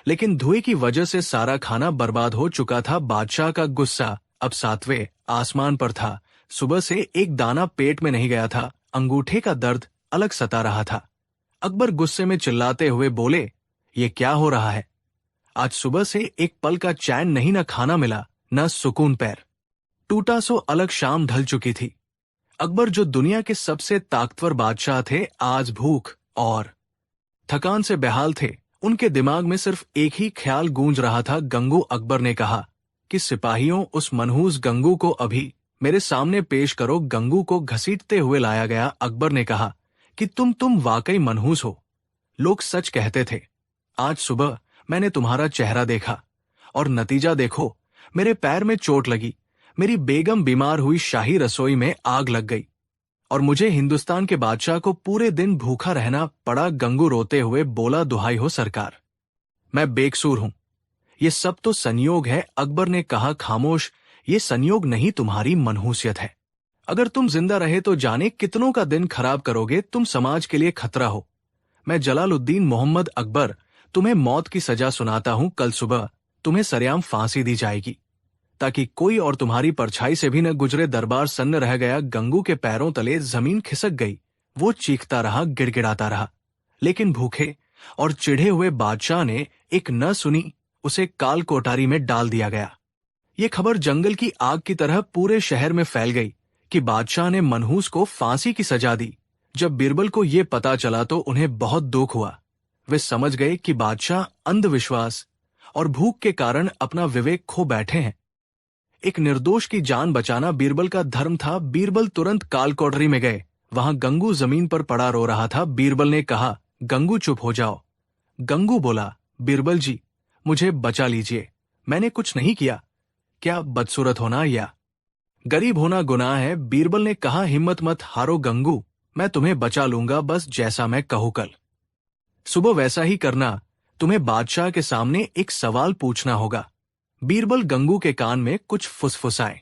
लेकिन धुएं की वजह से सारा खाना बर्बाद हो चुका था। बादशाह का गुस्सा अब 7वें आसमान पर था। सुबह से एक दाना पेट में नहीं गया था। अंगूठे का दर्द अलग सता रहा था। अकबर गुस्से में चिल्लाते हुए बोले, ये क्या हो रहा है? आज सुबह से एक पल का चैन नहीं, न खाना मिला न सुकून। पैर टूटा सो अलग शाम ढल चुकी थी। अकबर जो दुनिया के सबसे ताकतवर बादशाह थे, आज भूख और थकान से बेहाल थे। उनके दिमाग में सिर्फ एक ही ख्याल गूंज रहा था, गंगू। अकबर ने कहा कि सिपाहियों, उस मनहूस गंगू को अभी मेरे सामने पेश करो। गंगू को घसीटते हुए लाया गया। अकबर ने कहा कि तुम वाकई मनहूस हो। लोग सच कहते थे। आज सुबह मैंने तुम्हारा चेहरा देखा और नतीजा देखो, मेरे पैर में चोट लगी, मेरी बेगम बीमार हुई, शाही रसोई में आग लग गई और मुझे हिंदुस्तान के बादशाह को पूरे दिन भूखा रहना पड़ा। गंगू रोते हुए बोला, दुहाई हो सरकार, मैं बेकसूर हूं। ये सब तो संयोग है। अकबर ने कहा, खामोश, ये संयोग नहीं, तुम्हारी मनहूसियत है। अगर तुम जिंदा रहे तो जाने कितनों का दिन खराब करोगे। तुम समाज के लिए खतरा हो। मैं जलालुद्दीन मोहम्मद अकबर तुम्हें मौत की सजा सुनाता हूं। कल सुबह तुम्हें सरेआम फांसी दी जाएगी, ताकि कोई और तुम्हारी परछाई से भी न गुजरे। दरबार सन्न रह गया। गंगू के पैरों तले जमीन खिसक गई। वो चीखता रहा, गिड़गिड़ाता रहा, लेकिन भूखे और चिढ़े हुए बादशाह ने एक न सुनी। उसे काल कोठारी में डाल दिया गया। ये खबर जंगल की आग की तरह पूरे शहर में फैल गई कि बादशाह ने मनहूस को फांसी की सजा दी। जब बीरबल को यह पता चला तो उन्हें बहुत दुख हुआ। वे समझ गए कि बादशाह अंधविश्वास और भूख के कारण अपना विवेक खो बैठे हैं। एक निर्दोष की जान बचाना बीरबल का धर्म था। बीरबल तुरंत काल कोठरी में गए। वहां गंगू जमीन पर पड़ा रो रहा था। बीरबल ने कहा, गंगू चुप हो जाओ। गंगू बोला, बीरबल जी, मुझे बचा लीजिए, मैंने कुछ नहीं किया। क्या बदसूरत होना या गरीब होना गुनाह है? बीरबल ने कहा, हिम्मत मत हारो गंगू, मैं तुम्हें बचा लूंगा, बस जैसा मैं कहूं कल सुबह वैसा ही करना। तुम्हें बादशाह के सामने एक सवाल पूछना होगा। बीरबल गंगू के कान में कुछ फुसफुसाए।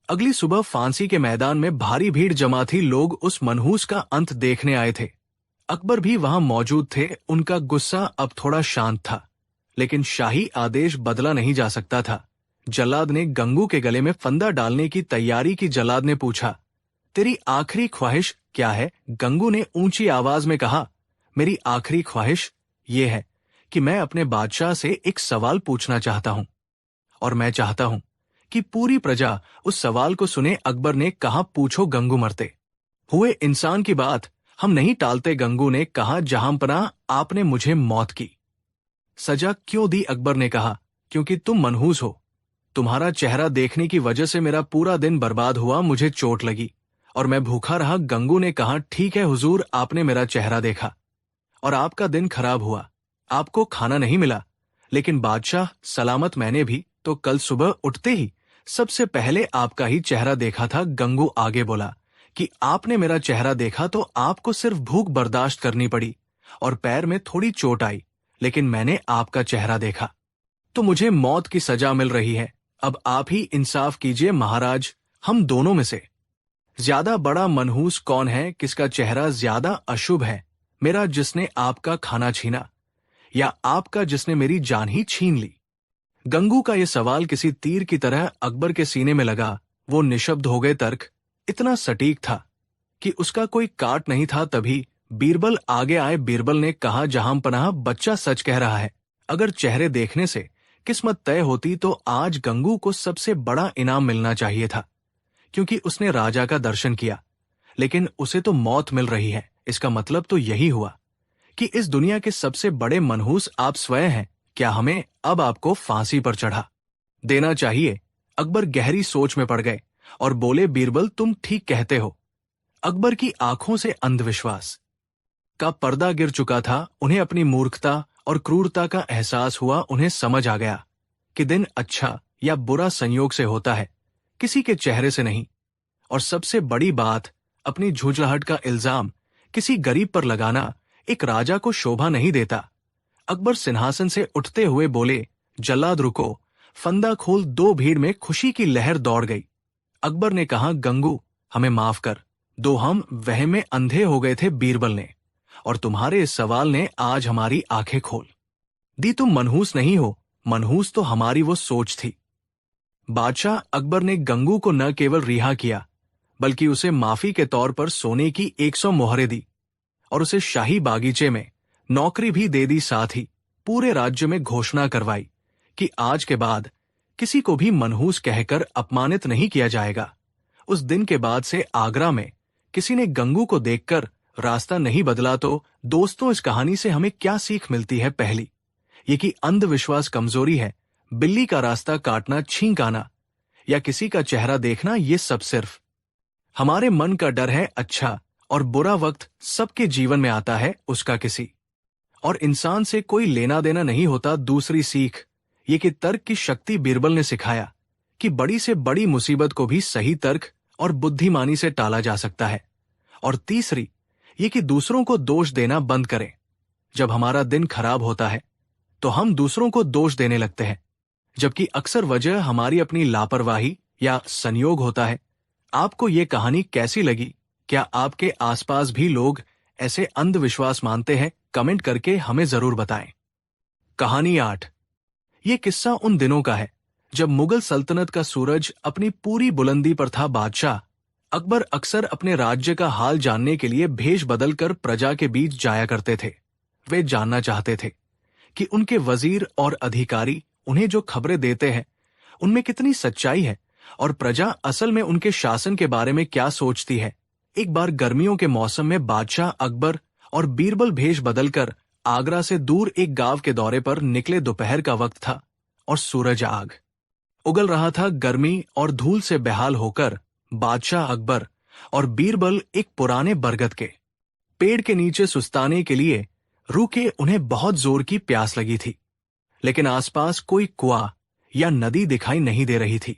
अगली सुबह फांसी के मैदान में भारी भीड़ जमा थी। लोग उस मनहूस का अंत देखने आए थे। अकबर भी वहां मौजूद थे। उनका गुस्सा अब थोड़ा शांत था, लेकिन शाही आदेश बदला नहीं जा सकता था। जल्लाद ने गंगू के गले में फंदा डालने की तैयारी की। जल्लाद ने पूछा, तेरी आखिरी ख्वाहिश क्या है? गंगू ने ऊंची आवाज में कहा, मेरी आखिरी ख्वाहिश ये है कि मैं अपने बादशाह से एक सवाल पूछना चाहता हूं, और मैं चाहता हूं कि पूरी प्रजा उस सवाल को सुने। अकबर ने कहा, पूछो गंगू। मरते हुए इंसान की बात हम नहीं टालते। गंगू ने कहा, जहांपनाह, आपने मुझे मौत की सजा क्यों दी? अकबर ने कहा, क्योंकि तुम मनहूस हो। तुम्हारा चेहरा देखने की वजह से मेरा पूरा दिन बर्बाद हुआ, मुझे चोट लगी और मैं भूखा रहा। गंगू ने कहा, ठीक है हुजूर, आपने मेरा चेहरा देखा और आपका दिन खराब हुआ, आपको खाना नहीं मिला, लेकिन बादशाह सलामत मैंने भी तो कल सुबह उठते ही सबसे पहले आपका ही चेहरा देखा था। गंगू आगे बोला कि आपने मेरा चेहरा देखा तो आपको सिर्फ भूख बर्दाश्त करनी पड़ी और पैर में थोड़ी चोट आई, लेकिन मैंने आपका चेहरा देखा तो मुझे मौत की सजा मिल रही है। अब आप ही इंसाफ कीजिए महाराज, हम दोनों में से ज्यादा बड़ा मनहूस कौन है? किसका चेहरा ज्यादा अशुभ है, मेरा जिसने आपका खाना छीना, या आपका जिसने मेरी जान ही छीन ली? गंगू का यह सवाल किसी तीर की तरह अकबर के सीने में लगा। वो निशब्द हो गए। तर्क इतना सटीक था कि उसका कोई काट नहीं था। तभी बीरबल आगे आए। बीरबल ने कहा, जहांपनाह, बच्चा सच कह रहा है। अगर चेहरे देखने से किस्मत तय होती तो आज गंगू को सबसे बड़ा इनाम मिलना चाहिए था, क्योंकि उसने राजा का दर्शन किया, लेकिन उसे तो मौत मिल रही है। इसका मतलब तो यही हुआ कि इस दुनिया के सबसे बड़े मनहूस आप स्वयं हैं। क्या हमें अब आपको फांसी पर चढ़ा देना चाहिए? अकबर गहरी सोच में पड़ गए और बोले, बीरबल, तुम ठीक कहते हो। अकबर की आंखों से अंधविश्वास का पर्दा गिर चुका था। उन्हें अपनी मूर्खता और क्रूरता का एहसास हुआ। उन्हें समझ आ गया कि दिन अच्छा या बुरा संयोग से होता है, किसी के चेहरे से नहीं। और सबसे बड़ी बात, अपनी झुंझलाहट का इल्जाम किसी गरीब पर लगाना एक राजा को शोभा नहीं देता। अकबर सिंहासन से उठते हुए बोले, जल्लाद रुको, फंदा खोल। दो भीड़ में खुशी की लहर दौड़ गई। अकबर ने कहा, गंगू, हमें माफ कर दो, हम वहम में अंधे हो गए थे। बीरबल ने, और तुम्हारे इस सवाल ने आज हमारी आंखें खोल दी। तुम मनहूस नहीं हो, मनहूस तो हमारी वो सोच थी। बादशाह अकबर ने गंगू को न केवल रिहा किया, बल्कि उसे माफी के तौर पर सोने की 100 मोहरें दी और उसे शाही बागीचे में नौकरी भी दे दी। साथ ही पूरे राज्य में घोषणा करवाई कि आज के बाद किसी को भी मनहूस कहकर अपमानित नहीं किया जाएगा। उस दिन के बाद से आगरा में किसी ने गंगू को देखकर रास्ता नहीं बदला तो दोस्तों, इस कहानी से हमें क्या सीख मिलती है? पहली, ये कि अंधविश्वास कमजोरी है। बिल्ली का रास्ता काटना, छींक आना या किसी का चेहरा देखना, ये सब सिर्फ हमारे मन का डर है। अच्छा और बुरा वक्त सबके जीवन में आता है, उसका किसी और इंसान से कोई लेना देना नहीं होता। दूसरी सीख ये कि तर्क की शक्ति बीरबल ने सिखाया कि बड़ी से बड़ी मुसीबत को भी सही तर्क और बुद्धिमानी से टाला जा सकता है। और तीसरी ये कि दूसरों को दोष देना बंद करें। जब हमारा दिन खराब होता है तो हम दूसरों को दोष देने लगते हैं, जबकि अक्सर वजह हमारी अपनी लापरवाही या संयोग होता है। आपको ये कहानी कैसी लगी? क्या आपके आसपास भी लोग ऐसे अंधविश्वास मानते हैं? कमेंट करके हमें जरूर बताएं। कहानी 8। ये किस्सा उन दिनों का है जब मुगल सल्तनत का सूरज अपनी पूरी बुलंदी पर था। बादशाह अकबर अक्सर अपने राज्य का हाल जानने के लिए भेष बदलकर प्रजा के बीच जाया करते थे। वे जानना चाहते थे कि उनके वजीर और अधिकारी उन्हें जो खबरें देते हैं उनमें कितनी सच्चाई है और प्रजा असल में उनके शासन के बारे में क्या सोचती है। एक बार गर्मियों के मौसम में बादशाह अकबर और बीरबल भेष बदलकर आगरा से दूर एक गांव के दौरे पर निकले। दोपहर का वक्त था और सूरज आग उगल रहा था। गर्मी और धूल से बेहाल होकर बादशाह अकबर और बीरबल एक पुराने बरगद के पेड़ के नीचे सुस्ताने के लिए रुके। उन्हें बहुत जोर की प्यास लगी थी, लेकिन आसपास कोई कुआं या नदी दिखाई नहीं दे रही थी।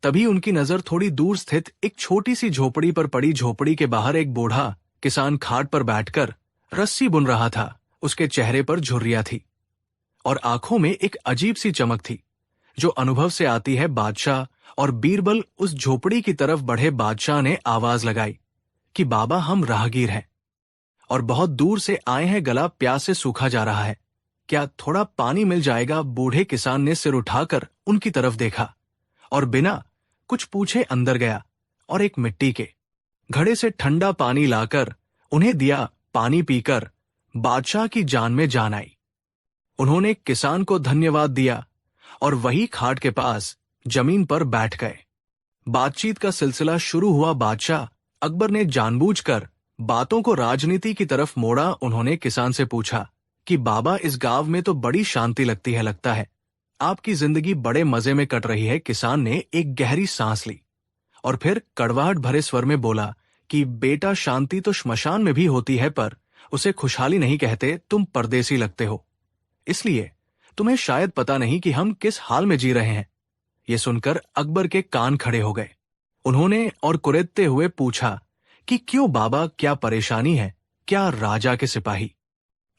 तभी उनकी नजर थोड़ी दूर स्थित एक छोटी सी झोपड़ी पर पड़ी। झोपड़ी के बाहर एक बूढ़ा किसान खाट पर बैठकर रस्सी बुन रहा था। उसके चेहरे पर झुर्रियां थी और आंखों में एक अजीब सी चमक थी जो अनुभव से आती है। बादशाह और बीरबल उस झोपड़ी की तरफ बढ़े। बादशाह ने आवाज लगाई कि बाबा, हम राहगीर हैं और बहुत दूर से आए हैं। गला प्यास से सूखा जा रहा है, क्या थोड़ा पानी मिल जाएगा? बूढ़े किसान ने सिर उठाकर उनकी तरफ देखा और बिना कुछ पूछे अंदर गया और एक मिट्टी के घड़े से ठंडा पानी लाकर उन्हें दिया। पानी पीकर बादशाह की जान में जान आई। उन्होंने किसान को धन्यवाद दिया और वही खाट के पास जमीन पर बैठ गए। बातचीत का सिलसिला शुरू हुआ। बादशाह अकबर ने जानबूझकर बातों को राजनीति की तरफ मोड़ा। उन्होंने किसान से पूछा कि बाबा, इस गांव में तो बड़ी शांति लगती है, लगता है आपकी जिंदगी बड़े मजे में कट रही है। किसान ने एक गहरी सांस ली और फिर कड़वाहट भरे स्वर में बोला कि बेटा, शांति तो श्मशान में भी होती है, पर उसे खुशहाली नहीं कहते। तुम परदेसी लगते हो, इसलिए तुम्हें शायद पता नहीं कि हम किस हाल में जी रहे हैं। ये सुनकर अकबर के कान खड़े हो गए। उन्होंने और कुरेदते हुए पूछा कि क्यों बाबा, क्या परेशानी है? क्या राजा के सिपाही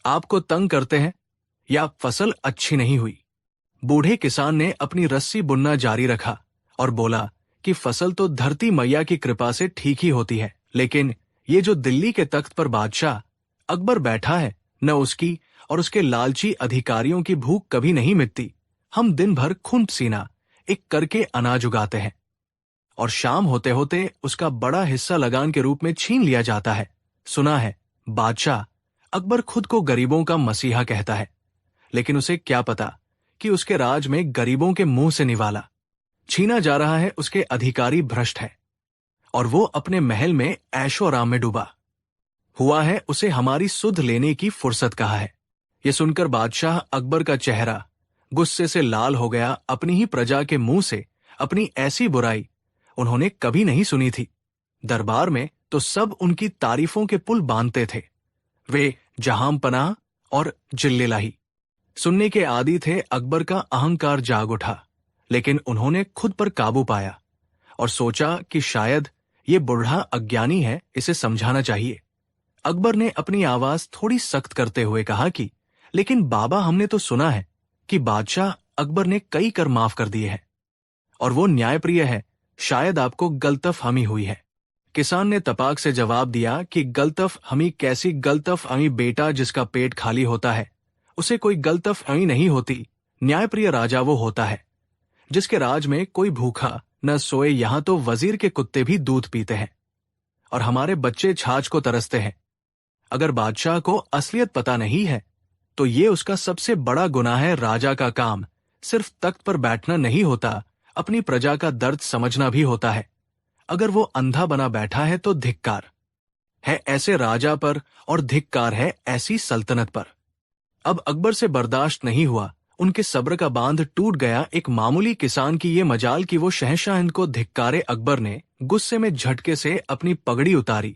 आपको तंग करते हैं या फसल अच्छी नहीं हुई? बूढ़े किसान ने अपनी रस्सी बुनना जारी रखा और बोला कि फसल तो धरती मैया की कृपा से ठीक ही होती है, लेकिन ये जो दिल्ली के तख्त पर बादशाह अकबर बैठा है, न उसकी और उसके लालची अधिकारियों की भूख कभी नहीं मिटती। हम दिन भर खून पसीना एक करके अनाज उगाते हैं और शाम होते होते उसका बड़ा हिस्सा लगान के रूप में छीन लिया जाता है। सुना है बादशाह अकबर खुद को गरीबों का मसीहा कहता है, लेकिन उसे क्या पता कि उसके राज में गरीबों के मुंह से निवाला छीना जा रहा है। उसके अधिकारी भ्रष्ट है और वो अपने महल में ऐशो आराम में डूबा हुआ है। उसे हमारी सुध लेने की फुर्सत कहाँ है? ये सुनकर बादशाह अकबर का चेहरा गुस्से से लाल हो गया। अपनी ही प्रजा के मुंह से अपनी ऐसी बुराई उन्होंने कभी नहीं सुनी थी। दरबार में तो सब उनकी तारीफों के पुल बांधते थे। वे जहां पनाह और जिल्लेलाही सुनने के आदी थे। अकबर का अहंकार जाग उठा, लेकिन उन्होंने खुद पर काबू पाया और सोचा कि शायद ये बूढ़ा अज्ञानी है, इसे समझाना चाहिए। अकबर ने अपनी आवाज थोड़ी सख्त करते हुए कहा कि लेकिन बाबा, हमने तो सुना है कि बादशाह अकबर ने कई कर माफ कर दिए हैं और वो न्यायप्रिय है, शायद आपको गलतफहमी हुई है। किसान ने तपाक से जवाब दिया कि गलतफहमी कैसी गलतफहमी? बेटा, जिसका पेट खाली होता है उसे कोई गलतफहमी नहीं होती। न्यायप्रिय राजा वो होता है जिसके राज में कोई भूखा न सोए। यहां तो वजीर के कुत्ते भी दूध पीते हैं और हमारे बच्चे छाछ को तरसते हैं। अगर बादशाह को असलियत पता नहीं है तो ये उसका सबसे बड़ा गुनाह है। राजा का काम सिर्फ तख्त पर बैठना नहीं होता, अपनी प्रजा का दर्द समझना भी होता है। अगर वो अंधा बना बैठा है तो धिक्कार है ऐसे राजा पर, और धिक्कार है ऐसी सल्तनत पर। अब अकबर से बर्दाश्त नहीं हुआ, उनके सब्र का बांध टूट गया। एक मामूली किसान की ये मजाल कि वो शहंशाह हिंद को धिक्कारे। अकबर ने गुस्से में झटके से अपनी पगड़ी उतारी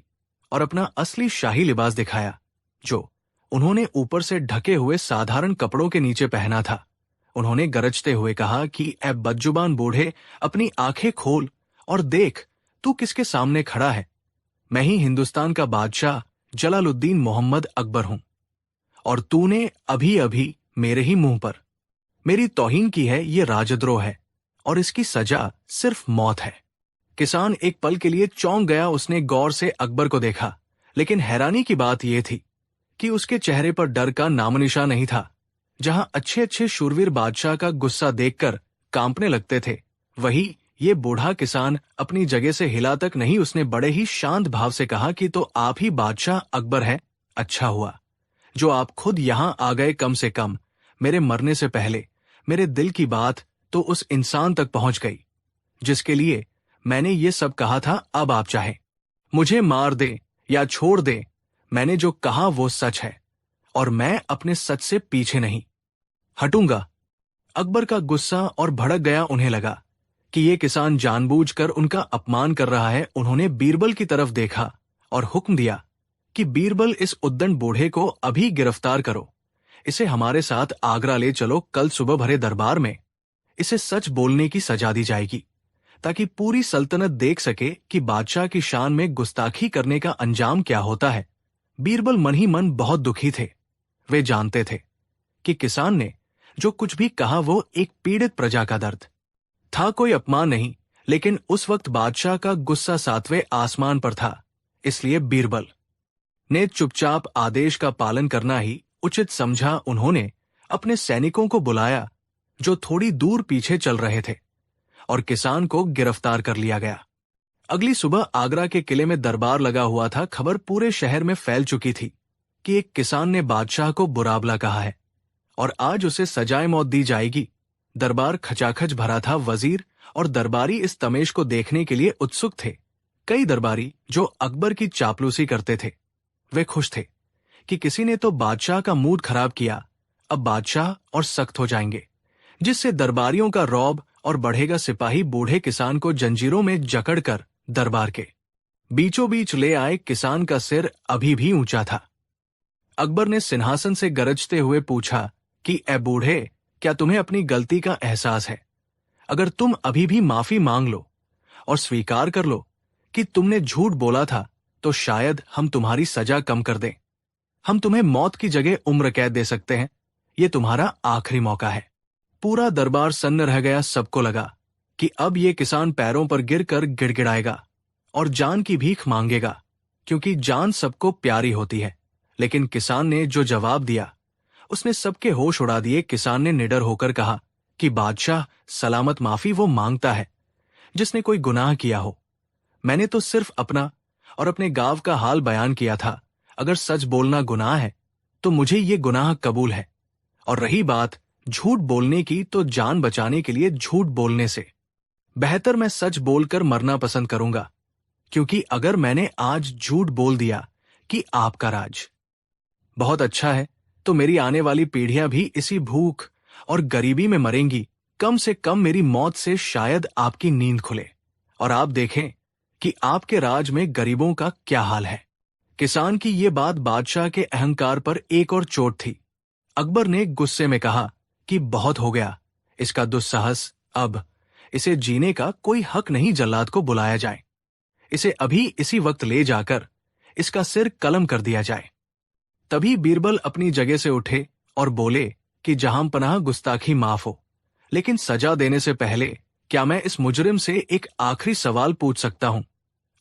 और अपना असली शाही लिबास दिखाया, जो उन्होंने ऊपर से ढके हुए साधारण कपड़ों के नीचे पहना था। उन्होंने गरजते हुए कहा कि ऐ बदजुबान बूढ़े, अपनी आंखें खोल और देख, तू किसके सामने खड़ा है। मैं ही हिंदुस्तान का बादशाह जलालुद्दीन मोहम्मद अकबर हूं, और तूने अभी अभी मेरे ही मुंह पर मेरी तौहीन की है। ये राजद्रोह है और इसकी सजा सिर्फ मौत है। किसान एक पल के लिए चौंक गया। उसने गौर से अकबर को देखा, लेकिन हैरानी की बात यह थी कि उसके चेहरे पर डर का नामोनिशान नहीं था। जहां अच्छे अच्छे शूरवीर बादशाह का गुस्सा देखकर कांपने लगते थे, वही ये बूढ़ा किसान अपनी जगह से हिला तक नहीं। उसने बड़े ही शांत भाव से कहा कि तो आप ही बादशाह अकबर हैं। अच्छा हुआ जो आप खुद यहां आ गए। कम से कम मेरे मरने से पहले मेरे दिल की बात तो उस इंसान तक पहुंच गई जिसके लिए मैंने ये सब कहा था। अब आप चाहे मुझे मार दे या छोड़ दे, मैंने जो कहा वो सच है, और मैं अपने सच से पीछे नहीं हटूंगा। अकबर का गुस्सा और भड़क गया। उन्हें लगा कि ये किसान जानबूझकर उनका अपमान कर रहा है। उन्होंने बीरबल की तरफ देखा और हुक्म दिया कि बीरबल, इस उद्दंड बूढ़े को अभी गिरफ्तार करो। इसे हमारे साथ आगरा ले चलो। कल सुबह भरे दरबार में इसे सच बोलने की सजा दी जाएगी, ताकि पूरी सल्तनत देख सके कि बादशाह की शान में गुस्ताखी करने का अंजाम क्या होता है। बीरबल मन ही मन बहुत दुखी थे। वे जानते थे कि किसान ने जो कुछ भी कहा वो एक पीड़ित प्रजा का दर्द था, कोई अपमान नहीं। लेकिन उस वक्त बादशाह का गुस्सा 7वें आसमान पर था, इसलिए बीरबल ने चुपचाप आदेश का पालन करना ही उचित समझा। उन्होंने अपने सैनिकों को बुलाया जो थोड़ी दूर पीछे चल रहे थे, और किसान को गिरफ्तार कर लिया गया। अगली सुबह आगरा के किले में दरबार लगा हुआ था। खबर पूरे शहर में फैल चुकी थी कि एक किसान ने बादशाह को बुराबला कहा है और आज उसे सजाए मौत दी जाएगी। दरबार खचाखच भरा था। वजीर और दरबारी इस तमेश को देखने के लिए उत्सुक थे। कई दरबारी जो अकबर की चापलूसी करते थे, वे खुश थे कि किसी ने तो बादशाह का मूड खराब किया। अब बादशाह और सख्त हो जाएंगे, जिससे दरबारियों का रौब और बढ़ेगा। सिपाही बूढ़े किसान को जंजीरों में जकड़कर दरबार के बीचों बीच ले आए। किसान का सिर अभी भी ऊंचा था। अकबर ने सिंहासन से गरजते हुए पूछा कि ए बूढ़े, क्या तुम्हें अपनी गलती का एहसास है? अगर तुम अभी भी माफी मांग लो और स्वीकार कर लो कि तुमने झूठ बोला था, तो शायद हम तुम्हारी सजा कम कर दें। हम तुम्हें मौत की जगह उम्र कैद दे सकते हैं। ये तुम्हारा आखिरी मौका है। पूरा दरबार सन्न रह गया। सबको लगा कि अब ये किसान पैरों पर गिरकर गिड़गिड़ाएगा और जान की भीख मांगेगा, क्योंकि जान सबको प्यारी होती है। लेकिन किसान ने जो जवाब दिया, उसने सबके होश उड़ा दिए। किसान ने निडर होकर कहा कि बादशाह, सलामत माफी वो मांगता है जिसने कोई गुनाह किया हो। मैंने तो सिर्फ अपना और अपने गांव का हाल बयान किया था। अगर सच बोलना गुनाह है तो मुझे ये गुनाह कबूल है, और रही बात झूठ बोलने की, तो जान बचाने के लिए झूठ बोलने से बेहतर मैं सच बोलकर मरना पसंद करूंगा। क्योंकि अगर मैंने आज झूठ बोल दिया कि आपका राज बहुत अच्छा है, तो मेरी आने वाली पीढ़ियां भी इसी भूख और गरीबी में मरेंगी। कम से कम मेरी मौत से शायद आपकी नींद खुले और आप देखें कि आपके राज में गरीबों का क्या हाल है। किसान की ये बात बादशाह के अहंकार पर एक और चोट थी। अकबर ने गुस्से में कहा कि बहुत हो गया इसका दुस्साहस। अब इसे जीने का कोई हक नहीं। जल्लाद को बुलाया जाए, इसे अभी इसी वक्त ले जाकर इसका सिर कलम कर दिया जाए। तभी बीरबल अपनी जगह से उठे और बोले कि जहां पनाह, गुस्ताखी माफ हो, लेकिन सजा देने से पहले क्या मैं इस मुजरिम से एक आखिरी सवाल पूछ सकता हूं?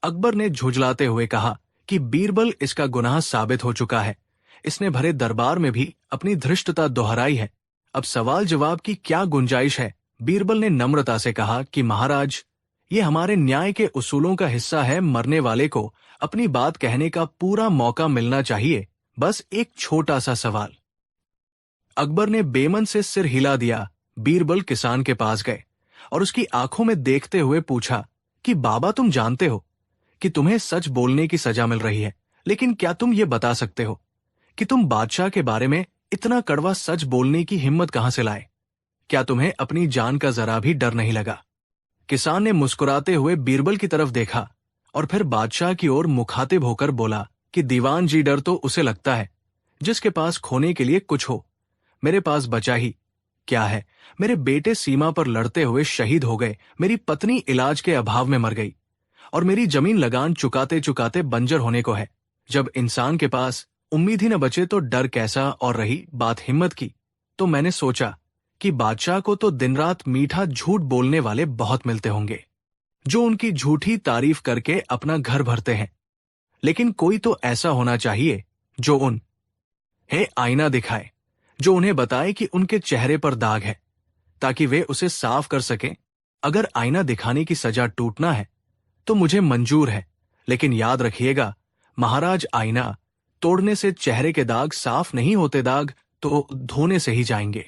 अकबर ने झुंझलाते हुए कहा कि बीरबल, इसका गुनाह साबित हो चुका है। इसने भरे दरबार में भी अपनी धृष्टता दोहराई है। अब सवाल जवाब की क्या गुंजाइश है? बीरबल ने नम्रता से कहा कि महाराज, ये हमारे न्याय के उसूलों का हिस्सा है। मरने वाले को अपनी बात कहने का पूरा मौका मिलना चाहिए। बस एक छोटा सा सवाल। अकबर ने बेमन से सिर हिला दिया। बीरबल किसान के पास गए और उसकी आंखों में देखते हुए पूछा कि बाबा, तुम जानते हो कि तुम्हें सच बोलने की सजा मिल रही है, लेकिन क्या तुम ये बता सकते हो कि तुम बादशाह के बारे में इतना कड़वा सच बोलने की हिम्मत कहां से लाए? क्या तुम्हें अपनी जान का जरा भी डर नहीं लगा? किसान ने मुस्कुराते हुए बीरबल की तरफ देखा और फिर बादशाह की ओर मुखातिब होकर बोला कि दीवान जी, डर तो उसे लगता है जिसके पास खोने के लिए कुछ हो। मेरे पास बचा ही क्या है? मेरे बेटे सीमा पर लड़ते हुए शहीद हो गए, मेरी पत्नी इलाज के अभाव में मर गई और मेरी जमीन लगान चुकाते चुकाते बंजर होने को है। जब इंसान के पास उम्मीद ही न बचे तो डर कैसा? और रही बात हिम्मत की, तो मैंने सोचा कि बादशाह को तो दिन रात मीठा झूठ बोलने वाले बहुत मिलते होंगे जो उनकी झूठी तारीफ करके अपना घर भरते हैं, लेकिन कोई तो ऐसा होना चाहिए जो उन्हें आईना दिखाए, जो उन्हें बताए कि उनके चेहरे पर दाग है, ताकि वे उसे साफ कर सकें। अगर आईना दिखाने की सजा टूटना है तो मुझे मंजूर है, लेकिन याद रखिएगा महाराज, आईना तोड़ने से चेहरे के दाग साफ नहीं होते, दाग तो धोने से ही जाएंगे।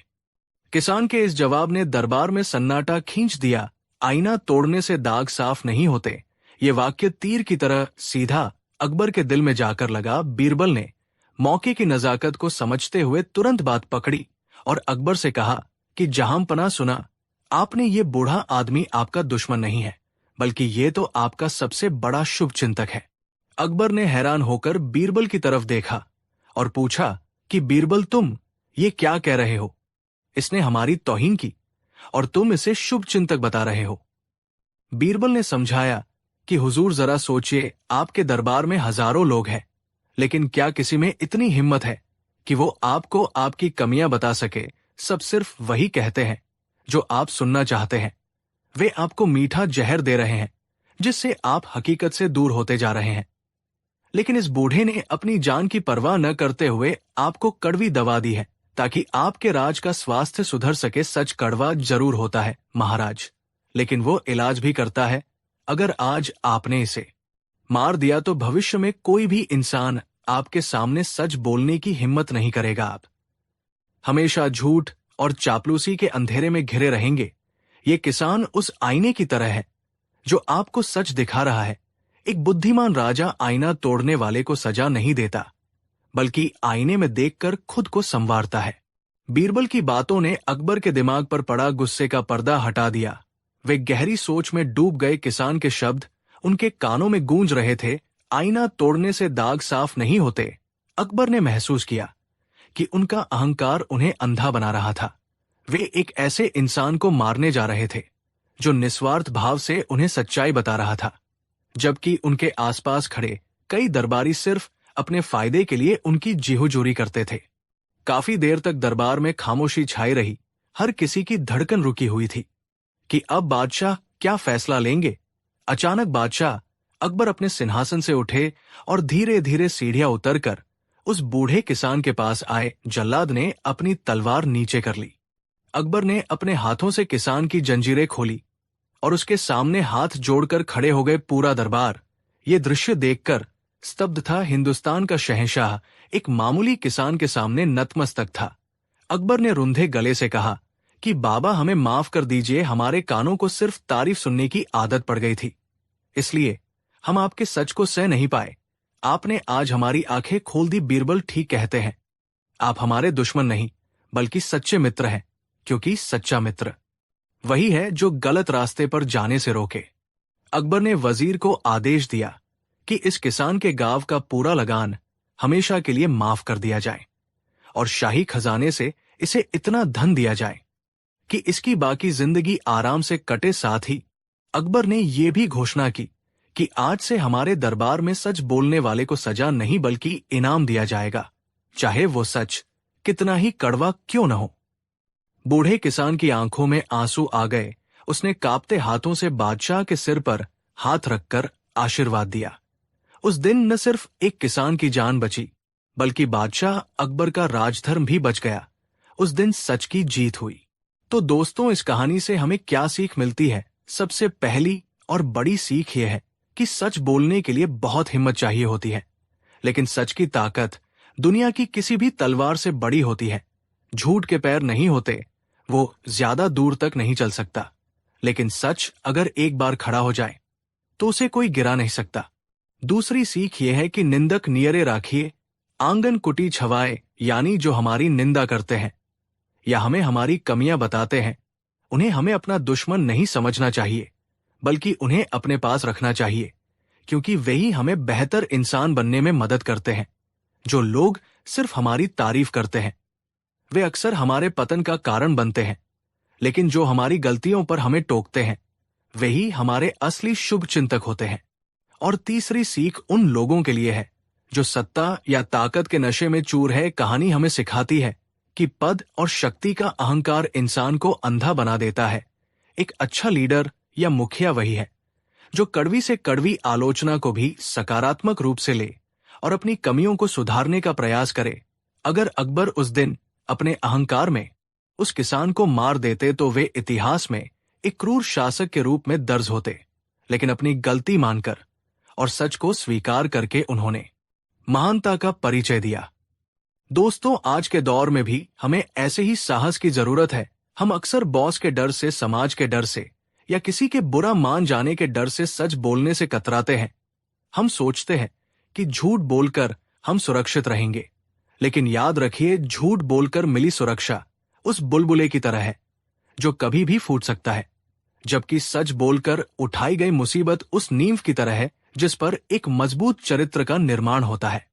किसान के इस जवाब ने दरबार में सन्नाटा खींच दिया। आईना तोड़ने से दाग साफ नहीं होते, ये वाक्य तीर की तरह सीधा अकबर के दिल में जाकर लगा। बीरबल ने मौके की नजाकत को समझते हुए तुरंत बात पकड़ी और अकबर से कहा कि जहांपना, सुना आपने, ये बूढ़ा आदमी आपका दुश्मन नहीं है, बल्कि ये तो आपका सबसे बड़ा शुभ चिंतक है। अकबर ने हैरान होकर बीरबल की तरफ देखा और पूछा कि बीरबल, तुम ये क्या कह रहे हो? इसने हमारी तौहीन की और तुम इसे शुभ चिंतक बता रहे हो। बीरबल ने समझाया कि हुजूर, जरा सोचिए, आपके दरबार में हजारों लोग हैं, लेकिन क्या किसी में इतनी हिम्मत है कि वो आपको आपकी कमियां बता सके? सब सिर्फ वही कहते हैं जो आप सुनना चाहते हैं। वे आपको मीठा जहर दे रहे हैं जिससे आप हकीकत से दूर होते जा रहे हैं। लेकिन इस बूढ़े ने अपनी जान की परवाह न करते हुए आपको कड़वी दवा दी है ताकि आपके राज का स्वास्थ्य सुधर सके। सच कड़वा जरूर होता है महाराज, लेकिन वो इलाज भी करता है। अगर आज आपने इसे मार दिया तो भविष्य में कोई भी इंसान आपके सामने सच बोलने की हिम्मत नहीं करेगा। आप हमेशा झूठ और चापलूसी के अंधेरे में घिरे रहेंगे। ये किसान उस आईने की तरह है जो आपको सच दिखा रहा है। एक बुद्धिमान राजा आईना तोड़ने वाले को सजा नहीं देता, बल्कि आईने में देखकर खुद को संवारता है। बीरबल की बातों ने अकबर के दिमाग पर पड़ा गुस्से का पर्दा हटा दिया। वे गहरी सोच में डूब गए। किसान के शब्द उनके कानों में गूंज रहे थे। आईना तोड़ने से दाग साफ नहीं होते। अकबर ने महसूस किया कि उनका अहंकार उन्हें अंधा बना रहा था। वे एक ऐसे इंसान को मारने जा रहे थे जो निस्वार्थ भाव से उन्हें सच्चाई बता रहा था, जबकि उनके आसपास खड़े कई दरबारी सिर्फ अपने फायदे के लिए उनकी जीहुजूरी करते थे। काफी देर तक दरबार में खामोशी छाई रही। हर किसी की धड़कन रुकी हुई थी कि अब बादशाह क्या फैसला लेंगे। अचानक बादशाह अकबर अपने सिंहासन से उठे और धीरे धीरे सीढ़ियां उतरकर उस बूढ़े किसान के पास आए। जल्लाद ने अपनी तलवार नीचे कर ली। अकबर ने अपने हाथों से किसान की जंजीरें खोली और उसके सामने हाथ जोड़कर खड़े हो गए। पूरा दरबार ये दृश्य देखकर स्तब्ध था। हिंदुस्तान का शहंशाह एक मामूली किसान के सामने नतमस्तक था। अकबर ने रुंधे गले से कहा कि बाबा, हमें माफ कर दीजिए, हमारे कानों को सिर्फ तारीफ सुनने की आदत पड़ गई थी, इसलिए हम आपके सच को सह नहीं पाए। आपने आज हमारी आंखें खोल दी। बीरबल ठीक कहते हैं, आप हमारे दुश्मन नहीं बल्कि सच्चे मित्र हैं, क्योंकि सच्चा मित्र वही है जो गलत रास्ते पर जाने से रोके। अकबर ने वजीर को आदेश दिया कि इस किसान के गांव का पूरा लगान हमेशा के लिए माफ कर दिया जाए और शाही खजाने से इसे इतना धन दिया जाए कि इसकी बाकी जिंदगी आराम से कटे। साथ ही अकबर ने यह भी घोषणा की कि आज से हमारे दरबार में सच बोलने वाले को सजा नहीं बल्कि इनाम दिया जाएगा, चाहे वो सच कितना ही कड़वा क्यों न हो। बूढ़े किसान की आंखों में आंसू आ गए। उसने कांपते हाथों से बादशाह के सिर पर हाथ रखकर आशीर्वाद दिया। उस दिन न सिर्फ एक किसान की जान बची, बल्कि बादशाह अकबर का राजधर्म भी बच गया। उस दिन सच की जीत हुई। तो दोस्तों, इस कहानी से हमें क्या सीख मिलती है? सबसे पहली और बड़ी सीख यह है कि सच बोलने के लिए बहुत हिम्मत चाहिए होती है, लेकिन सच की ताकत दुनिया की किसी भी तलवार से बड़ी होती है। झूठ के पैर नहीं होते, वो ज्यादा दूर तक नहीं चल सकता, लेकिन सच अगर एक बार खड़ा हो जाए तो उसे कोई गिरा नहीं सकता। दूसरी सीख यह है कि निंदक नियरे राखिए, आंगन कुटी छवाए, यानी जो हमारी निंदा करते हैं या हमें हमारी कमियां बताते हैं, उन्हें हमें अपना दुश्मन नहीं समझना चाहिए, बल्कि उन्हें अपने पास रखना चाहिए, क्योंकि वही हमें बेहतर इंसान बनने में मदद करते हैं। जो लोग सिर्फ हमारी तारीफ करते हैं वे अक्सर हमारे पतन का कारण बनते हैं, लेकिन जो हमारी गलतियों पर हमें टोकते हैं वही हमारे असली शुभ चिंतक होते हैं। और तीसरी सीख उन लोगों के लिए है जो सत्ता या ताकत के नशे में चूर है। कहानी हमें सिखाती है कि पद और शक्ति का अहंकार इंसान को अंधा बना देता है। एक अच्छा लीडर या मुखिया वही है जो कड़वी से कड़वी आलोचना को भी सकारात्मक रूप से ले और अपनी कमियों को सुधारने का प्रयास करे। अगर अकबर उस दिन अपने अहंकार में उस किसान को मार देते तो वे इतिहास में एक क्रूर शासक के रूप में दर्ज होते, लेकिन अपनी गलती मानकर और सच को स्वीकार करके उन्होंने महानता का परिचय दिया। दोस्तों, आज के दौर में भी हमें ऐसे ही साहस की जरूरत है। हम अक्सर बॉस के डर से, समाज के डर से या किसी के बुरा मान जाने के डर से सच बोलने से कतराते हैं। हम सोचते हैं कि झूठ बोलकर हम सुरक्षित रहेंगे, लेकिन याद रखिए, झूठ बोलकर मिली सुरक्षा उस बुलबुले की तरह है जो कभी भी फूट सकता है, जबकि सच बोलकर उठाई गई मुसीबत उस नींव की तरह है जिस पर एक मजबूत चरित्र का निर्माण होता है।